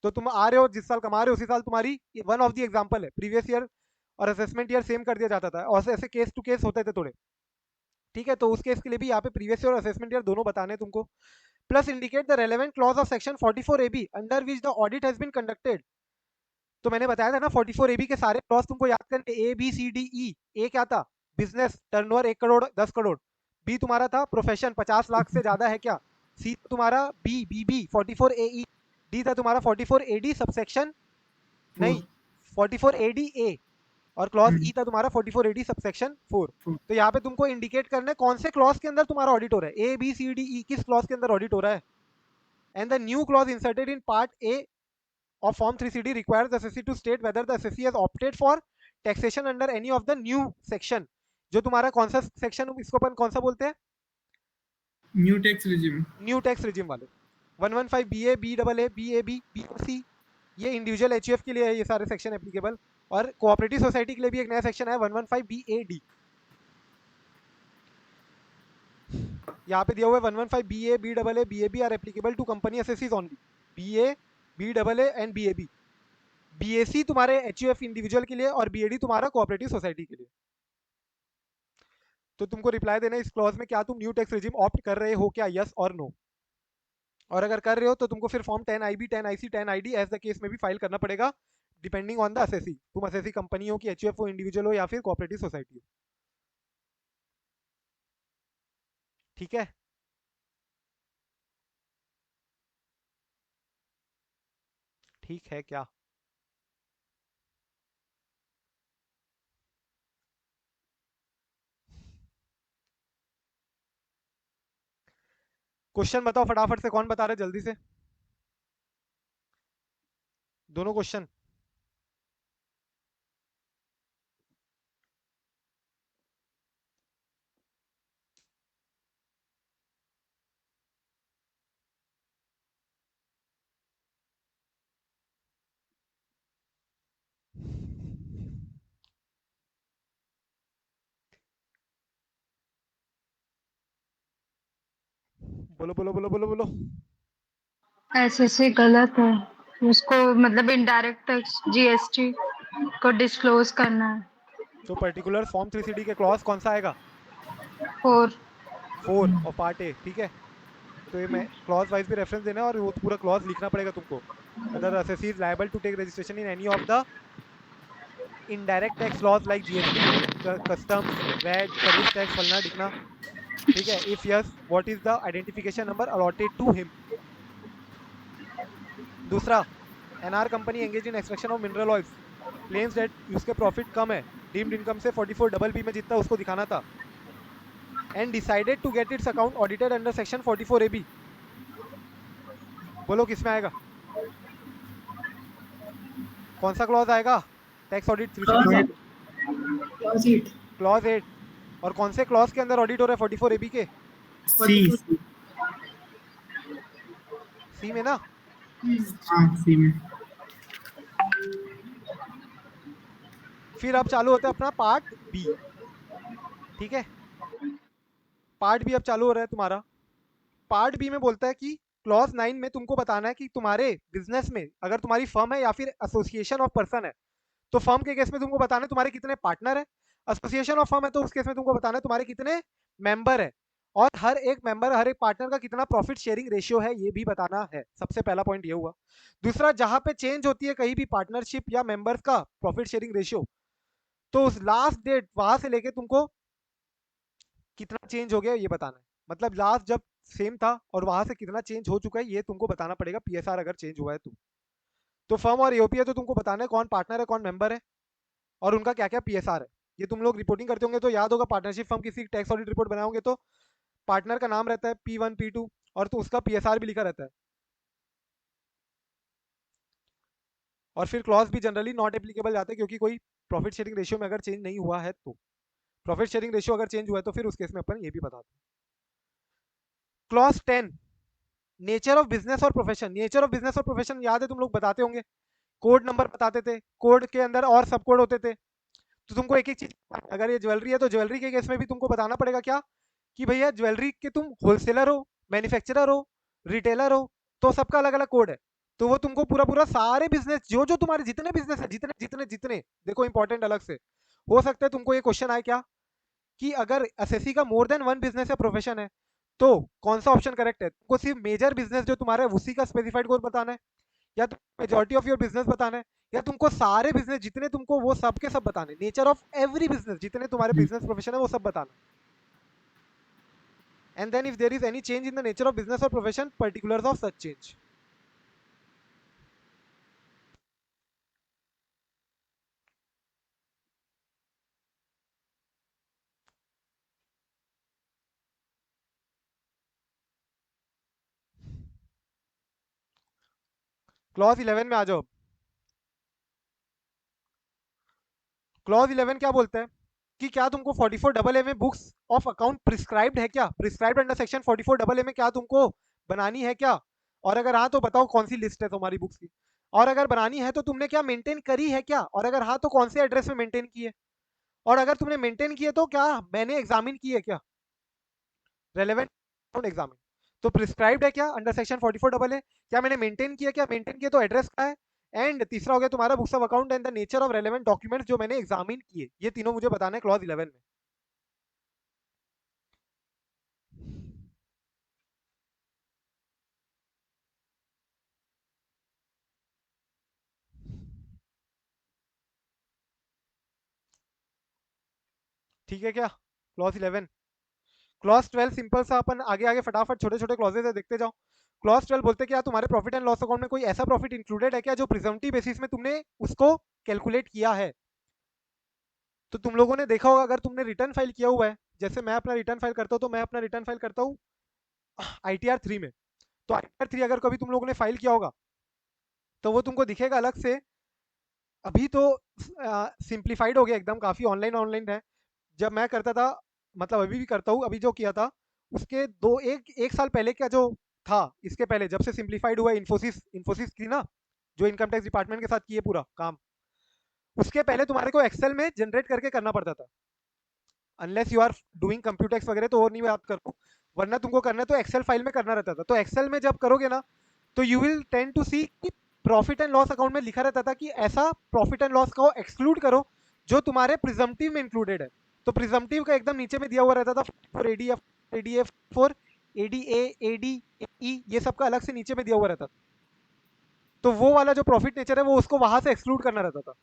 तो तुम आ रहे हो जिस साल कमा रहे हो उसी साल तुम्हारी, वन ऑफ द एग्जाम्पल है, प्रीवियस ईयर और असेसमेंट ईयर सेम कर दिया जाता था, और ऐसे केस टू केस होते थे थोड़े, ठीक है? तो उस केस के लिए भी यहाँ पे प्रीवियस ईयर और असेसमेंट ईयर दोनों बताने तुमको। Plus indicate the relevant clause of section 44AB under which the audit has been conducted. तो मैंने बताया था ना 44AB के सारे क्लॉज तुमको याद करने, ABCDE। ए क्या था, business turnover 1 crore 10 crore. B तुम्हारा था प्रोफेशन 50 लाख से ज्यादा है क्या। सी तुम्हारा BB 44AE। डी था तुम्हारा 44AD सबसेक्शन नहीं 44ADA, और क्लॉज ई था तुम्हारा 44AD सबसेक्शन 4। तो यहाँ पे तुमको इंडिकेट करना है कौन से क्लॉज के अंदर तुम्हारा ऑडिट हो रहा है, ABCDE किस क्लॉज के अंदर ऑडिट हो रहा है। And the new clause inserted in part A of form 3CD requires the assessee to state whether the assessee has opted for taxation under any of the new section। जो तुम्हारा कौन सा सेक्शन, इसको अपन कौन सा बोलते हैं, new tax regime. New tax regime वाले, 115 BA, BAA, BAB, BOC, ये इंडिविजुअल HUF के लिए है ये सारे सेक्शन एप्लीकेबल। और कोऑपरेटिव सोसाइटी के लिए भी एक नया सेक्शन है 115 BAD। यहाँ पे दिया हुआ है 115 BA, BAA, BAB are applicable to company एसएससीज only. BA, BAA and BAB। BAC तुम्हारे HUF इंडिविजुअल के लिए और BAD तुम्हारा कोऑपरेटिव सोसाइटी के लिए। तो तुमको रिप्लाई देना इस क्लॉज में, क्या तुम न्यू टैक्स रिजिम ऑप्ट कर रहे हो क्या, यस और नो। और अगर कर रहे हो तो तुमको फिर form 10 IB, 10 IC, 10 ID as the case में भी फाइल करना पड़ेगा, डिपेंडिंग ऑन द असेसी। तुम असेसी कंपनी हो कि HUF हो, इंडिविजुअल हो या फिर कोऑपरेटिव सोसाइटी हो। ठीक है, ठीक है क्या? क्वेश्चन बताओ फटाफट से, कौन बता रहा है जल्दी से? दोनों क्वेश्चन। बोलो बोलो बोलो बोलो बोलो। एसएससी गलत है, उसको मतलब इनडायरेक्ट टैक्स जीएसटी को डिस्क्लोज करना है। तो पर्टिकुलर फॉर्म 3CD के क्लॉज कौन सा आएगा? 4 4 और पार्ट ए। ठीक है, तो ये मैं क्लॉज वाइज भी रेफरेंस देना है और वो पूरा क्लॉज लिखना पड़ेगा तुमको। Other assessee is liable to take registration in any of the indirect tax laws like GST, customs, VAT, service tax, फलना दिखना। ठीक है, if yes what is the identification number allotted to him. दूसरा, NR company engage in extraction of mineral oils, claims that उसके प्रॉफिट कम है डीम्ड इनकम से 44BB में जितना उसको दिखाना था, and decided to get its account audited under section 44AB। बोलो किसमें आएगा, कौन सा क्लॉज आएगा? टैक्स ऑडिट 360 का क्लॉज 8। और कौन से क्लॉज के अंदर ऑडिट हो रहा है 44AB के? सी। सी में ना? हाँ सी में। फिर अब चालू होता है अपना पार्ट बी। ठीक है, पार्ट बी अब चालू हो रहा है तुम्हारा। पार्ट बी में बोलता है कि क्लॉज 9 में तुमको बताना है कि तुम्हारे बिजनेस में अगर तुम्हारी फर्म है या फिर एसोसिएशन ऑफ पर्सन है, तो फर्म के केस में तुमको बताना है तुम्हारे कितने पार्टनर है। एसोसिएशन ऑफ फर्म है तो उस केस में तुमको बताना है तुम्हारे कितने मेंबर है, और हर एक मेंबर, हर एक पार्टनर का कितना प्रॉफिट शेयरिंग रेशियो है, ये भी बताना है। सबसे पहला पॉइंट ये हुआ। दूसरा, जहां पे चेंज होती है कहीं भी पार्टनरशिप या मेंबर्स का प्रॉफिट शेयरिंग रेशियो, तो उस लास्ट डेट वहां से लेके तुमको कितना चेंज हो गया ये बताना है। मतलब लास्ट जब सेम था और वहां से कितना चेंज हो चुका है ये तुमको बताना पड़ेगा, PSR अगर चेंज हुआ है तो फर्म और एओपी है तो तुमको बताना है कौन पार्टनर है, कौन मेंबर है, और उनका क्या क्या PSR है। ये तुम लोग रिपोर्टिंग करते होंगे तो याद होगा, पार्टनरशिप फर्म किसी टैक्स ऑडिट रिपोर्ट बनाओगे तो पार्टनर का नाम रहता है P1 P2 और तो उसका PSR भी लिखा रहता है। और फिर क्लॉज भी जनरली नॉट एप्लीकेबल जाते हैं क्योंकि कोई प्रॉफिट शेयरिंग रेशियो में अगर चेंज नहीं हुआ है तो। प्रॉफिट शेयरिंग रेशियो अगर चेंज हुआ है तो फिर उस केस में अपन ये भी बताते हैं। क्लॉज 10, नेचर ऑफ बिजनेस और प्रोफेशन। नेचर ऑफ बिजनेस और प्रोफेशन याद है, तुम लोग बताते होंगे, कोड नंबर बताते थे, कोड के अंदर और सब कोड होते थे। तो तुमको एक एक चीज, अगर ये ज्वेलरी है तो ज्वेलरी के केस में भी तुमको बताना पड़ेगा क्या, कि भैया ज्वेलरी के तुम होलसेलर हो, मैन्युफैक्चरर हो, रिटेलर हो, तो सबका अलग अलग कोड है। तो वो तुमको पूरा पूरा सारे बिजनेस, जो जो तुम्हारे जितने बिजनेस है, जितने जितने जितने, देखो इंपॉर्टेंट अलग से हो सकता है तुमको ये क्वेश्चन आए क्या, कि अगर एसएससी का मोर देन वन बिजनेस या प्रोफेशन है तो कौन सा ऑप्शन करेक्ट है। तुमको सिर्फ मेजर बिजनेस जो तुम्हारा है उसी का स्पेसिफाइड कोड बताना है, या तो मेजॉरिटी ऑफ योर बिजनेस बताना है, या तुमको सारे बिजनेस जितने तुमको वो सब के सब बताने, नेचर ऑफ एवरी बिजनेस जितने तुम्हारे बिजनेस प्रोफेशन है वो सब बताना। And then if there is any change in the nature of business और profession, particulars of such change. Clause 11 में आ जाओ। क्लॉज 11 क्या बोलता है कि क्या तुमको 44AA में बुक्स ऑफ अकाउंट प्रिस्क्राइब्ड है क्या, प्रिस्क्राइब्ड अंडर सेक्शन 44AA में क्या तुमको बनानी है क्या, और अगर हाँ तो बताओ कौन सी लिस्ट है तुम्हारी बुक्स की, और अगर बनानी है तो तुमने क्या मेंटेन करी है क्या, और अगर हाँ तो कौन से एड्रेस में मेंटेन की है, और अगर तुमने मेंटेन की है तो क्या मैंने एग्जामिन की है क्या, रेलेवेंट एग्जामिन। तो प्रिस्क्राइब्ड है क्या अंडर सेक्शन 44 है, क्या मैंने मेंटेन किया, क्या मेंटेन किया तो एड्रेस का है। एंड तीसरा हो गया तुम्हारा books of account and the nature of relevant documents जो मैंने एग्जामिन किए, ये तीनों मुझे बताना है क्लॉज 11 में। ठीक है क्या, क्लॉज 11। क्लॉज 12 सिंपल सा, अपन आगे आगे फटाफट छोटे छोटे क्लॉजेज है देखते जाओ। क्लॉज 12 बोलते क्या तुम्हारे प्रॉफिट एंड लॉस अकाउंट में कोई ऐसा प्रॉफिट इंक्लूडेड है क्या जो प्रिजम्पटिव बेसिस में तुमने उसको कैलकुलेट किया है। तो तुम लोगों ने देखा होगा अगर तुमने रिटर्न फाइल किया हुआ है, जैसे मैं अपना रिटर्न फाइल करता हूँ, तो मैं अपना रिटर्न फाइल करता हूँ ITR 3 में। तो ITR 3 अगर कभी तुम लोगों ने फाइल किया होगा तो वो तुमको दिखेगा अलग से। अभी तो सिंप्लीफाइड हो गया एकदम, काफ़ी ऑनलाइन ऑनलाइन है। जब मैं करता था, मतलब अभी भी करता हूँ, अभी जो किया था उसके एक साल पहले का जो था, इसके पहले जब से सिंप्लीफाइड हुआ, इन्फोसिस इन्फोसिस थी ना जो इनकम टैक्स डिपार्टमेंट के साथ किए पूरा काम, उसके पहले तुम्हारे को एक्सेल में जनरेट करके करना पड़ता था। Unless you are doing computex वगैरह तो और नहीं बात करो, वरना तुमको करना है तो एक्सेल फाइल में करना रहता था। तो एक्सेल में जब करोगे ना तो यू विल टेंड टू सी कि प्रॉफिट एंड लॉस अकाउंट में लिखा रहता था कि ऐसा प्रॉफिट एंड लॉस को एक्सक्लूड करो जो तुम्हारे प्रिजम्पटिव में इंक्लूडेड है। तो प्रिजम्पटिव का एकदम नीचे में दिया हुआ रहता था for ADF, ADF for ADA, ADE, ये सब का अलग से नीचे में दिया हुआ रहता था। तो वो वाला जो प्रॉफिट नेचर है वो उसको वहां से एक्सक्लूड करना रहता था।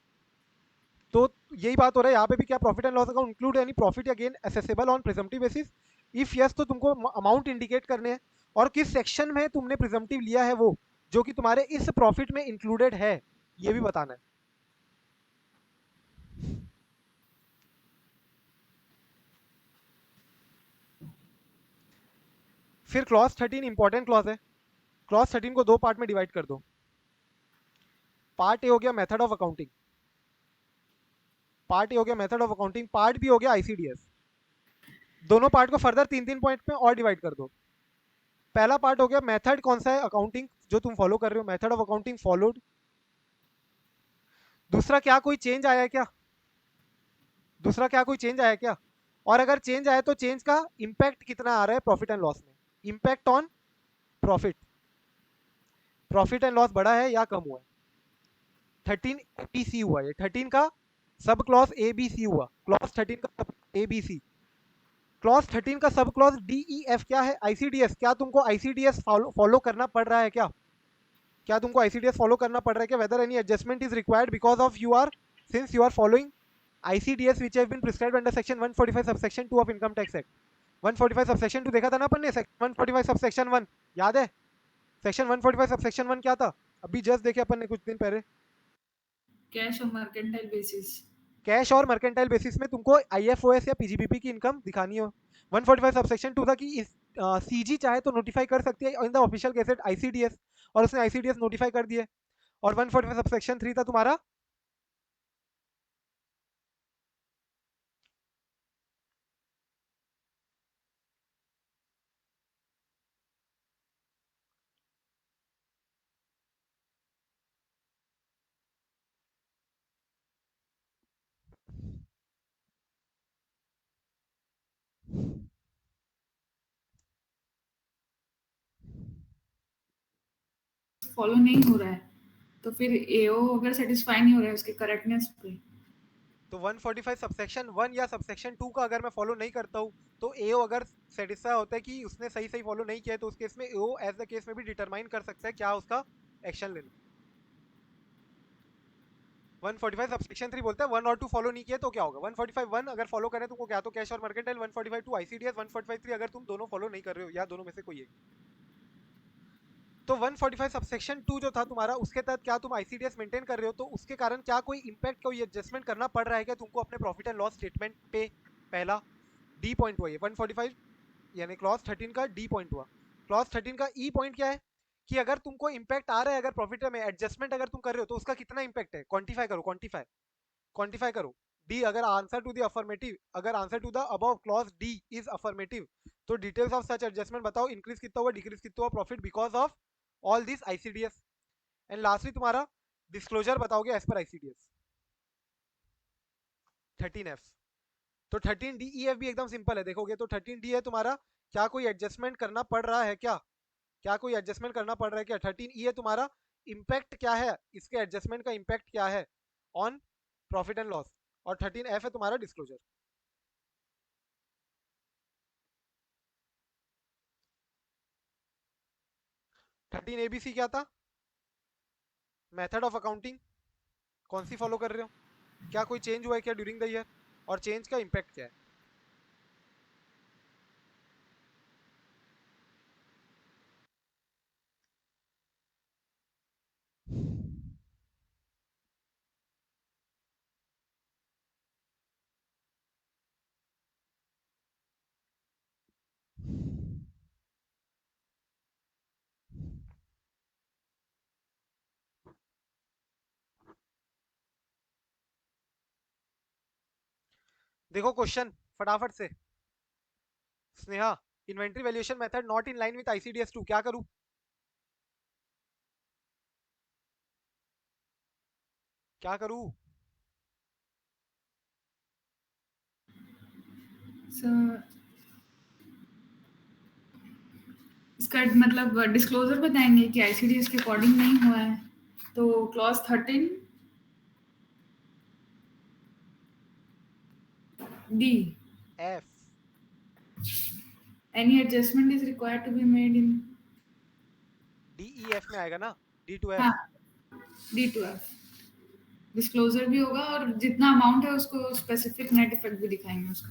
तो यही बात हो रहा है यहाँ पे भी, क्या profit and loss account include यानी प्रॉफिट या gain accessible on presumptive basis. If yes तो तुमको अमाउंट इंडिकेट करने हैं, और किस सेक्शन में तुमने प्रिजम्पटिव लिया है वो जो कि तुम्हारे इस प्रॉफिट में इंक्लूडेड है, ये भी बताना है। फिर क्लॉज 13 इंपॉर्टेंट क्लॉज है। क्लॉज 13 को दो पार्ट में डिवाइड कर दो। पार्ट ए हो गया method of accounting, part A हो गया method of accounting, part B हो गया ICDS। दोनों पार्ट को फर्दर 3-3 पॉइंट में और डिवाइड कर दो। पहला पार्ट हो गया मेथड कौन सा है अकाउंटिंग जो तुम फॉलो कर रहे हो, मेथड ऑफ अकाउंटिंग फॉलोड। दूसरा क्या कोई चेंज आया है क्या, दूसरा क्या कोई चेंज आया क्या, और अगर चेंज आया तो चेंज का इंपैक्ट कितना आ रहा है प्रॉफिट एंड लॉस में, impact on profit, profit and loss बढ़ा है या कम हुआ है। 13 ABC हुआ, ये 13 का सब क्लॉज ABC हुआ, क्लॉज 13 का ABC। क्लॉज 13 का सब क्लॉज DEF क्या है, ICDS। क्या तुमको ICDS फॉलो करना पड़ रहा है क्या, क्या तुमको ICDS फॉलो करना पड़ रहा है क्या, whether any adjustment is required because of you are, since you are following ICDS which have been prescribed under section 145 subsection 2 of income tax act। 145 subsection 2 देखा था ना अपन ने, 145 subsection 1 याद है, सेक्शन 145 सबसेक्शन 1 क्या था, अभी जस्ट देखे अपन ने कुछ दिन पहले। कैश और मर्केंटाइल बेसिस। कैश और मर्केंटाइल बेसिस में तुमको IFOS या PGBP की इनकम दिखानी हो। 145 सबसेक्शन 2 था कि CG चाहे तो नोटिफाई कर सकती है in the official gazette ICDS, और उसने ICDS नोटिफाई कर दिए। और 145 सबसेक्शन 3 था तुम्हारा फॉलो नहीं हो रहा है तो फिर एओ अगर सेटिस्फाई नहीं हो रहा है उसके करेक्टनेस पे, तो 145 सबसेक्शन 1 या सबसेक्शन 2 का अगर मैं फॉलो नहीं करता हूँ तो AO अगर सेटिस्फाई होता है कि उसने सही सही फॉलो नहीं किया है तो उस केस में AO एज द केस में भी डिटरमाइन कर सकता है क्या उसका एक्शन लेना। 145 सबसेक्शन 3 बोलता है 1 और 2 फॉलो नहीं किए तो क्या होगा, 145 1 अगर फॉलो करें तुमको क्या तो कैश और मर्केंटाइल, 145 2 ICDS, 145 3 अगर तुम दोनों फॉलो नहीं कर रहे हो या दोनों में से कोई एक। तो 145 सबसेक्शन 2 जो था तुम्हारा उसके तहत क्या तुम ICDS मेंटेन कर रहे हो तो उसके कारण क्या कोई इंपैक्ट, कोई एडजस्टमेंट करना पड़ रहा है क्या तुमको अपने प्रॉफिट एंड लॉस स्टेटमेंट पे, पहला डी पॉइंट हुआ ये 145 यानी क्लॉज 13 का डी पॉइंट हुआ। क्लॉज 13 का ई पॉइंट क्या है कि अगर तुमको इंपैक्ट आ रहा है अगर प्रॉफिट में एडजस्टमेंट अगर तुम कर रहे हो तो उसका कितना इंपैक्ट है, क्वांटिफाई करो, क्वांटिफाई क्वांटिफाई करो। डी अगर आंसर टू द अफर्मेटिव, अगर answer to the above clause D is affirmative तो डिटेल्स ऑफ सच एडजस्टमेंट बताओ, इंक्रीज कितना हुआ, डिक्रीज कितना हुआ profit because of all this ICDS. And lastly तुम्हारा डिस्क्लोजर बताओगे एज पर आईसीडीएस। 13F। तो 13D, EF भी एकदम सिंपल है, देखोगे तो 13D है तुम्हारा, क्या कोई एडजस्टमेंट करना पड़ रहा है क्या, क्या कोई एडजस्टमेंट करना पड़ रहा है क्या। 13E है तुम्हारा, इम्पैक्ट क्या है, इसके एडजस्टमेंट का इम्पैक्ट क्या है ऑन प्रॉफिट एंड लॉस। और 13F है तुम्हारा डिस्क्लोजर। थर्टीन ABC क्या था, मेथड ऑफ अकाउंटिंग कौन सी फॉलो कर रहे हो, क्या कोई चेंज हुआ है क्या ड्यूरिंग द ईयर, और चेंज का इम्पैक्ट क्या है। देखो क्वेश्चन फटाफट से। Sneha, inventory valuation method not in line with ICDS 2, क्या करूं, क्या करूं। सर इसका मतलब डिस्क्लोजर बताएंगे कि आईसीडीएस के अकॉर्डिंग नहीं हुआ है, तो clause 13D, F, any adjustment is required to be made in, DEF में आएगा ना, D2F। हाँ, D2F डिस्क्लोजर भी होगा और जितना अमाउंट है उसको स्पेसिफिक नेट इफेक्ट भी दिखाएंगे उसका।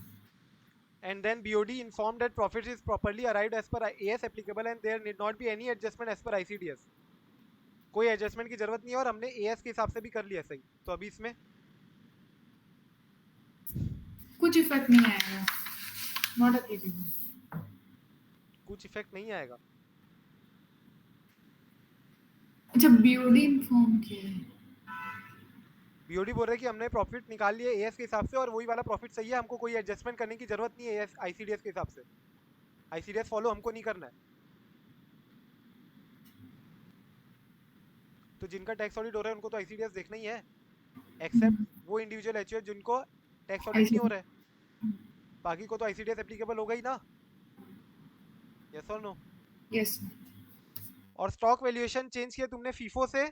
And then BOD informed that profit is properly arrived as per AS applicable and there need not be any adjustment as per ICDS। कोई एडजस्टमेंट की जरूरत नहीं है और हमने AS के हिसाब से भी कर लिया सही, तो अभी इसमें कुछ इफेक्ट नहीं आएगा, नॉट एप्लीकेबल। कुछ इफेक्ट नहीं आएगा। अच्छा, बीओडी इन्फॉर्म किया है, BOD बोल रहे हैं कि हमने प्रॉफिट निकाल लिया AS के हिसाब से और वही वाला प्रॉफिट सही है, हमको कोई एडजस्टमेंट करने की जरूरत नहीं है AS ICDS के हिसाब से, ICDS फॉलो हमको नहीं करना है। तो जिनका टैक्स ऑडिट हो रहा है उनको तो ICDS देखना ही है, एक्सेप्ट वो इंडिविजुअल HUF जिनको टैक्स ऑडिट नहीं हो रहा है, बाकी को तो ICDS एप्लीकेबल होगा ही ना। यस और नो। यस। और स्टॉक वैल्यूएशन चेंज किया तुमने फीफो से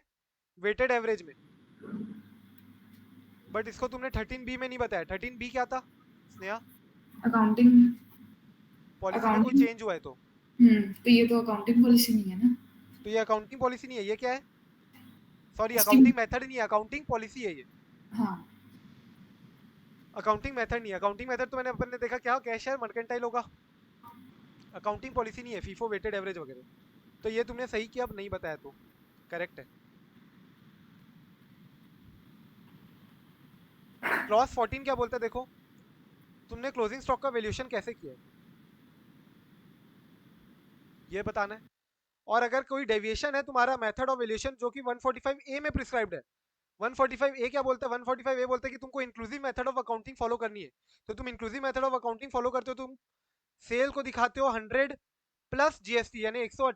वेटेड एवरेज में, बट इसको तुमने 13B में नहीं बताया। 13B क्या था स्नेहा, अकाउंटिंग पॉलिसी में कोई अकाउंटिंग चेंज हुआ है तो तो ये तो अकाउंटिंग पॉलिसी नहीं है ना, तो ये अकाउंटिंग पॉलिसी नहीं है, ये क्या है, सॉरी Estim- अकाउंटिंग मेथड नहीं है, अकाउंटिंग पॉलिसी है ये, हाँ अकाउंटिंग मेथड नहीं है। अकाउंटिंग मेथड तो मैंने अपन ने देखा क्या, कैश है, मर्केंटाइल होगा, अकाउंटिंग पॉलिसी नहीं है, फीफो वेटेड एवरेज वगैरह। तो ये तुमने सही किया, अब नहीं बताया तो करेक्ट है। क्लॉज 14 क्या बोलता है देखो, तुमने क्लोजिंग स्टॉक का वैल्यूएशन कैसे किया है ये बताना है, और अगर कोई डेविएशन है तुम्हारा मेथड ऑफ वैल्यूएशन जो कि 145A में प्रिस्क्राइब्ड है। 145A क्या बोलता है, 145A बोलता है कि तुमको inclusive method of accounting follow करनी है, तो तुम inclusive method of accounting follow करते हो, तुम सेल को दिखाते हो 100 प्लस GST यानी 100,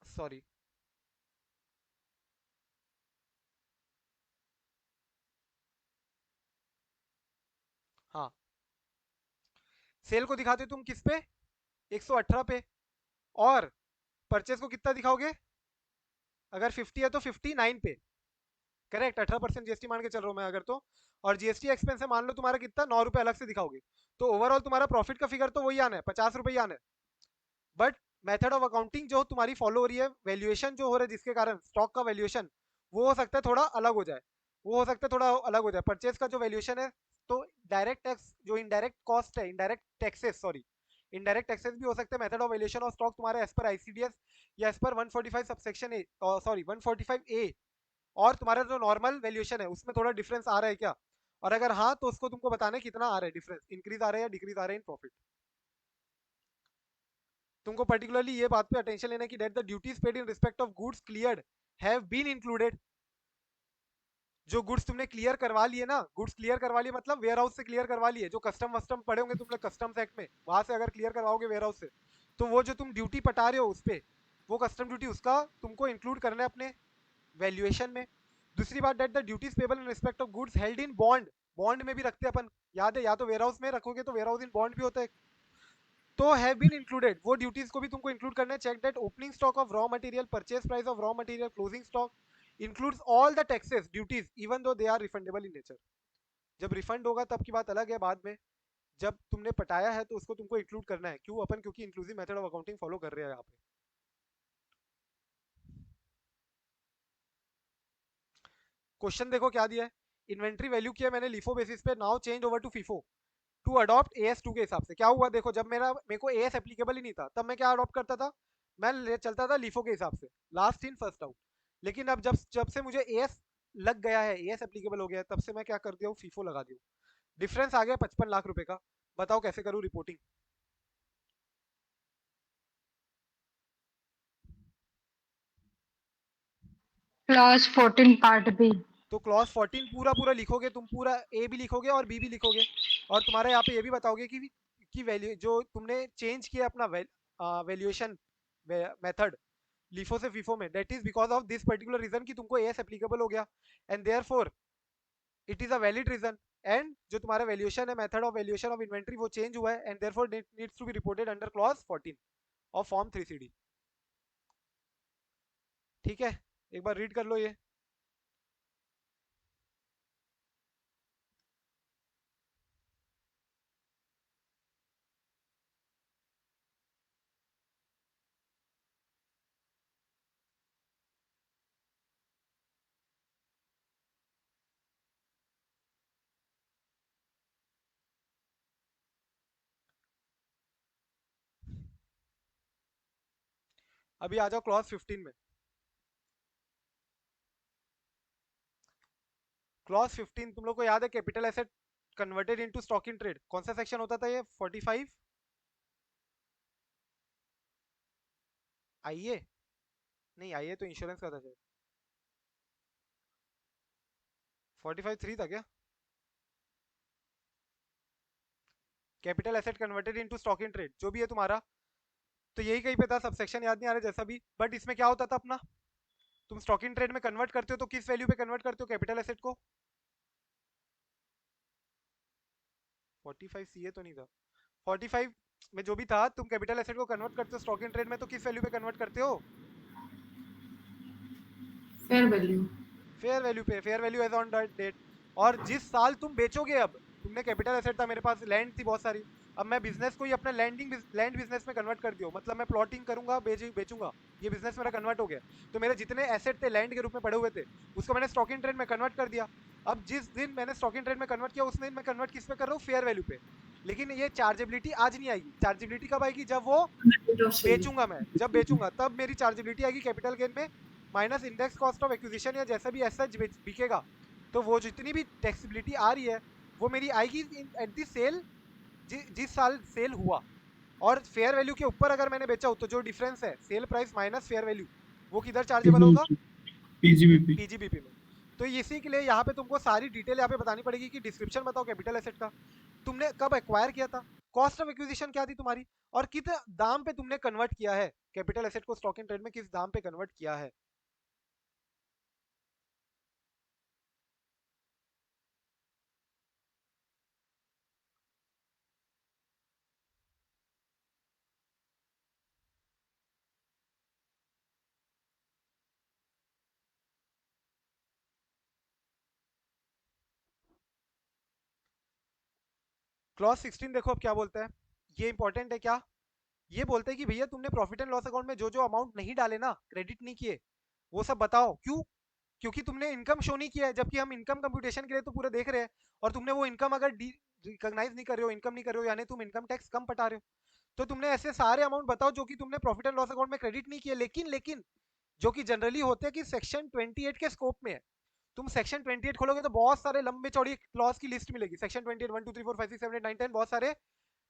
सॉरी हाँ, सेल को दिखाते हो तुम किस पे, 118 पे, और परचेज को कितना दिखाओगे, अगर 50 है तो 59 पे, करेक्ट, 18% GST मान के चल रहा हूँ मैं अगर तो, और GST एक्सपेंस है मान लो तुम्हारा कितना 9 रुपए अलग से दिखाओगे, तो ओवरऑल तुम्हारा प्रॉफिट का फिगर तो वही आना है, 50 रुपए ही आना है। बट मेथड ऑफ अकाउंटिंग जो तुम्हारी फॉलो हो रही है, वैल्यूएशन जो हो रहा है जिसके कारण स्टॉक का वैल्यूएशन वो हो सकता है थोड़ा अलग हो जाए, वो हो सकता है थोड़ा अलग हो जाए। परचेज का जो वैल्यूएशन है तो डायरेक्ट टैक्स जो इनडायरेक्ट कॉस्ट है, indirect taxes, sorry indirect taxes भी हो सकते हैं method of valuation of stock तुम्हारे एज पर ICDS या एज पर 145 सबसेक्शन ए, सॉरी 145A, और तुम्हारा जो नॉर्मल वैल्यूएशन है उसमें थोड़ा डिफरेंस आ रहा है क्या, और अगर हाँ तो उसको तुमको बताना है कितना आ रहा है डिफरेंस, इंक्रीज आ रहा है या डिक्रीज आ रहा है इन प्रॉफिट। तुमको पर्टिकुलरली ये बात पे अटेंशन लेना है कि that the duties paid in respect of goods cleared have been included, जो गुड्स तुमने क्लियर करवा लिए ना, गुड्स क्लियर करवा लिए मतलब वेयर हाउस से क्लियर करवा लिए, जो कस्टम वस्टम पड़े होंगे तुम लोग कस्टम्स एक्ट में, वहां से अगर क्लियर करवाओगे वेयर हाउस से, तो वो जो तुम ड्यूटी पटा रहे हो उस पे, वो कस्टम ड्यूटी उसका तुमको इंक्लूड करना है अपने वैल्यूएशन में। दूसरी बात, that the duties payable in respect of goods held in bond, bond में भी रखते हैं अपन, याद है, या तो वेयर हाउस में रखोगे तो वेयर हाउस इन बॉन्ड भी होता है, तो हैव बीन इंक्लूडेड, वो ड्यूटीज को भी तुमको इंक्लूड करना है। Check that opening stock of raw material, purchase price of raw material, closing stock includes all the taxes duties even though they are refundable in nature. जब रिफंड होगा तब की बात अलग है, बाद में जब तुमने पटाया है तो उसको तुमको इंक्लूड करना है। क्यों? अपन क्योंकि inclusive method of accounting follow कर रहे हैं यहाँ पे। क्वेश्चन देखो क्या दिया है, इन्वेंट्री वैल्यू किया मैंने लिफो बेसिस पे, now change over to FIFO to adopt AS2 के हिसाब से। क्या हुआ देखो, जब मेरे को AS एप्लीकेबल ही नहीं था, तब मैं क्या अडॉप्ट करता था, मैं चलता था लिफो के हिसाब से, लास्ट इन फर्स्ट आउट। लेकिन अब जब जब से मुझे AS लग गया है, AS एप्लीकेबल हो गया है, तब से मैं क्या कर दिया हूँ, फीफो लगा दिया। डिफरेंस आ गया 55 लाख रुपए का। बताओ कैसे करूँ रिपोर्टिंग। Clause 14 part B. तो क्लॉज 14 पूरा पूरा लिखोगे तुम, पूरा ए भी लिखोगे और बी भी लिखोगे, और तुम्हारा यहाँ पे ये भी बताओगे कि वैल्यू जो तुमने चेंज किया अपना वैल्यूएशन मेथड लिफो से फीफो में, that is because of this particular reason कि तुमको एस एप्लीकेबल हो गया, and therefore it is a valid reason, and जो तुम्हारा वैल्यूएशन है, method of valuation of inventory, वो चेंज हुआ है, and therefore needs to be reported under clause 14 of form 3CD। ठीक है, एक बार रीड कर लो ये। अभी आ जाओ क्लॉज 15 में। क्लॉज 15 तुम लोग को याद है, capital asset converted into stock in trade, कौन सा सेक्शन होता था ये, 45 आईए, नहीं आईए तो इंश्योरेंस का था शायद, 45(3) था क्या, capital asset converted into stock in trade, जो भी है तुम्हारा, तो यही कहीं पे था, सब सेक्शन याद नहीं आ रहा जैसा भी, बट इसमें क्या होता था अपना, तुम स्टॉक इन ट्रेड में कन्वर्ट करते हो तो किस वैल्यू पे कन्वर्ट करते हो कैपिटल एसेट को, 45 सीए तो नहीं था, 45 में जो भी था, तुम कैपिटल एसेट को कन्वर्ट करते हो स्टॉक इन ट्रेड में, तो किस वैल्यू पे कन्वर्ट करते हो, फेयर वैल्यू। फेयर वैल्यू पे, fair value as on date. और जिस साल तुम बेचोगे, अब तुमने कैपिटल एसेट था, मेरे पास लैंड थी बहुत सारी, अब मैं बिजनेस को ही अपना लैंड बिजनेस में कन्वर्ट कर दियो, मतलब मैं प्लॉटिंग करूंगा, बेचूंगा, ये बिजनेस मेरा कन्वर्ट हो गया, तो मेरे जितने एसेट थे लैंड के रूप में पड़े हुए थे, उसको मैंने स्टॉक इन ट्रेड में कन्वर्ट कर दिया। अब जिस दिन मैंने स्टॉक इन ट्रेड में कन्वर्ट किया, उस दिन मैं कन्वर्ट किस पे कर रहा हूँ, फेयर वैल्यू पे। लेकिन ये चार्जेबिलिटी आज नहीं आएगी, चार्जेबिलिटी कब आएगी, जब वो बेचूंगा, मैं जब बेचूंगा तब मेरी चार्जेबिलिटी आएगी कैपिटल गेन में, minus index cost of acquisition या जैसा भी ऐसा बिकेगा, तो वो जितनी भी टैक्सेबिलिटी आ रही है वो मेरी आएगी एट दी सेल, जिस साल सेल हुआ। और फेयर वैल्यू के ऊपर अगर मैंने बेचा हो, तो जो डिफरेंस है sale price minus fair value, वो किधर चार्जेबल होगा, पीजीबीपी में। तो इसी के लिए यहाँ पे तुमको सारी डिटेल यहाँ पे बतानी पड़ेगी कि डिस्क्रिप्शन बताओ कैपिटल एसेट का, तुमने कब एक्वायर किया था, कॉस्ट ऑफ एक्विजिशन क्या थी तुम्हारी, और कितने दाम पे तुमने कन्वर्ट किया है कैपिटल एसेट को स्टॉक इन ट्रेड में, किस दाम पे कन्वर्ट किया है। क्लॉज 16 देखो अब क्या बोलता है, ये इंपॉर्टेंट है क्या, ये बोलते हैं कि भैया तुमने प्रॉफिट एंड लॉस अकाउंट में जो जो अमाउंट नहीं डाले ना, क्रेडिट नहीं किए, वो सब बताओ। क्यों? क्योंकि तुमने इनकम शो नहीं किया है, जबकि हम इनकम कंप्यूटेशन के लिए तो पूरे देख रहे हैं, और तुमने वो इनकम अगर रिकॉग्नाइज नहीं कर रहे हो, इनकम नहीं कर रहे हो, यानी तुम इनकम टैक्स कम पटा रहे हो। तो तुमने ऐसे सारे अमाउंट बताओ जो कि तुमने प्रॉफिट एंड लॉस अकाउंट में क्रेडिट नहीं किए, लेकिन जो कि जनरली होते हैं कि सेक्शन 28 के स्कोप में है। तुम सेक्शन 28 खोलोगे तो बहुत सारे लंबे चौड़ी क्लॉज की लिस्ट मिलेगी, सेक्शन 28 1 2 3 4 5 6 7 8 9 10, बहुत सारे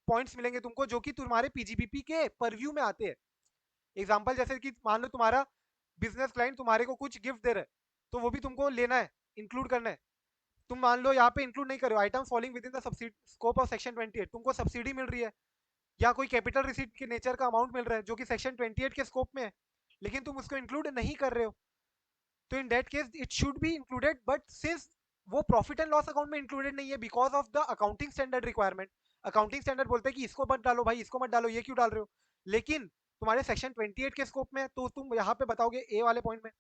पॉइंट्स मिलेंगे तुमको जो कि तुम्हारे पीजीबीपी के परव्यू में आते हैं। एग्जांपल जैसे कि मान लो तुम्हारा बिजनेस क्लाइंट तुम्हारे को कुछ गिफ्ट दे रहा है, तो वो भी तुमको लेना है इंक्लूड करना है। तुम मान लो यहाँ पे इंक्लूड नहीं करो item falling with in the scope of section 28, तुमको सब्सिडी मिल रही है या कोई कैपिटल रिसीट के नेचर का अमाउंट मिल रहा है जो कि सेक्शन 28 के स्कोप में है, लेकिन तुम उसको इंक्लूड नहीं कर रहे हो, तो इन that case it should be included, but since वो प्रॉफिट एंड लॉस अकाउंट में इंक्लूडेड नहीं है because of the accounting standard requirement. Accounting standard बोलते हैं कि इसको मत डालो भाई, इसको मत डालो, ये क्यों डाल रहे हो, लेकिन तुम्हारे सेक्शन 28 के स्कोप में तो तुम यहाँ पे बताओगे ए वाले पॉइंट में।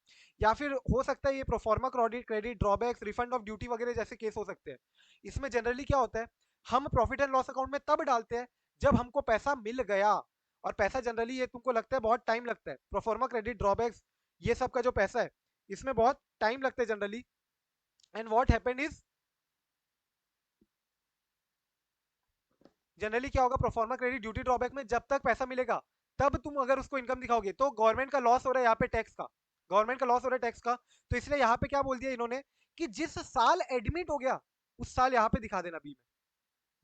या फिर हो सकता है ये proforma credit drawbacks refund of duty वगैरह जैसे केस हो सकते हैं। इसमें जनरली क्या होता है, हम प्रॉफिट एंड लॉस अकाउंट में तब डालते हैं जब हमको पैसा मिल गया, और पैसा जनरली ये तुमको लगता है बहुत टाइम लगता है, प्रोफॉर्मा क्रेडिट ड्रॉबैक्स ये सब का जो पैसा है इसमें बहुत टाइम लगता है generally. And what happened is generally क्या होगा, प्रोफॉर्मा क्रेडिट ड्यूटी ड्रॉबैक में जब तक पैसा मिलेगा तब तुम अगर उसको इनकम दिखाओगे तो गवर्नमेंट का लॉस हो रहा है यहाँ पे टैक्स का, गवर्नमेंट का लॉस हो रहा है टैक्स का। तो इसलिए यहाँ पे क्या बोल दिया इन्होंने कि जिस साल एडमिट हो गया उस साल यहाँ पे दिखा देना,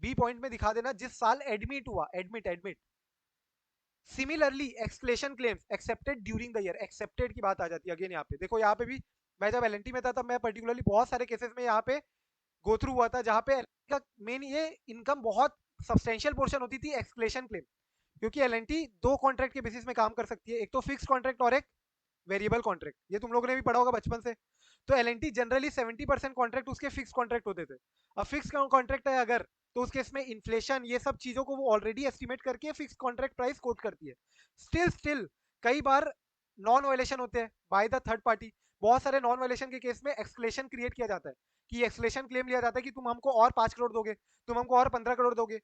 बी पॉइंट में दिखा देना जिस साल एडमिट हुआ, admit. Similarly escalation claims accepted during the year, accepted की बात आ जाती है अगेन यहाँ पे। देखो यहाँ पे भी मैं जब एलएनटी में था तब मैं पर्टिकुलरली बहुत सारे केसेस में यहाँ पे गो थ्रू हुआ था जहाँ पे का मेन ये इनकम बहुत सब्सटेंशियल पोर्शन होती थी एक्सक्लेशन क्लेम, क्योंकि एलएनटी दो कॉन्ट्रैक्ट के बेसिस में काम कर सकती है, एक तो फिक्स कॉन्ट्रैक्ट और एक वेरिएबल कॉन्ट्रैक्ट, ये तुम लोगों ने भी पढ़ा होगा बचपन से। तो एलएनटी जनरली 70% कॉन्ट्रैक्ट उसके फिक्स कॉन्ट्रैक्ट होते थे। अब फिक्स कॉन्ट्रैक्ट है अगर, तो उस केस में इन्फ्लेशन ये सब चीजों को वो ऑलरेडी एस्टिमेट करके फिक्स कॉन्ट्रैक्ट प्राइस कोट करती है। स्टिल कई बार नॉन वायलेशन होते हैं बाय द थर्ड पार्टी, बहुत सारे नॉन वायलेशन के केस में एक्सक्लेशन क्रिएट किया जाता है कि एक्सक्लेशन क्लेम लिया जाता है कि तुम हमको और 5 करोड़ दोगे, तुम हमको और 15 करोड़ दोगे,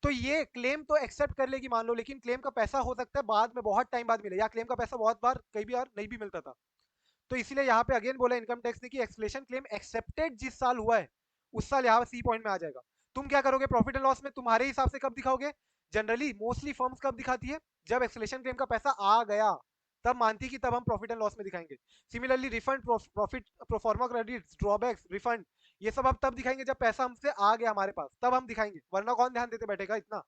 तो ये क्लेम तो एक्सेप्ट कर लेगी मान लो, लेकिन क्लेम का पैसा हो सकता है बाद में बहुत टाइम बाद मिले, या क्लेम का पैसा बहुत बार कई बार नहीं भी मिलता था। तो इसीलिए यहाँ पे अगेन बोला इनकम टैक्स ने कि एक्सक्लेशन क्लेम एक्सेप्टेड जिस साल हुआ है उस साल यहाँ सी पॉइंट में आ जाएगा। तुम क्या करोगे प्रॉफिट एंड लॉस में, तुम्हारे हिसाब से कब दिखाओगे, जनरली मोस्टली फर्म्स कब दिखाती है, जब एक्सक्लेशन क्लेम का पैसा आ गया तब मानती कि तब हम प्रॉफिट एंड लॉस में दिखाएंगे। Similarly refund profit proforma credits drawbacks refund ये सब हम तब दिखाएंगे जब पैसा हमसे आ गया हमारे पास, तब हम दिखाएंगे, वरना कौन ध्यान देते बैठेगा इतना,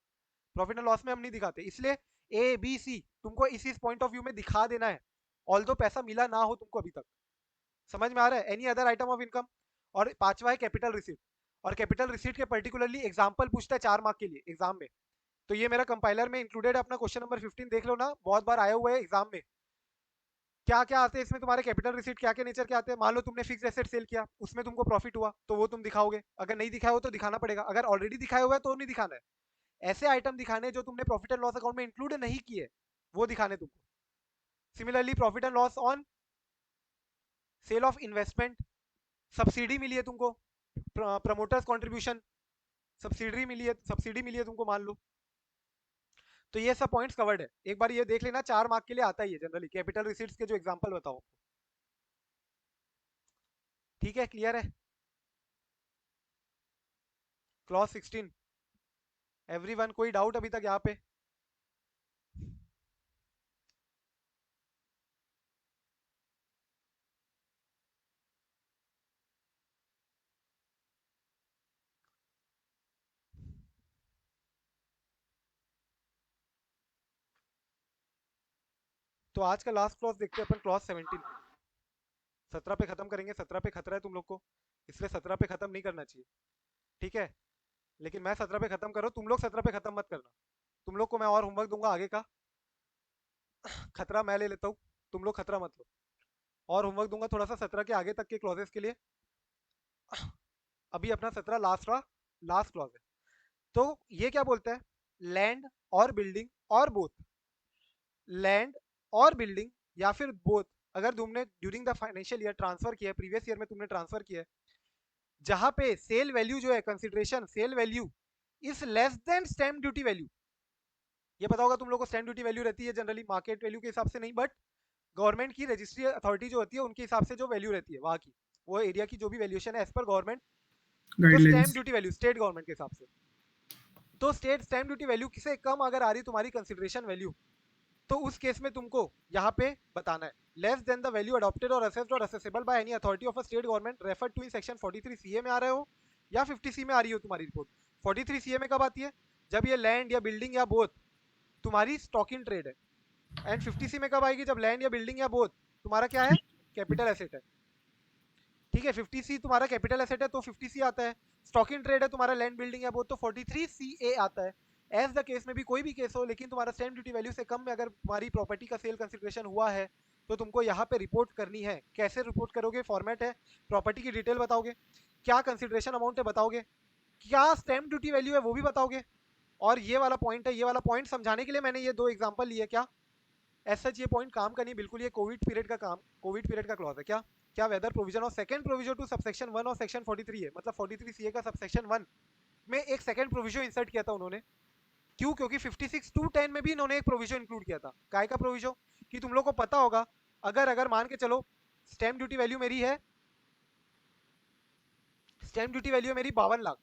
प्रॉफिट एंड लॉस में हम नहीं दिखाते। इसलिए ए बी सी तुमको इस पॉइंट ऑफ व्यू में दिखा देना है, ऑल्दो पैसा मिला ना हो तुमको अभी तक। समझ में आ रहा है? Any other item of income. और पांचवा है कैपिटल रिसीट, और कैपिटल रिसीट के पर्टिकुलरली एग्जांपल पूछता है 4 मार्क के लिए एग्जाम में, तो ये मेरा कंपाइलर में इंक्लूडेड है, अपना क्वेश्चन नंबर 15 देख लो ना, बहुत बार आया हुआ है एग्जाम में। क्या क्या आते हैं इसमें तुम्हारे कैपिटल रिसीट, क्या क्या नेचर के आते हैं, मान लो तुमने फिक्स एसेट सेल किया उसमें तुमको प्रॉफिट हुआ तो वो तुम दिखाओगे, अगर नहीं दिखाया हो तो दिखाना पड़ेगा, अगर ऑलरेडी दिखाया हुआ है तो नहीं दिखाना है। ऐसे आइटम दिखाने जो तुमने प्रॉफिट एंड लॉस अकाउंट में इंक्लूड नहीं किए वो दिखाने तुमको। Similarly profit and loss on sale of investment, subsidy मिली है तुमको, प्रमोटर्स कंट्रीब्यूशन सब्सिडी मिली है तुमको मान लो, तो ये सब पॉइंट्स कवर्ड है। एक बार ये देख लेना, 4 मार्क के लिए आता ही है जनरली कैपिटल रिसीट्स के जो एग्जांपल बताओ। ठीक है, क्लियर है? क्लॉज 16 एवरीवन, कोई डाउट अभी तक यहाँ पे? तो आज का लास्ट क्लॉज देखते हैं अपन, क्लॉज 17। 17 पे खत्म करेंगे, 17 पे खतरा है तुम लोग को, इसलिए 17 पे खत्म नहीं करना चाहिए, ठीक है? लेकिन मैं 17 पे खत्म करो, तुम लोग 17 पे खत्म मत करना, तुम लोग को मैं और होमवर्क दूंगा आगे का, खतरा मैं ले लेता हूँ, तुम लोग खतरा मत लो, और होमवर्क दूंगा थोड़ा सा 17 के आगे तक के क्लॉजेस के लिए। अभी अपना 17 लास्ट क्लॉज है। तो ये क्या बोलता है, लैंड और बिल्डिंग और बोथ, लैंड और बिल्डिंग या फिर बोथ, अगर तुमने during the financial year transfer किया है, प्रीवियस ईयर में तुमने ट्रांसफर किया है, जहां पे सेल वैल्यू जो है, consideration sale value is less than stamp duty value, ये पता होगा तुम लोग को, स्टैम्प ड्यूटी वैल्यू रहती है जनरली मार्केट वैल्यू के हिसाब से नहीं, बट गवर्नमेंट की रजिस्ट्री अथॉरिटी जो होती है उनके हिसाब से जो वैल्यू रहती है वहां की, वो एरिया की जो भी वैल्यूएशन है एज पर गवर्नमेंट, तो stamp duty value state government के हिसाब से, तो स्टेट स्टैम्प ड्यूटी वैल्यू से कम अगर आ रही तुम्हारी कंसिडरेशन वैल्यू, तो उस केस में तुमको यहाँ पे बताना है less than the value adopted और असेस्ड और assessable by any authority of a state government referred to in section 43 CA में आ रहे हो या 50 सी में आ रही हो तुम्हारी रिपोर्ट। 43 सीए में कब आती है, जब ये लैंड या बिल्डिंग या बोथ तुम्हारी स्टॉक इन ट्रेड है, एंड 50 सी में कब आएगी, जब लैंड या बिल्डिंग या बोथ तुम्हारा क्या है, कैपिटल एसेट है। ठीक है 50C तुम्हारा कैपिटल एसेट है तो 50C आता है, स्टॉक इन ट्रेड है तुम्हारा लैंड बिल्डिंग है वो तो 43CA आता है। एज द केस में भी कोई भी केस हो, लेकिन तुम्हारा स्टैम्प ड्यूटी वैल्यू से कम में अगर तुम्हारी प्रॉपर्टी का सेल कंसिडरेशन हुआ है तो तुमको यहाँ पे रिपोर्ट करनी है। कैसे रिपोर्ट करोगे? फॉर्मेट है, प्रॉपर्टी की डिटेल बताओगे, क्या कंसिडरेशन अमाउंट है बताओगे, क्या स्टैम्प ड्यूटी वैल्यू है वो भी बताओगे, और ये वाला पॉइंट है, ये वाला पॉइंट समझाने के लिए मैंने ये 2 एग्जांपल लिए। क्या एज सच ये पॉइंट काम का नहीं, बिल्कुल ये कोविड पीरियड का काम, कोविड पीरियड का क्लॉज है। क्या क्या वेदर प्रोविजन और सेकंड प्रोविजन टू सबसेक्शन 1 और सेक्शन 43 है, मतलब 43CA का सबसेक्शन 1 में एक सेकंड प्रोविजन इंसर्ट किया था उन्होंने। क्यों? क्योंकि 56 टू 10 में भी इन्होंने एक प्रोविजन इंक्लूड किया था। काय का प्रोविजन? कि तुम लोग को पता होगा, अगर मान के चलो स्टैम्प ड्यूटी वैल्यू मेरी है, स्टैम्प ड्यूटी वैल्यू है मेरी 52 लाख,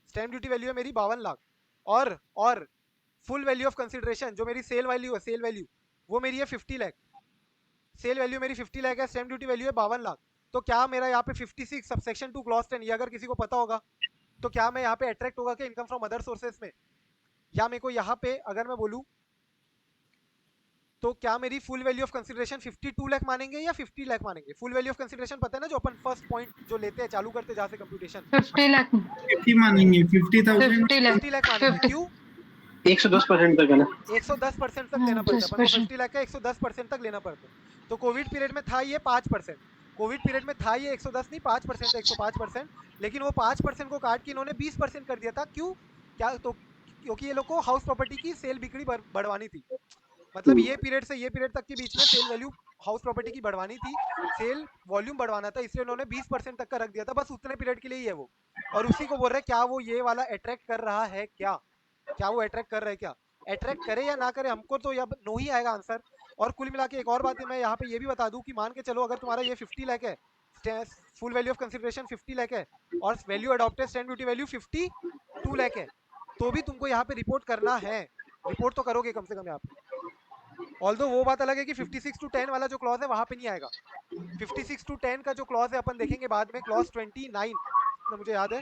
स्टैम्प ड्यूटी वैल्यू है मेरी 52 लाख, और फुल वैल्यू ऑफ कंसिडरेशन जो मेरी सेल वैल्यू है, सेल वैल्यू वो मेरी है 50 लाख, सेल वैल्यू मेरी 50 लाख है, स्टैम्प ड्यूटी वैल्यू है 52 लाख। तो क्या मेरा यहाँ पे 56 सबसेक्शन 2 क्लॉज 10 ये अगर किसी को पता होगा तो क्या मैं यहाँ पे अट्रैक्ट होगा कि इनकम फ्रॉम अदर सोर्सेस में, या मेरे को यहाँ पे अगर मैं बोलूँ तो क्या मेरी full value of consideration 52 lakh मानेंगे या 50 लाख मानेंगे? फुल वैल्यू ऑफ कंसिडरेशन पता है ना, जो अपन फर्स्ट पॉइंट जो लेते हैं चालू करते जहाँ से कंप्यूटेशन, 50 लाख 50 मानेंगे, 50,000 50 लाख 50 लाख मानेंगे। 50 क्यों? 110% तक है ना। 110% तक लेना पड़ता है अपन को, 10%। 50 लाख का 110% तक लेना पड़ता है। तो कोविड पीरियड में था ये 5%, कोविड पीरियड में था ये 110 नहीं 5%, 105%, लेकिन वो 5% को काट के इन्होंने 20% कर दिया था। क्यों? क्या? तो क्योंकि ये लोग को हाउस प्रॉपर्टी की सेल बिक्री बढ़वानी थी, मतलब ये पीरियड से ये पीरियड तक के बीच में सेल वैल्यू हाउस प्रॉपर्टी की बढ़वानी थी, सेल वॉल्यूम बढ़वाना था, इसलिए उन्होंने 20% तक का रख दिया था, बस उतने पीरियड के लिए ही है वो। और उसी को बोल रहे हैं क्या वो ये वाला अट्रैक्ट कर रहा है, क्या क्या वो अट्रैक्ट कर रहा है? क्या अट्रैक्ट करे या ना करे, हमको तो या नो ही आएगा आंसर। और कुल मिला के एक और बात मैं यहाँ पे ये भी बता दूं कि मान के चलो अगर तुम्हारा ये 50 लाख है, full value of consideration 50 lakh है, और value adopted stamp duty value 52 lakh है, तो भी तुमको यहाँ पे रिपोर्ट करना है। रिपोर्ट तो करोगे कम से कम यहाँ पे। ऑल्दो वो बात अलग है कि 56 टू 10 वाला जो क्लॉज है वहां पे नहीं आएगा। 56 टू 10 का जो क्लॉज है अपन देखेंगे बाद में, क्लॉज 29 मुझे याद है,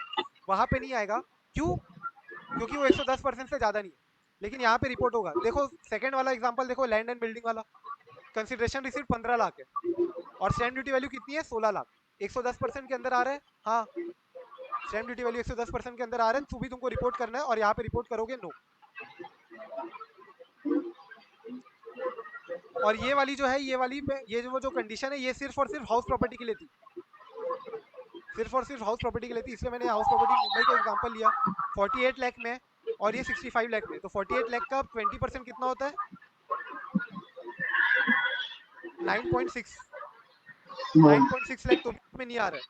वहां पे नहीं आएगा। क्यों? क्योंकि वो 110% से ज्यादा नहीं है, लेकिन यहाँ पे रिपोर्ट होगा। देखो सेकंड वाला एग्जांपल देखो, लैंड एंड बिल्डिंग वाला, कंसिडरेशन रिसीव 15 लाख है और स्टैम्प ड्यूटी वैल्यू कितनी है? 16 लाख। 110% के अंदर आ रहा है, हाँ स्टैम्प ड्यूटी वैल्यू 110% के अंदर आ रहा है, तो भी तुमको रिपोर्ट करना है, और यहाँ पे रिपोर्ट करोगे नो। और ये वाली जो है, ये वाली ये जो कंडीशन है, ये सिर्फ और सिर्फ हाउस प्रॉपर्टी के लिए थी, सिर्फ और सिर्फ हाउस प्रॉपर्टी के लिए थी, इसलिए मैंने हाउस प्रॉपर्टी मुंबई का एग्जांपल लिया। 48 लाख में और ये 65 लाख में, तो 48 लाख का 20% कितना होता है? 9.6 लाख तो में नहीं आ रहा है,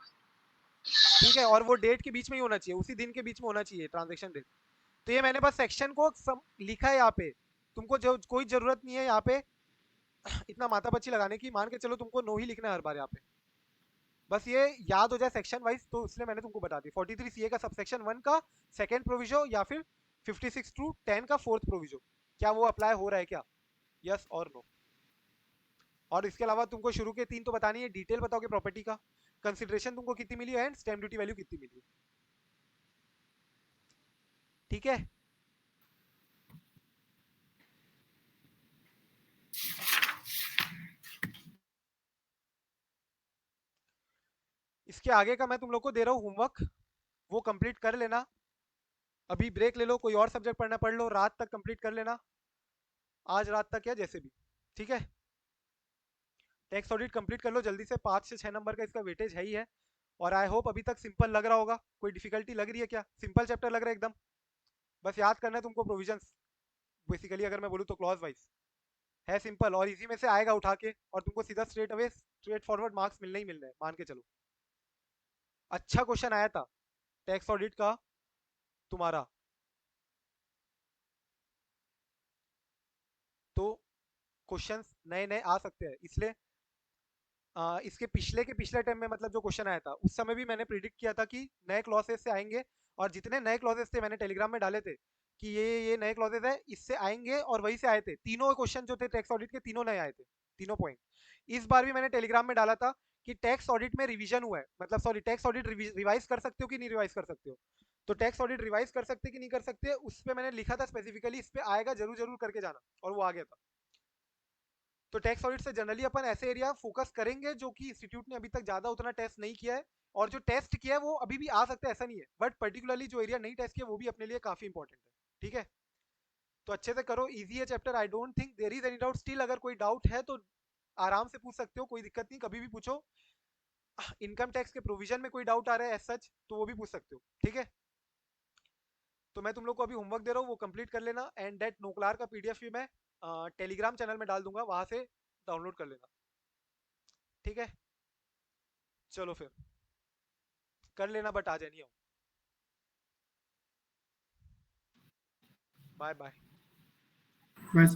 ठीक है, और वो डेट के बीच में ही होना चाहिए, उसी दिन के बीच में होना चाहिए ट्रांजेक्शन डेट। तो ये मैंने बस सेक्शन को लिखा है यहाँ पे, तुमको जो कोई जरूरत नहीं है यहाँ पे इतना माथापच्ची लगाने की। मान के चलो तुमको नो ही लिखना है हर बार यहाँ पे, बस ये याद हो जाए सेक्शन वाइज, तो इसलिए मैंने तुमको बता दी 43CA का सबसेक्शन 1 का सेकंड प्रोविजन या फिर 56 टू 10 का फोर्थ प्रोविजन, क्या वो अप्लाई हो रहा है क्या, यस और नो। और इसके अलावा तुमको शुरू के 3 तो बतानी है, डिटेल बताओगे प्रॉपर्टी का, कंसिडरेशन तुमको कितनी मिली है, एंड स्टैम्प ड्यूटी वैल्यू कितनी मिली है, ठीक है। इसके आगे का मैं तुम लोग को दे रहा हूँ होमवर्क, वो कंप्लीट कर लेना। अभी ब्रेक ले लो, कोई और सब्जेक्ट पढ़ना पढ़ लो, रात तक कंप्लीट कर लेना, आज रात तक या जैसे भी, ठीक है। टैक्स ऑडिट कंप्लीट कर लो जल्दी से, 5 से 6 नंबर का इसका वेटेज है ही है। और आई होप अभी तक सिंपल लग रहा होगा, कोई डिफिकल्टी लग रही है क्या? सिंपल चैप्टर लग रहा है एकदम, बस याद करना है तुमको प्रोविजंस, बेसिकली अगर मैं बोलूँ तो क्लॉज वाइज है सिंपल, और इसी में से आएगा उठा के, और तुमको सीधा straight away straight forward marks मिलने ही मिलने हैं, मान के चलो। अच्छा क्वेश्चन आया था टैक्स ऑडिट का तुम्हारा, तो क्वेश्चंस नए नए आ सकते हैं, इसलिए इसके पिछले के पिछले टाइम में मतलब जो क्वेश्चन आया था उस समय भी मैंने प्रिडिक्ट किया था कि नए क्लॉसेस से आएंगे, और जितने नए क्लॉसेस थे मैंने टेलीग्राम में डाले थे कि ये नए क्लॉसेस है, इससे आएंगे, और वही से आए थे। तीनों क्वेश्चन जो थे टैक्स ऑडिट के, तीनों नए आए थे, तीनों पॉइंट। इस बार भी मैंने टेलीग्राम में डाला था कि टैक्स ऑडिट में रिवीजन हुआ है, मतलब सॉरी टैक्स ऑडिट रिवाइज कर सकते हो कि नहीं रिवाइज कर सकते हो, तो टैक्स ऑडिट रिवाइज कर सकते कि नहीं कर सकते, उस पर मैंने लिखा था स्पेसिफिकली, इस पे आएगा जरूर जरूर करके जाना, और वो आ गया था। तो टैक्स ऑडिट से जनरली अपन ऐसे एरिया फोकस करेंगे जो कि इंस्टीट्यूट ने अभी तक ज्यादा उतना टेस्ट नहीं किया है, और जो टेस्ट किया है वो अभी भी आ सकता है, ऐसा नहीं है, बट पर्टिकुलरली जो एरिया नहीं टेस्ट किया वो भी अपने लिए काफी इंपॉर्टेंट है। ठीक है, तो अच्छे से करो, इजी है chapter, I don't think there is any doubt. Still अगर कोई डाउट है तो आराम से पूछ सकते हो, कोई दिक्कत नहीं, कभी भी पूछो। इनकम टैक्स के प्रोविजन में कोई डाउट आ रहा है एज सच तो वो भी पूछ सकते हो। ठीक है, तो मैं तुम लोग को अभी होमवर्क दे रहा हूँ, वो कंप्लीट कर लेना, एंड दैट नोक्लार का पीडीएफ भी मैं टेलीग्राम चैनल में डाल दूंगा, वहां से डाउनलोड कर लेना। ठीक है, चलो फिर कर लेना, बट आज नहीं हो। Bye bye. बस